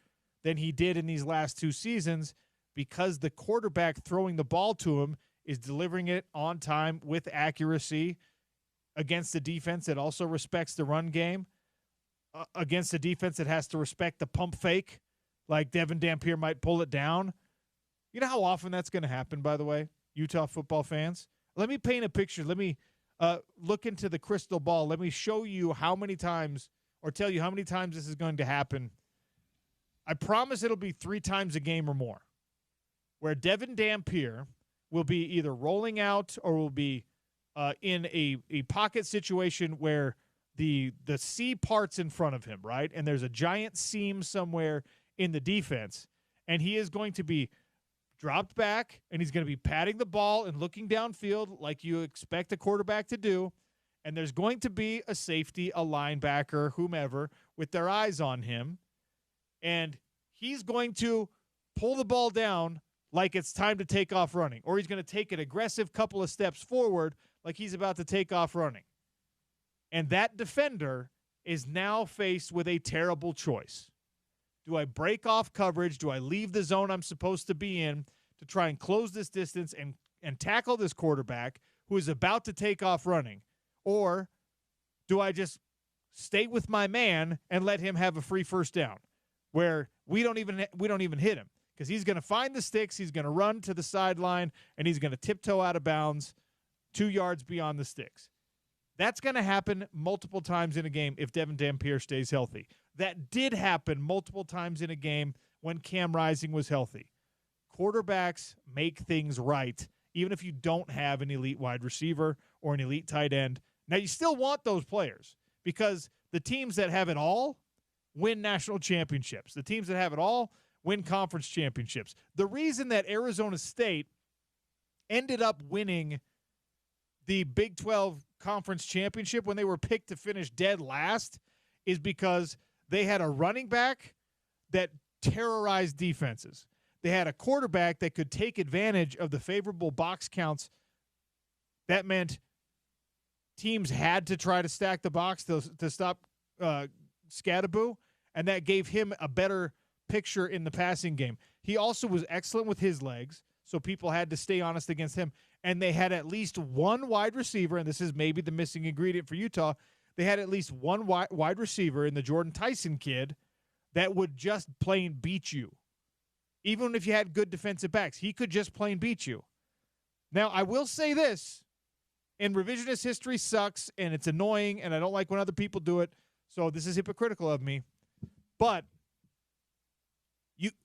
than he did in these last two seasons because the quarterback throwing the ball to him is delivering it on time with accuracy against a defense that also respects the run game, against a defense that has to respect the pump fake, like Devin Dampier might pull it down. You know how often that's going to happen, by the way, Utah football fans? Let me paint a picture. Let me look into the crystal ball. Let me show you how many times or tell you how many times this is going to happen. I promise it'll be 3 times a game or more, where Devin Dampier will be either rolling out or will be in a pocket situation where the C part's in front of him, right? And there's a giant seam somewhere in the defense, and he is going to be dropped back, and he's going to be patting the ball and looking downfield like you expect a quarterback to do, and there's going to be a safety, a linebacker, whomever, with their eyes on him, and he's going to pull the ball down like it's time to take off running, or he's going to take an aggressive couple of steps forward like he's about to take off running. And that defender is now faced with a terrible choice. Do I break off coverage? Do I leave the zone I'm supposed to be in to try and close this distance and tackle this quarterback who is about to take off running? Or do I just stay with my man and let him have a free first down where we don't even hit him? Because he's going to find the sticks, he's going to run to the sideline, and he's going to tiptoe out of bounds 2 yards beyond the sticks. That's going to happen multiple times in a game if Devin Dampier stays healthy. That did happen multiple times in a game when Cam Rising was healthy. Quarterbacks make things right, even if you don't have an elite wide receiver or an elite tight end. Now, you still want those players because the teams that have it all win national championships. The teams that have it all win conference championships. The reason that Arizona State ended up winning the Big 12 conference championship when they were picked to finish dead last is because they had a running back that terrorized defenses. They had a quarterback that could take advantage of the favorable box counts. That meant teams had to try to stack the box to stop Scadaboo, and that gave him a better picture in the passing game. He also was excellent with his legs, so people had to stay honest against him. And they had at least one wide receiver, and this is maybe the missing ingredient for Utah. They had at least one wide receiver in the Jordan Tyson kid that would just plain beat you. Even if you had good defensive backs, he could just plain beat you. Now, I will say this, and revisionist history sucks, and it's annoying, and I don't like when other people do it, so this is hypocritical of me. But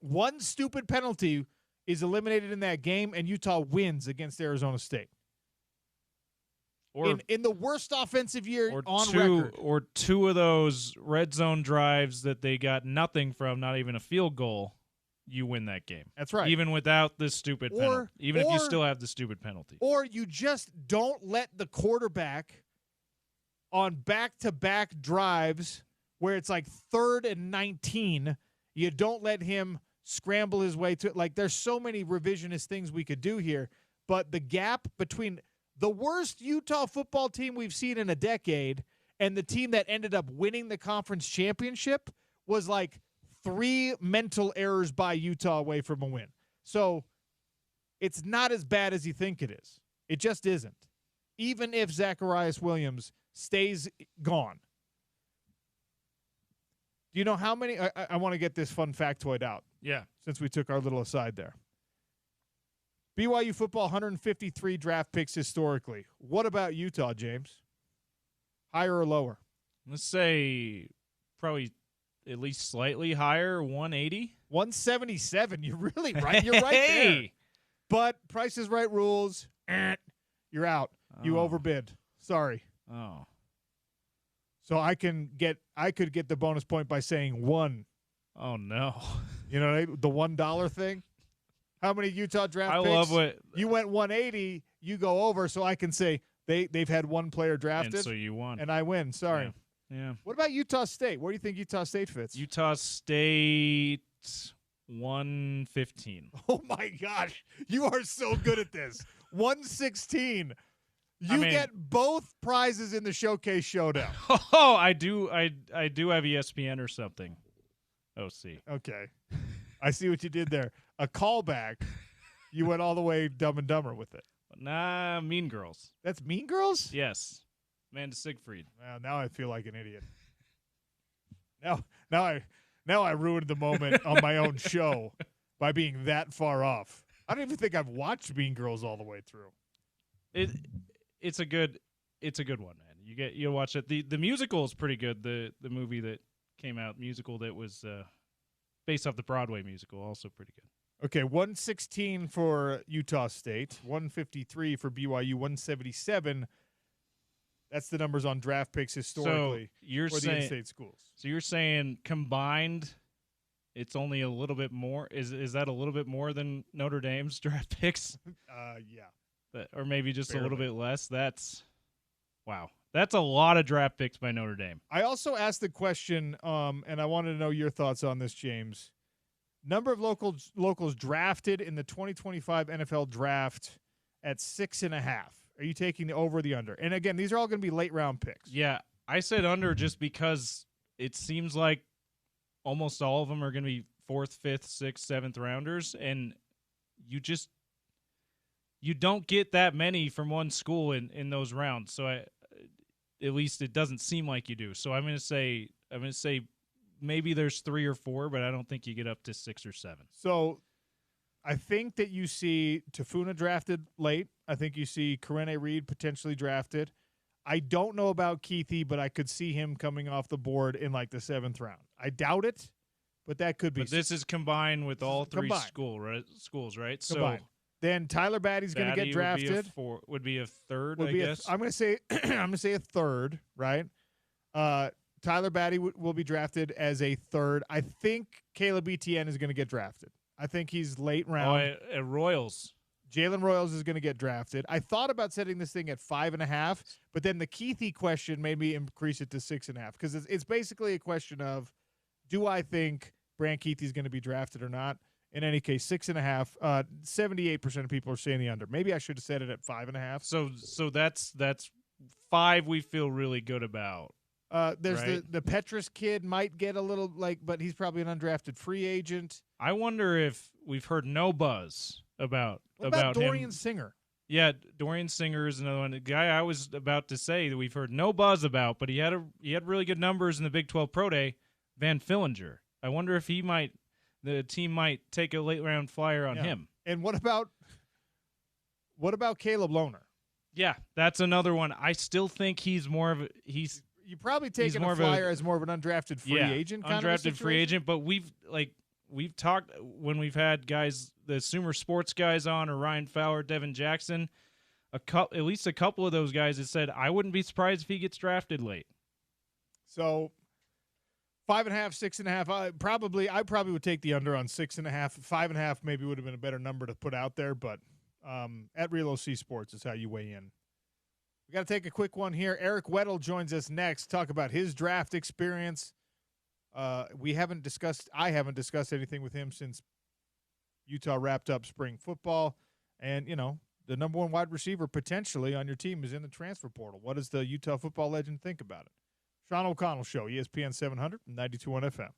one stupid penalty is eliminated in that game, and Utah wins against Arizona State. Or in the worst offensive year on two, record. Or two of those red zone drives that they got nothing from, not even a field goal, you win that game. That's right. Even without this stupid penalty. Even if you still have the stupid penalty. Or you just don't let the quarterback on back-to-back drives where it's like 3rd and 19, you don't let him scramble his way to it. Like, there's so many revisionist things we could do here, but the gap between the worst Utah football team we've seen in a decade and the team that ended up winning the conference championship was like 3 mental errors by Utah away from a win. So it's not as bad as you think it is. It just isn't. Even if Zacharias Williams stays gone. Do you know how many? I want to get this fun factoid out. Yeah. Since we took our little aside there. BYU football, 153 draft picks historically. What about Utah, James? Higher or lower? Let's say probably at least slightly higher, 180. 177. You're really right. You're right there. But Price is Right rules. You're out. You overbid. Sorry. Oh. So I could get the bonus point by saying 1. Oh no. You know the $1 thing? How many Utah draft picks? I love what you went 180, you go over, so I can say they've had one player drafted. And so you won. And I win. Sorry. Yeah. What about Utah State? Where do you think Utah State fits? Utah State 115. Oh my gosh. You are so good at this. 116. You get both prizes in the Showcase Showdown. Oh, I do have ESPN or something. OC. Okay. I see what you did there. A callback. You went all the way Dumb and Dumber with it. Nah, Mean Girls. That's Mean Girls? Yes. Amanda Siegfried. Well, now I feel like an idiot. Now I ruined the moment on my own show by being that far off. I don't even think I've watched Mean Girls all the way through. It's a good one, man. You'll watch it. The musical is pretty good. The movie that came out, musical that was based off the Broadway musical, also pretty good. Okay, 116 for Utah State, 153 for BYU, 177. That's the numbers on draft picks historically for the in-state schools. So you're saying combined, it's only a little bit more? Is that a little bit more than Notre Dame's draft picks? Yeah. Or maybe just Barely. a little bit less? Wow. That's a lot of draft picks by Notre Dame. I also asked the question, and I wanted to know your thoughts on this, James. Number of locals drafted in the 2025 NFL draft at 6.5. Are you taking the over or the under? And again, these are all going to be late round picks. Yeah, I said under just because it seems like almost all of them are going to be 4th, 5th, 6th, 7th rounders, and you don't get that many from one school in those rounds. So at least it doesn't seem like you do. So I'm going to say maybe there's 3 or 4, but I don't think you get up to 6 or 7. So I think that you see Tafuna drafted late. I think you see Karene Reed potentially drafted. I don't know about Keithy, but I could see him coming off the board in like the 7th round. I doubt it, but that could be. But this is combined with all 3 combined. schools, right? Combined. So then Tyler Batty's going to get drafted. Would be a third, I guess. I'm going to say a third, right? Tyler Batty will be drafted as a third. I think Caleb Etienne is going to get drafted. I think he's late round. Oh, at Royals. Jalen Royals is going to get drafted. I thought about setting this thing at 5.5, but then the Keithy question made me increase it to 6.5 because it's basically a question of, do I think Brant Keithy is going to be drafted or not? In any case, 6.5. 78% of people are saying the under. Maybe I should have set it at 5.5. So that's 5 we feel really good about. There's right? the Petrus kid might get a little but he's probably an undrafted free agent. I wonder if we've heard no buzz about Dorian him. Singer? Yeah, Dorian Singer is another one. The guy I was about to say that we've heard no buzz about, but he had really good numbers in the Big 12 Pro Day. Van Fillinger. I wonder if the team might take a late round flyer on him. And what about Caleb Lohner? Yeah, that's another one. I still think he's more of you probably taking a flyer as more of an undrafted free agent kind of a undrafted free agent, but we've talked when we've had guys, the Sumer Sports guys on, or Ryan Fowler, Devin Jackson, at least a couple of those guys have said, I wouldn't be surprised if he gets drafted late. So 5.5, 6.5. I probably would take the under on 6.5. 5.5 maybe would have been a better number to put out there, but at Real OC Sports is how you weigh in. We got to take a quick one here. Eric Weddle joins us next. Talk about his draft experience. I haven't discussed anything with him since Utah wrapped up spring football, and the number one wide receiver potentially on your team is in the transfer portal. What does the Utah football legend think about it? Sean O'Connell Show, ESPN 700, 92.1 FM.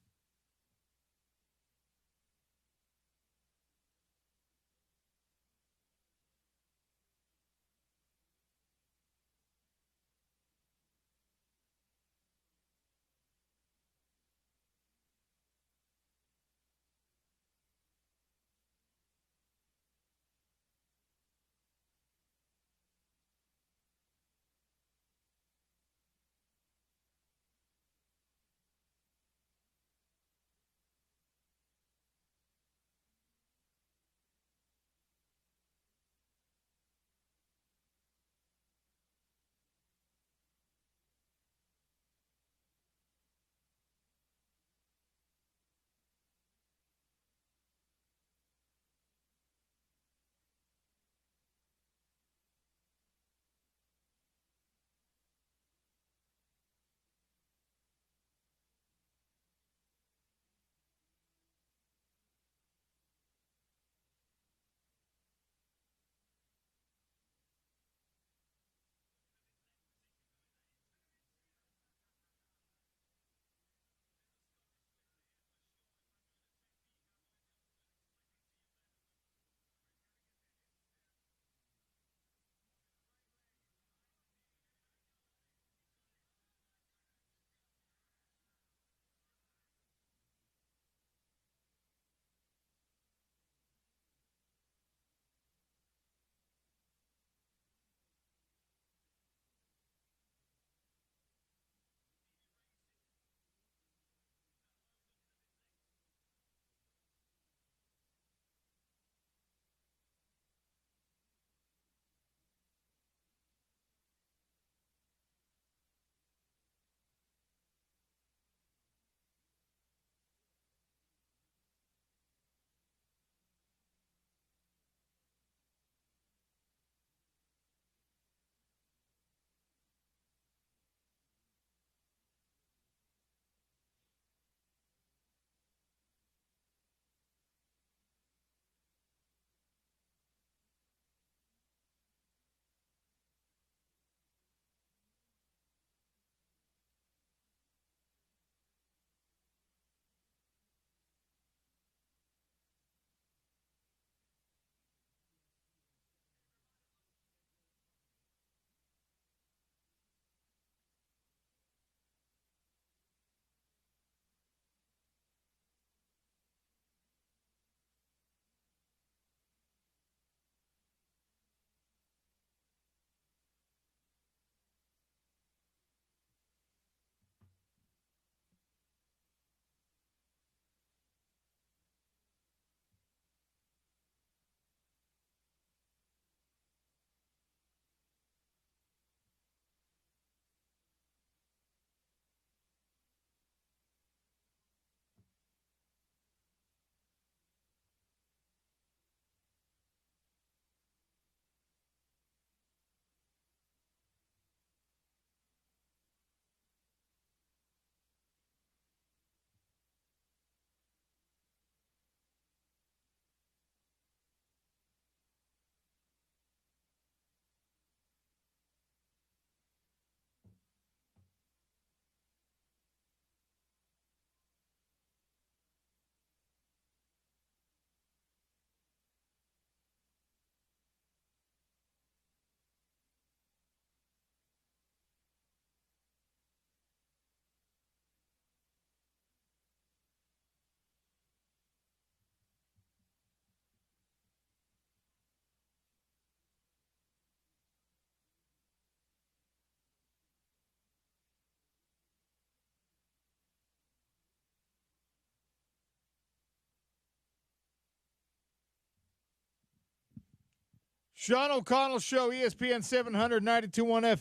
Sean O'Connell Show, ESPN 792.1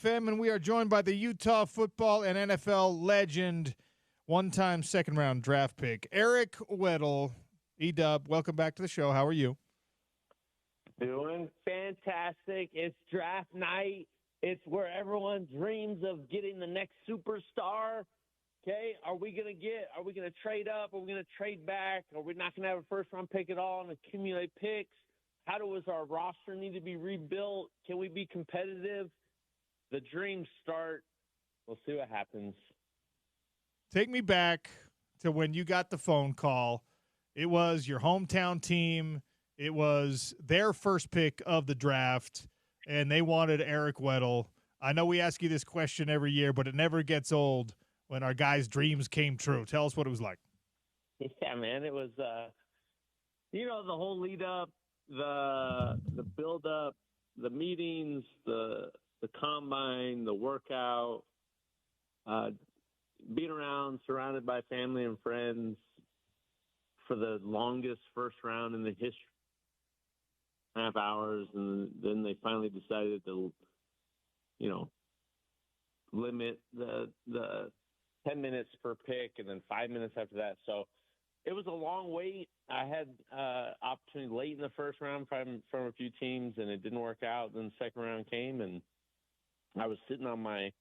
FM, and we are joined by the Utah football and NFL legend, one-time second-round draft pick, Eric Weddle. E-Dub, welcome back to the show. How are you? Doing fantastic. It's draft night. It's where everyone dreams of getting the next superstar. Okay, are we going to trade up? Are we going to trade back? Are we not going to have a first-round pick at all and accumulate picks? How does our roster need to be rebuilt? Can we be competitive? The dreams start. We'll see what happens. Take me back to when you got the phone call. It was your hometown team. It was their first pick of the draft, and they wanted Eric Weddle. I know we ask you this question every year, but it never gets old when our guys' dreams came true. Tell us what it was like. Yeah, man. It was, the whole lead up, the build up, the meetings, the combine, the workout, being around, surrounded by family and friends for the longest first round in the history, half hours, and then they finally decided to, limit the 10 minutes per pick and then 5 minutes after that. So it was a long wait. I had opportunity late in the first round from a few teams, and it didn't work out. Then the second round came, and I was sitting on my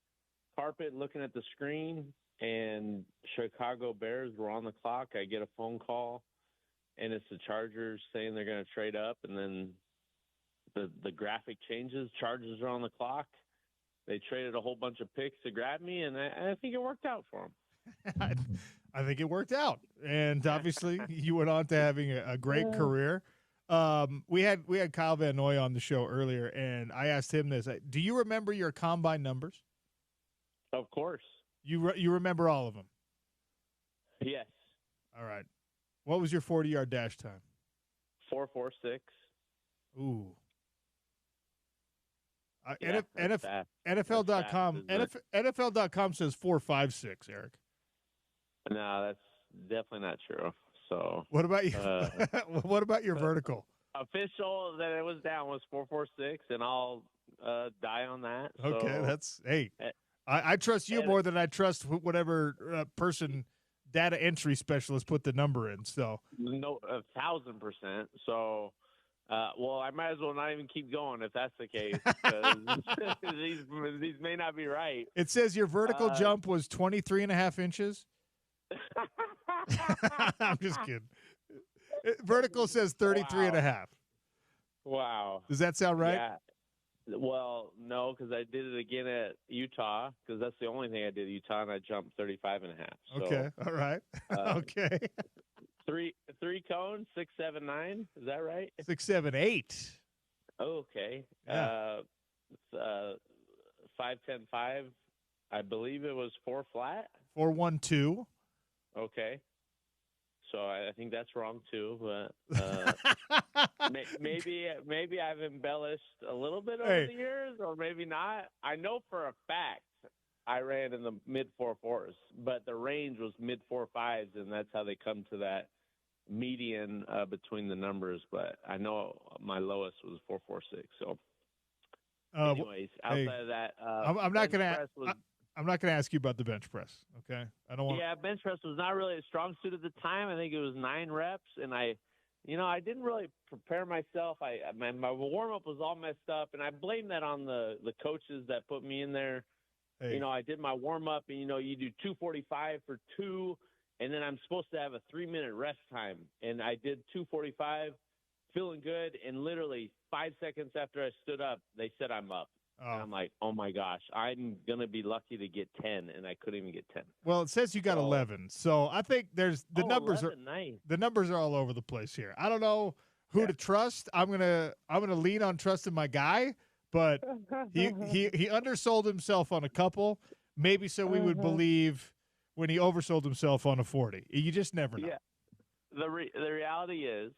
carpet looking at the screen, and Chicago Bears were on the clock. I get a phone call, and it's the Chargers saying they're going to trade up, and then the graphic changes. Chargers are on the clock. They traded a whole bunch of picks to grab me, and I think it worked out for them. I think it worked out, and obviously you went on to having a great career. We had Kyle Van Noy on the show earlier, and I asked him this: do you remember your combine numbers? Of course. You remember all of them? Yes. All right. What was your 40-yard dash time? 4.46. Ooh. Yeah, NFL.com NFL.com says 4.56, Eric. No, that's definitely not true. So what about you? What about your vertical? Official that it was down was 4.46, and I'll die on that. Okay, so, I trust you more than I trust whatever person data entry specialist put the number in. So no, 1,000%. So. I might as well not even keep going if that's the case. These may not be right. It says your vertical jump was 23.5 inches. I'm just kidding. Vertical says 33.5. Wow. Does that sound right? Yeah. Well, no, because I did it again at Utah, because that's the only thing I did at Utah, and I jumped 35.5. So, okay. All right. Okay. Three cones, 6, 7, 9. Is that right? 6, 7, 8. Okay. Yeah. 5, 10, 5. I believe it was 4 flat. 4, 1, 2. Okay. So I think that's wrong too, but maybe I've embellished a little bit over the years, or maybe not. I know for a fact I ran in the mid 4.4s, but the range was mid 4.5s, and that's how they come to that median between the numbers. But I know my lowest was 4.46. So, anyways, outside of that, I'm not going to. I'm not going to ask you about the bench press, okay? I don't want. Yeah, bench press was not really a strong suit at the time. I think it was 9 reps, and I didn't really prepare myself. My warm up was all messed up, and I blame that on the coaches that put me in there. Hey. I did my warm up, and you do 2:45 for 2, and then I'm supposed to have a 3-minute rest time, and I did 2:45, feeling good, and literally 5 seconds after I stood up, they said I'm up. Oh. And I'm like, oh my gosh, I'm gonna be lucky to get 10, and I couldn't even get 10. Well, it says you got 11, so I think there's the numbers 11, are nice. The numbers are all over the place here. I don't know who to trust. I'm gonna lean on trusting my guy, but he undersold himself on a couple. Maybe so we would believe when he oversold himself on a 40. You just never know. Yeah, the reality is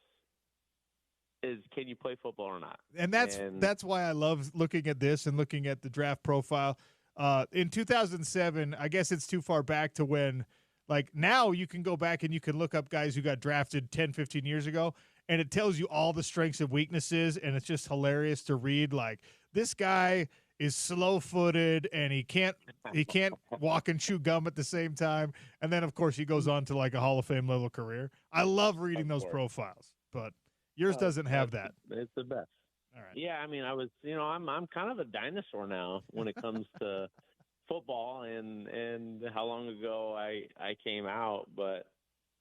can you play football or not? And that's why I love looking at this and looking at the draft profile. In 2007, I guess it's too far back to when, like now you can go back and you can look up guys who got drafted 10, 15 years ago, and it tells you all the strengths and weaknesses, and it's just hilarious to read. Like, this guy is slow-footed, and he can't walk and chew gum at the same time. And then, of course, he goes on to like a Hall of Fame level career. I love reading those profiles, but yours doesn't have that. It's the best. All right. Yeah, I mean, I'm kind of a dinosaur now when it comes to football and how long ago I came out, but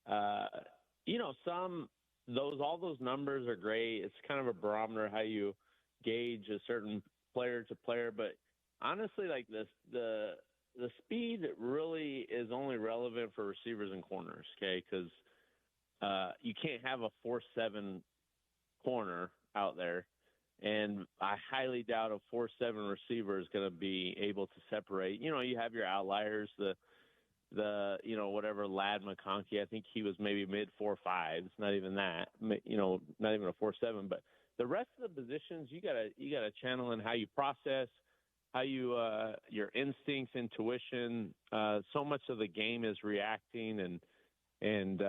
all those numbers are great. It's kind of a barometer how you gauge a certain player to player, but honestly, like the speed really is only relevant for receivers and corners, okay? Because you can't have a 4.7 corner out there, and I highly doubt a 4.7 receiver is going to be able to separate. You have your outliers, the whatever Ladd McConkey. I think he was maybe mid 4.5s, not even that. Not even a 4.7. But the rest of the positions, you gotta channel in how you process, how you your instincts, intuition. So much of the game is reacting and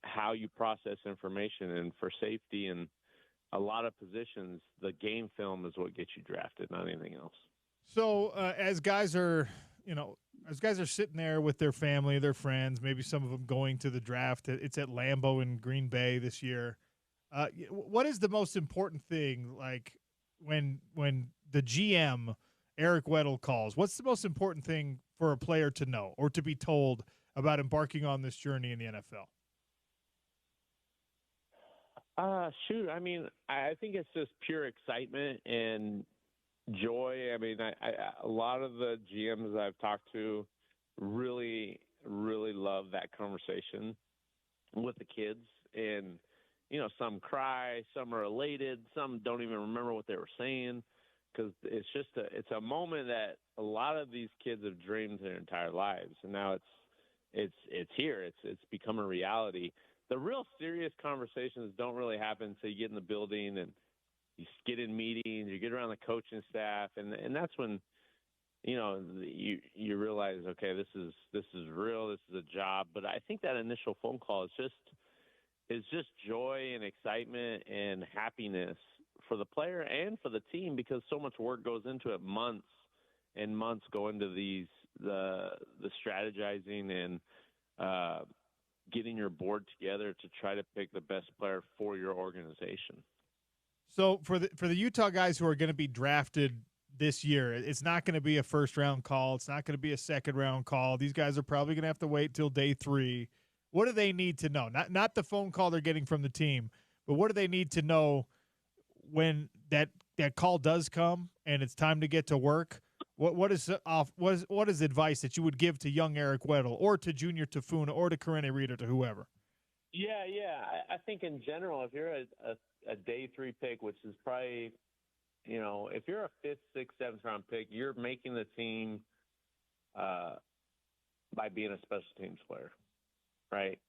how you process information. And for safety and a lot of positions, the game film is what gets you drafted, not anything else. So as guys are sitting there with their family, their friends, maybe some of them going to the draft, it's at Lambeau in Green Bay this year. What is the most important thing, like when the GM, Eric Weddle, calls? What's the most important thing for a player to know or to be told about embarking on this journey in the NFL? Shoot, I mean, I think it's just pure excitement and joy. I mean, a lot of the GMs I've talked to really, really love that conversation with the kids. And, some cry, some are elated, some don't even remember what they were saying, because it's a moment that a lot of these kids have dreamed their entire lives. And now it's here. It's become a reality. The real serious conversations don't really happen until you get in the building and you get in meetings, you get around the coaching staff, and that's when you realize, okay, this is real, this is a job. But I think that initial phone call is just joy and excitement and happiness for the player and for the team, because so much work goes into it. Months and months go into the strategizing and getting your board together to try to pick the best player for your organization. So for the Utah guys who are going to be drafted this year, it's not going to be a first-round call. It's not going to be a second-round call. These guys are probably going to have to wait till day 3. What do they need to know? Not the phone call they're getting from the team, but what do they need to know when that call does come and it's time to get to work? What is advice that you would give to young Eric Weddle or to Junior Tafuna or to Karene Reed or to whoever? Yeah. I think in general, if you're a day 3 pick, which is probably, if you're a 5th, 6th, 7th round pick, you're making the team by being a special teams player, right?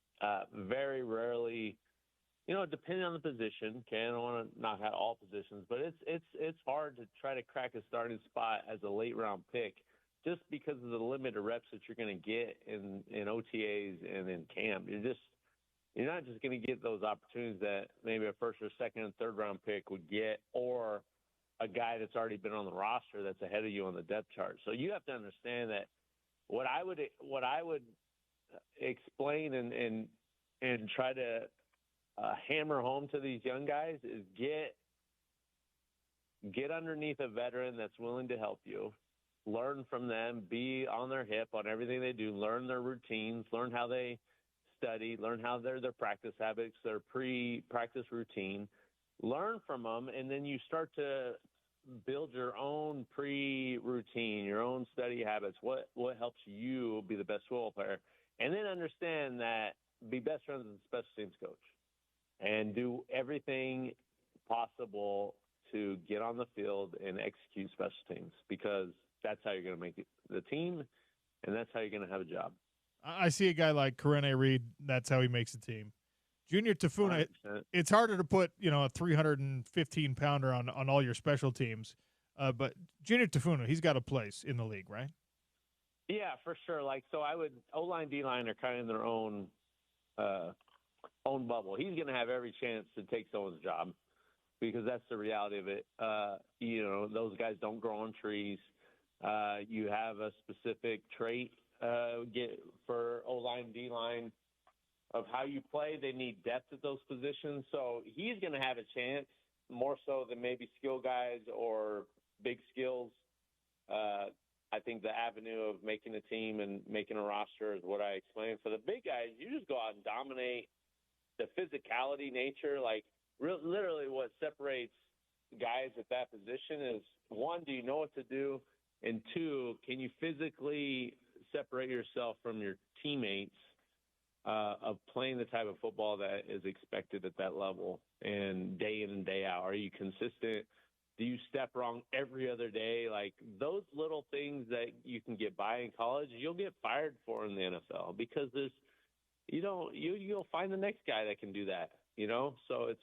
Very rarely, depending on the position. Okay, I don't want to knock out all positions, but it's hard to try to crack a starting spot as a late round pick just because of the limited reps that you're going to get in OTAs and in camp. You're not just going to get those opportunities that maybe a first or second and third round pick would get, or a guy that's already been on the roster that's ahead of you on the depth chart. So you have to understand that what I would explain and try to hammer home to these young guys is get underneath a veteran that's willing to help you, learn from them, be on their hip on everything they do, learn their routines, learn how they study, learn how their practice habits, their pre-practice routine, learn from them, and then you start to build your own pre-routine, your own study habits, what helps you be the best football player, and then understand that be best friends with the special teams coach and do everything possible to get on the field and execute special teams, because that's how you're going to make the team, and that's how you're going to have a job. I see a guy like Karene Reed, that's how he makes the team. Junior Tafuna, 100%. It's harder to put, a 315-pounder on all your special teams. But Junior Tafuna, he's got a place in the league, right? Yeah, for sure. O-line, D-line are kind of in their own own bubble. He's going to have every chance to take someone's job because that's the reality of it. Those guys don't grow on trees. You have a specific trait for O-line, D-line of how you play. They need depth at those positions. So he's going to have a chance more so than maybe skill guys or big skills. I think the avenue of making a team and making a roster is what I explained. For the big guys, you just go out and dominate the physicality nature. Like, literally what separates guys at that position is, one, do you know what to do? And two, can you physically separate yourself from your teammates of playing the type of football that is expected at that level and day in and day out? Are you consistent? Do you step wrong every other day? Like, those little things that you can get by in college, you'll get fired for in the NFL because you'll find the next guy that can do that, So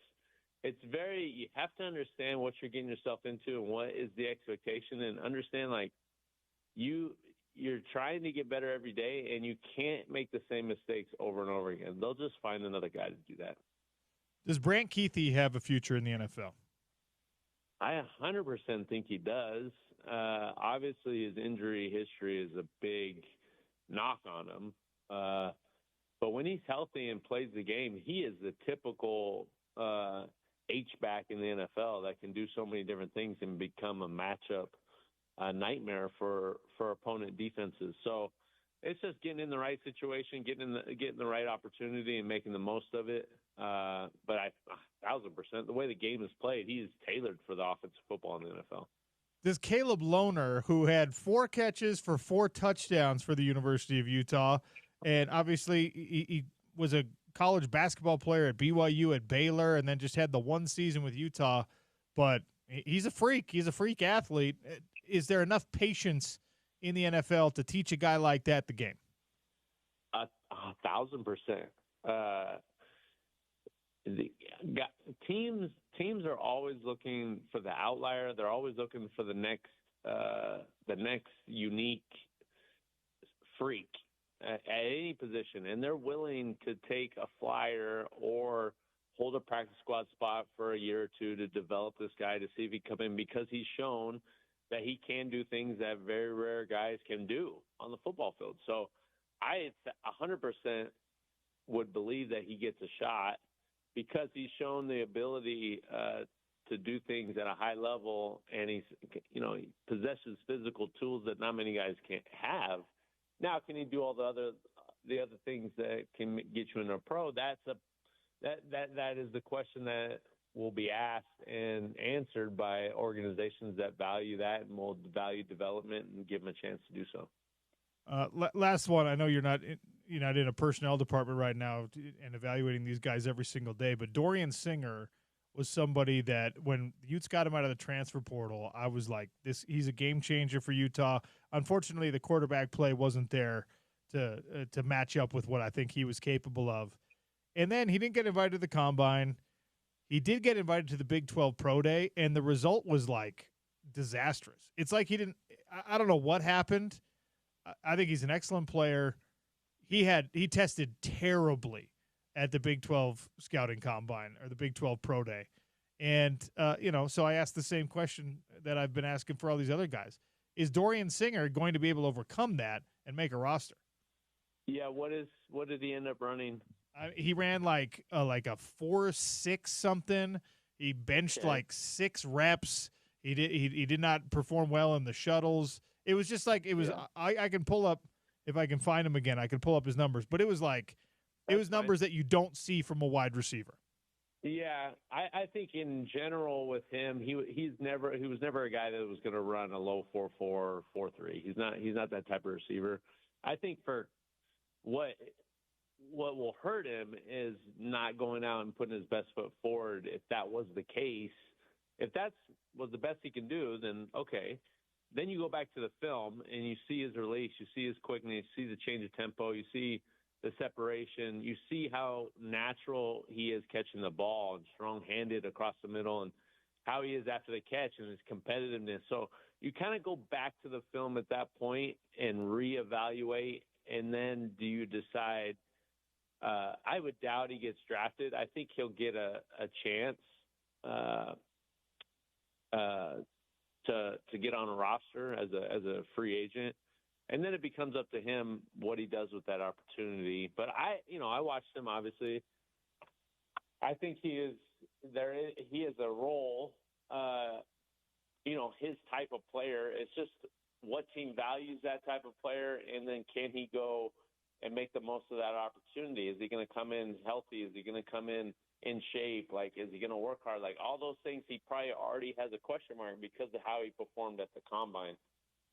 you have to understand what you're getting yourself into and what is the expectation, and understand, like, you're trying to get better every day and you can't make the same mistakes over and over again. They'll just find another guy to do that. Does Brant Keithy have a future in the NFL? I 100% think he does. Obviously, his injury history is a big knock on him. But when he's healthy and plays the game, he is the typical H-back in the NFL that can do so many different things and become a matchup nightmare for opponent defenses. So it's just getting in the right situation, getting the right opportunity and making the most of it. But 1,000%, the way the game is played, he is tailored for the offensive football in the NFL. Does Caleb Lohner, who had 4 catches for 4 touchdowns for the University of Utah, and obviously he was a college basketball player at BYU, at Baylor, and then just had the one season with Utah, but he's a freak. He's a freak athlete. Is there enough patience in the NFL to teach a guy like that the game? 1,000%. Teams are always looking for the outlier. They're always looking for the next unique freak at any position, and they're willing to take a flyer or hold a practice squad spot for a year or two to develop this guy to see if he can come in, because he's shown that he can do things that very rare guys can do on the football field. So I 100% would believe that he gets a shot because he's shown the ability to do things at a high level, and he possesses physical tools that not many guys can have. Now, can he do all the other things that can get you into a pro? That is the question that will be asked and answered by organizations that value that and will value development and give them a chance to do so. Last one. I know you're not in a personnel department right now and evaluating these guys every single day, but Dorian Singer was somebody that when the Utes got him out of the transfer portal, I was like, he's a game changer for Utah. Unfortunately, the quarterback play wasn't there to match up with what I think he was capable of. And then he didn't get invited to the Combine. He did get invited to the Big 12 Pro Day, and the result was like disastrous. It's like he didn't – I don't know what happened. I think he's an excellent player. He tested terribly at the Big 12 Scouting Combine or the Big 12 Pro Day. And, so I asked the same question that I've been asking for all these other guys. Is Dorian Singer going to be able to overcome that and make a roster? Yeah, what did he end up running? He ran like a 4.6 something. He benched like 6 reps. He did not perform well in the shuttles. It was just like it was. Yeah. I can pull up if I can find him again. I can pull up his numbers, but it was like numbers that you don't see from a wide receiver. Yeah, I think in general with him, he was never a guy that was going to run a low 4.4 or 4.3. He's not that type of receiver. I think for what will hurt him is not going out and putting his best foot forward. If that was the case, if that was the best he can do, then okay. Then you go back to the film and you see his release, you see his quickness, you see the change of tempo, you see the separation, you see how natural he is catching the ball and strong-handed across the middle, and how he is after the catch and his competitiveness. So you kind of go back to the film at that point and reevaluate, and then do you decide I would doubt he gets drafted. I think he'll get a chance to get on a roster as a free agent, and then it becomes up to him what he does with that opportunity. But I watched him. Obviously, I think he is a role. His type of player. It's just what team values that type of player, and then can he go and make the most of that opportunity? Is he going to come in healthy? Is he going to come in shape? Like, is he going to work hard? Like, all those things he probably already has a question mark because of how he performed at the combine,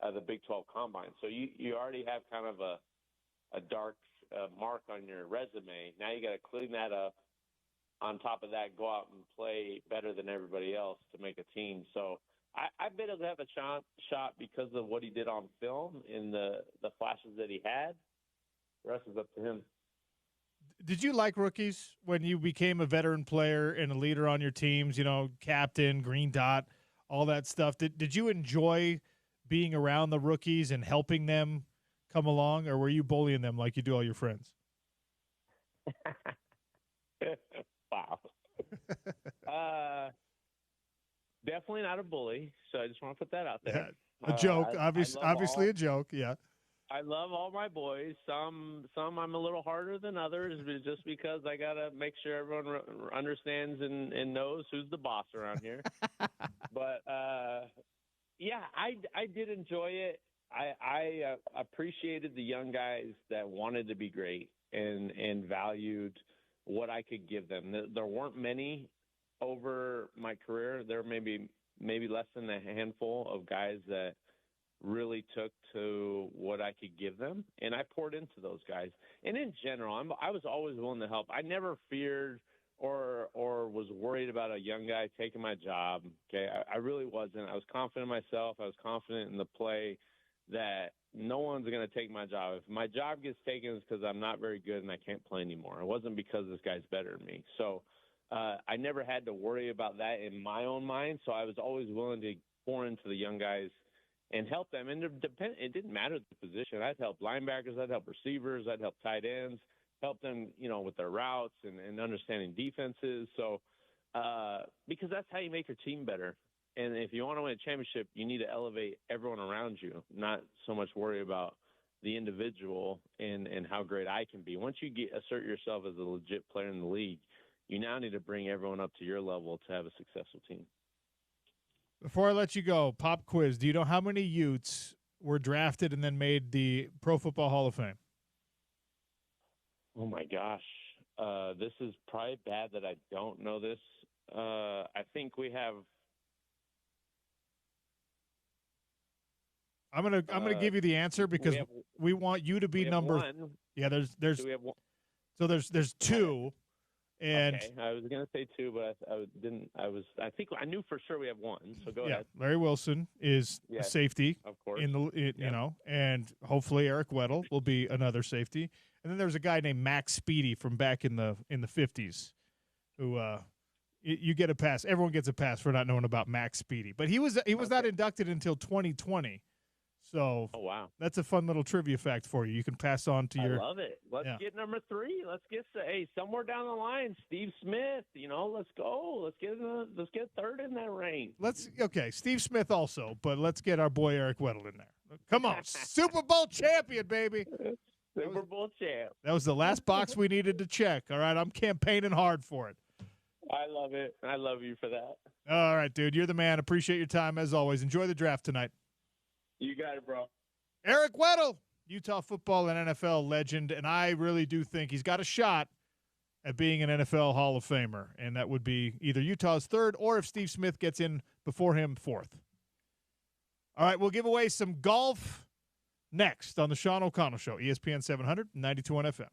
the Big 12 combine. So you already have kind of a dark mark on your resume. Now you got to clean that up. On top of that, go out and play better than everybody else to make a team. So I bet he'll have a shot because of what he did on film and the flashes that he had. The rest is up to him. Did you like rookies when you became a veteran player and a leader on your teams, captain, green dot, all that stuff? Did you enjoy being around the rookies and helping them come along, or were you bullying them like you do all your friends? Wow. Definitely not a bully, so I just want to put that out there. Yeah, a joke, obviously a joke, yeah. I love all my boys. Some I'm a little harder than others, just because I got to make sure everyone understands and knows who's the boss around here. But, yeah, I did enjoy it. I appreciated the young guys that wanted to be great and valued what I could give them. There weren't many over my career. There may be maybe less than a handful of guys that really took to what I could give them, and I poured into those guys. And in general, I was always willing to help. I never feared or was worried about a young guy taking my job. Okay, I really wasn't. I was confident in myself. I was confident in the play that no one's going to take my job. If my job gets taken, it's because I'm not very good and I can't play anymore. It wasn't because this guy's better than me. So I never had to worry about that in my own mind. So I was always willing to pour into the young guys and help them. And it didn't matter the position. I'd help linebackers. I'd help receivers. I'd help tight ends, help them, with their routes and understanding defenses. So because that's how you make your team better. And if you want to win a championship, you need to elevate everyone around you, not so much worry about the individual and how great I can be. Once you assert yourself as a legit player in the league, you now need to bring everyone up to your level to have a successful team. Before I let you go, pop quiz. Do you know how many Utes were drafted and then made the Pro Football Hall of Fame? Oh, my gosh. This is probably bad that I don't know this. I think we have – I'm gonna give you the answer because we want you to be number. One. Yeah, there's. Do we have one? So there's two, and okay. I was gonna say two, but I didn't. I think I knew for sure we have one. So go ahead. Larry Wilson is a safety, of course. And hopefully Eric Weddle will be another safety. And then there's a guy named Max Speedy from back in the 50s, who you get a pass. Everyone gets a pass for not knowing about Max Speedy, but he was not inducted until 2020. So that's a fun little trivia fact for you. You can pass on to your. I love it. Let's get number 3. Let's get somewhere down the line, Steve Smith. Let's go. Let's get third in that range. Steve Smith also, but let's get our boy Eric Weddle in there. Come on, Super Bowl champion, baby. Super Bowl champ. That was the last box we needed to check. All right, I'm campaigning hard for it. I love it. I love you for that. All right, dude. You're the man. Appreciate your time as always. Enjoy the draft tonight. You got it, bro. Eric Weddle, Utah football and NFL legend, and I really do think he's got a shot at being an NFL Hall of Famer, and that would be either Utah's third or, if Steve Smith gets in before him, fourth. All right, we'll give away some golf next on the Sean O'Connell Show, ESPN 700, 92.1 FM.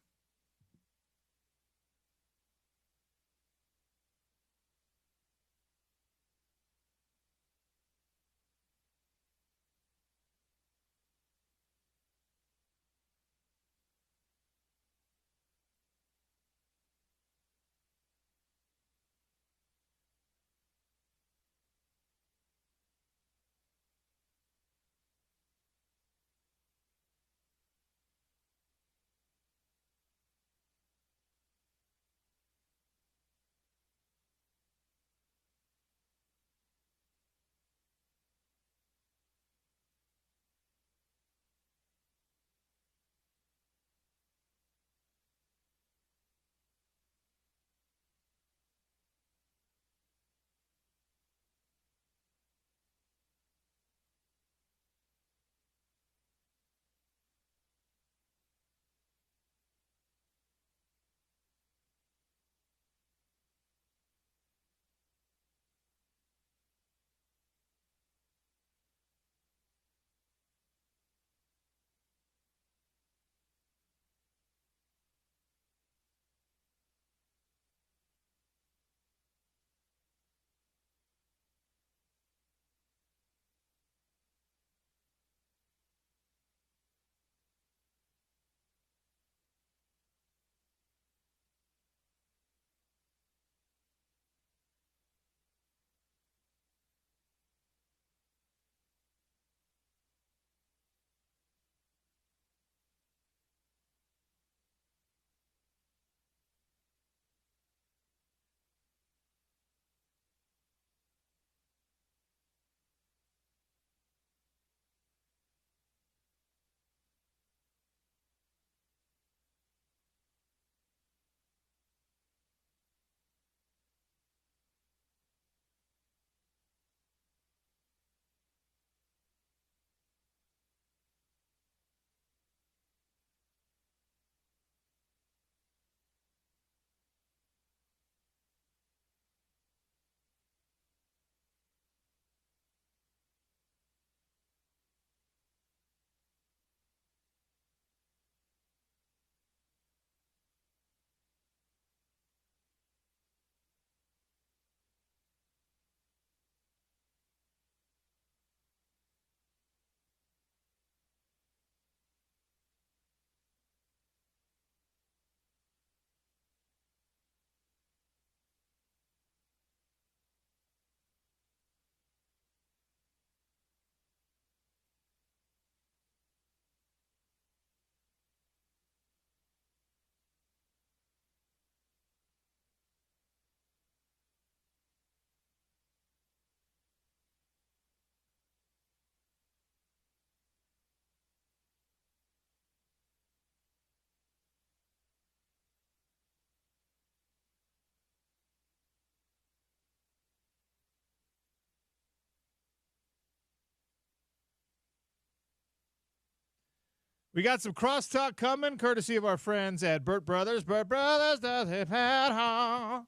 We got some crosstalk coming, courtesy of our friends at Burt Brothers. Burt Brothers does it at home.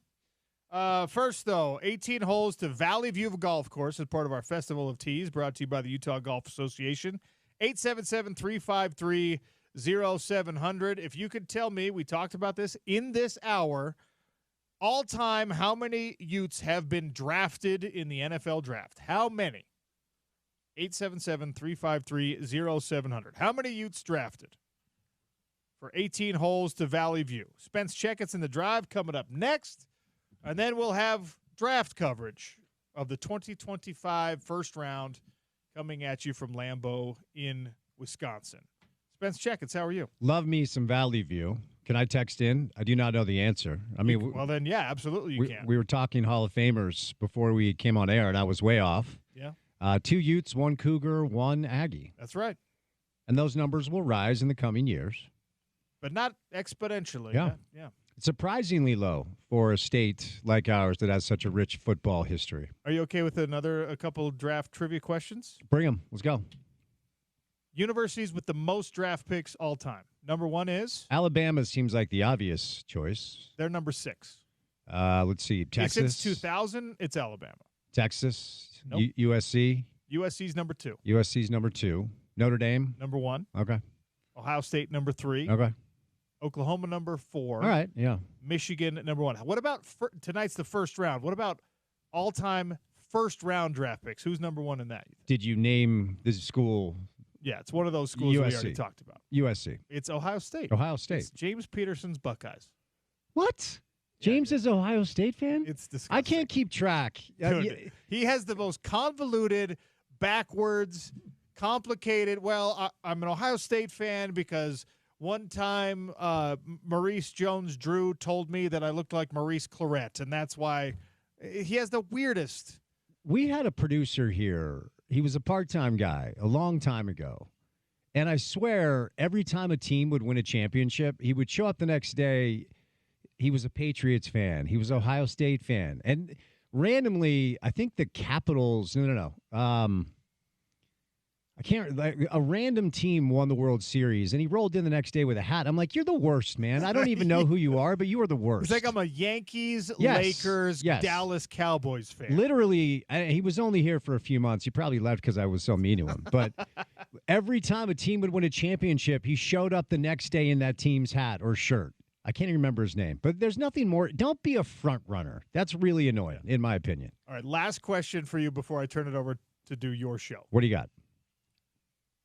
First, though, 18 holes to Valley View Golf Course as part of our Festival of Tees, brought to you by the Utah Golf Association. 877-353-0700. If you could tell me, we talked about this in this hour, all-time, how many Utes have been drafted in the NFL draft? How many? 877-353-0700. How many Utes drafted for 18 holes to Valley View? Spence Checketts in the drive coming up next. And then we'll have draft coverage of the 2025 first round coming at you from Lambeau in Wisconsin. Spence Checketts, how are you? Love me some Valley View. Can I text in? I do not know the answer. I mean, well, then, yeah, absolutely you can. We were talking Hall of Famers before we came on air, and I was way off. Yeah. 2 Utes, 1 Cougar, 1 Aggie. That's right. And those numbers will rise in the coming years. But not exponentially. Yeah. Yeah. It's surprisingly low for a state like ours that has such a rich football history. Are you okay with a couple draft trivia questions? Bring them. Let's go. Universities with the most draft picks all time. Number 1 is? Alabama seems like the obvious choice. They're number 6. Let's see. Texas. Since 2000, it's Alabama. Texas. Nope. USC. USC's number 2. USC's number 2. Notre Dame. Number 1. Okay. Ohio State, number 3. Okay. Oklahoma, number 4. All right. Yeah. Michigan, number 1. What about tonight's the first round? What about all-time first-round draft picks? Who's number 1 in that? Did you name the school? Yeah, it's one of those schools we USC. already talked about. USC. It's Ohio State. Ohio State. It's James Peterson's Buckeyes. What? James is an Ohio State fan? It's disgusting. I can't keep track. Dude, he has the most convoluted, backwards, complicated. Well, I'm an Ohio State fan because one time Maurice Jones-Drew told me that I looked like Maurice Claret, and that's why he has the weirdest. We had a producer here. He was a part-time guy a long time ago. And I swear, every time a team would win a championship, he would show up the next day. He was a Patriots fan. He was an Ohio State fan. And randomly, I think the Capitals, no. I can't, like, a random team won the World Series, and he rolled in the next day with a hat. I'm like, you're the worst, man. I don't even know who you are, but you are the worst. It's like I'm a Yankees, Yes. Lakers, Yes. Dallas Cowboys fan. Literally, he was only here for a few months. He probably left because I was so mean to him. But every time a team would win a championship, he showed up the next day in that team's hat or shirt. I can't even remember his name. But there's nothing more. Don't be a front runner. That's really annoying, in my opinion. All right, last question for you before I turn it over to do your show. What do you got?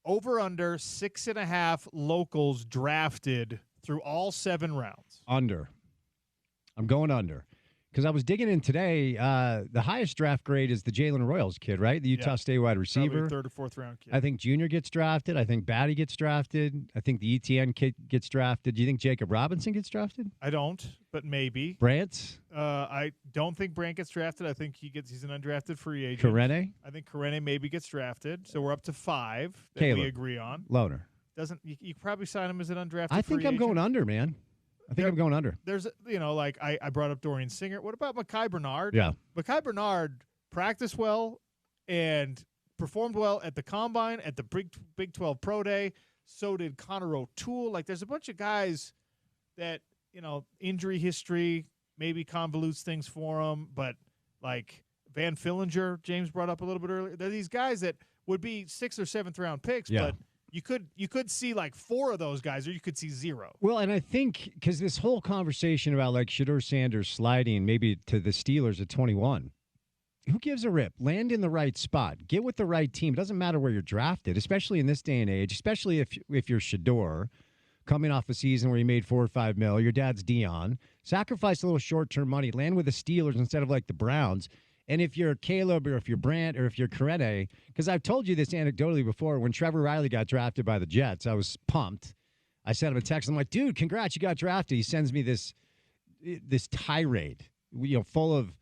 Over under 6.5 locals drafted through all 7 rounds. Under. I'm going under. Because I was digging in today. The highest draft grade is the Jalen Royals kid, right? The Utah State wide receiver. Probably 3rd or 4th round kid. I think Junior gets drafted. I think Batty gets drafted. I think the ETN kid gets drafted. Do you think Jacob Robinson gets drafted? I don't, but maybe. Brant? I don't think Brant gets drafted. I think he's an undrafted free agent. Karene? I think Karene maybe gets drafted. So we're up to 5 that Caleb. we agree on. Loner. Doesn't you probably sign him as an undrafted I free think I'm agent? going under, man. I think I'm going under. There's, like I brought up Dorian Singer. What about Mekhi Bernard? Yeah. Mekhi Bernard practiced well and performed well at the Combine, at the Big 12 Pro Day. So did Connor O'Toole. Like, there's a bunch of guys that, injury history maybe convolutes things for them. But, like, Van Fillinger, James brought up a little bit earlier. They're these guys that would be 6th or 7th round picks, but you could see like 4 of those guys, or you could see 0. Well, and I think because this whole conversation about like Shedeur Sanders sliding maybe to the Steelers at 21, who gives a rip? Land in the right spot. Get with the right team. It doesn't matter where you're drafted, especially in this day and age, especially if you're Shedeur coming off a season where you made $4 or $5 million. Your dad's Dion. Sacrifice a little short-term money. Land with the Steelers instead of like the Browns. And if you're Caleb or if you're Brant or if you're Karene, because I've told you this anecdotally before, when Trevor Riley got drafted by the Jets, I was pumped. I sent him a text. I'm like, dude, congrats, you got drafted. He sends me this tirade, full of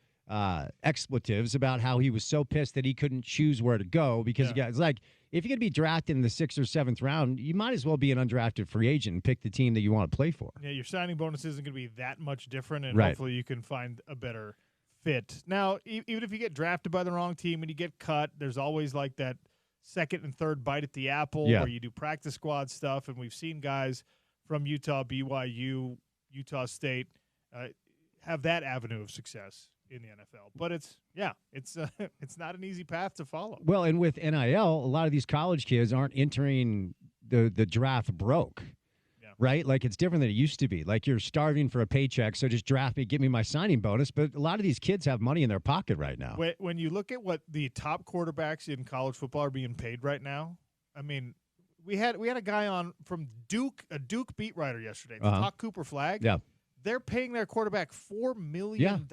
expletives about how he was so pissed that he couldn't choose where to go because it's like, if you're going to be drafted in the 6th or 7th round, you might as well be an undrafted free agent and pick the team that you want to play for. Yeah, your signing bonus isn't going to be that much different, and Right. hopefully you can find a better fit. Now, even if you get drafted by the wrong team and you get cut, there's always like that second and third bite at the apple, Yeah. where you do practice squad stuff, and we've seen guys from Utah, BYU, Utah State have that avenue of success in the NFL. But it's it's not an easy path to follow. Well, and with NIL, a lot of these college kids aren't entering the draft broke. Yeah. Right? Like, it's different than it used to be. Like, you're starving for a paycheck, so just draft me, give me my signing bonus. But a lot of these kids have money in their pocket right now. When you look at what the top quarterbacks in college football are being paid right now, I mean, we had a guy on from Duke, a Duke beat writer yesterday, to talk Cooper Flag. Yeah. They're paying their quarterback $4 million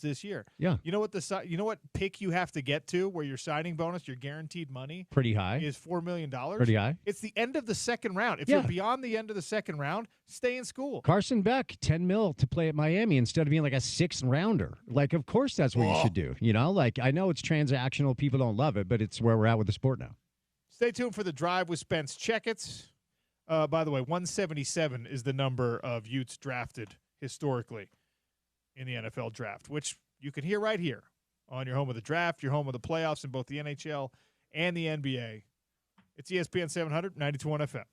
this year. Yeah. You know what pick you have to get to where your signing bonus, your guaranteed money Pretty high. is $4 million? Pretty high. It's the end of the second round. If you're beyond the end of the second round, stay in school. Carson Beck, $10 million to play at Miami instead of being like a sixth rounder. Like, of course that's what you should do. You know, like, I know it's transactional. People don't love it, but it's where we're at with the sport now. Stay tuned for the drive with Spence Checketts. By the way, 177 is the number of Utes drafted historically in the NFL draft, which you can hear right here on your home of the draft, your home of the playoffs in both the NHL and the NBA. It's ESPN 700, 92.1 FM.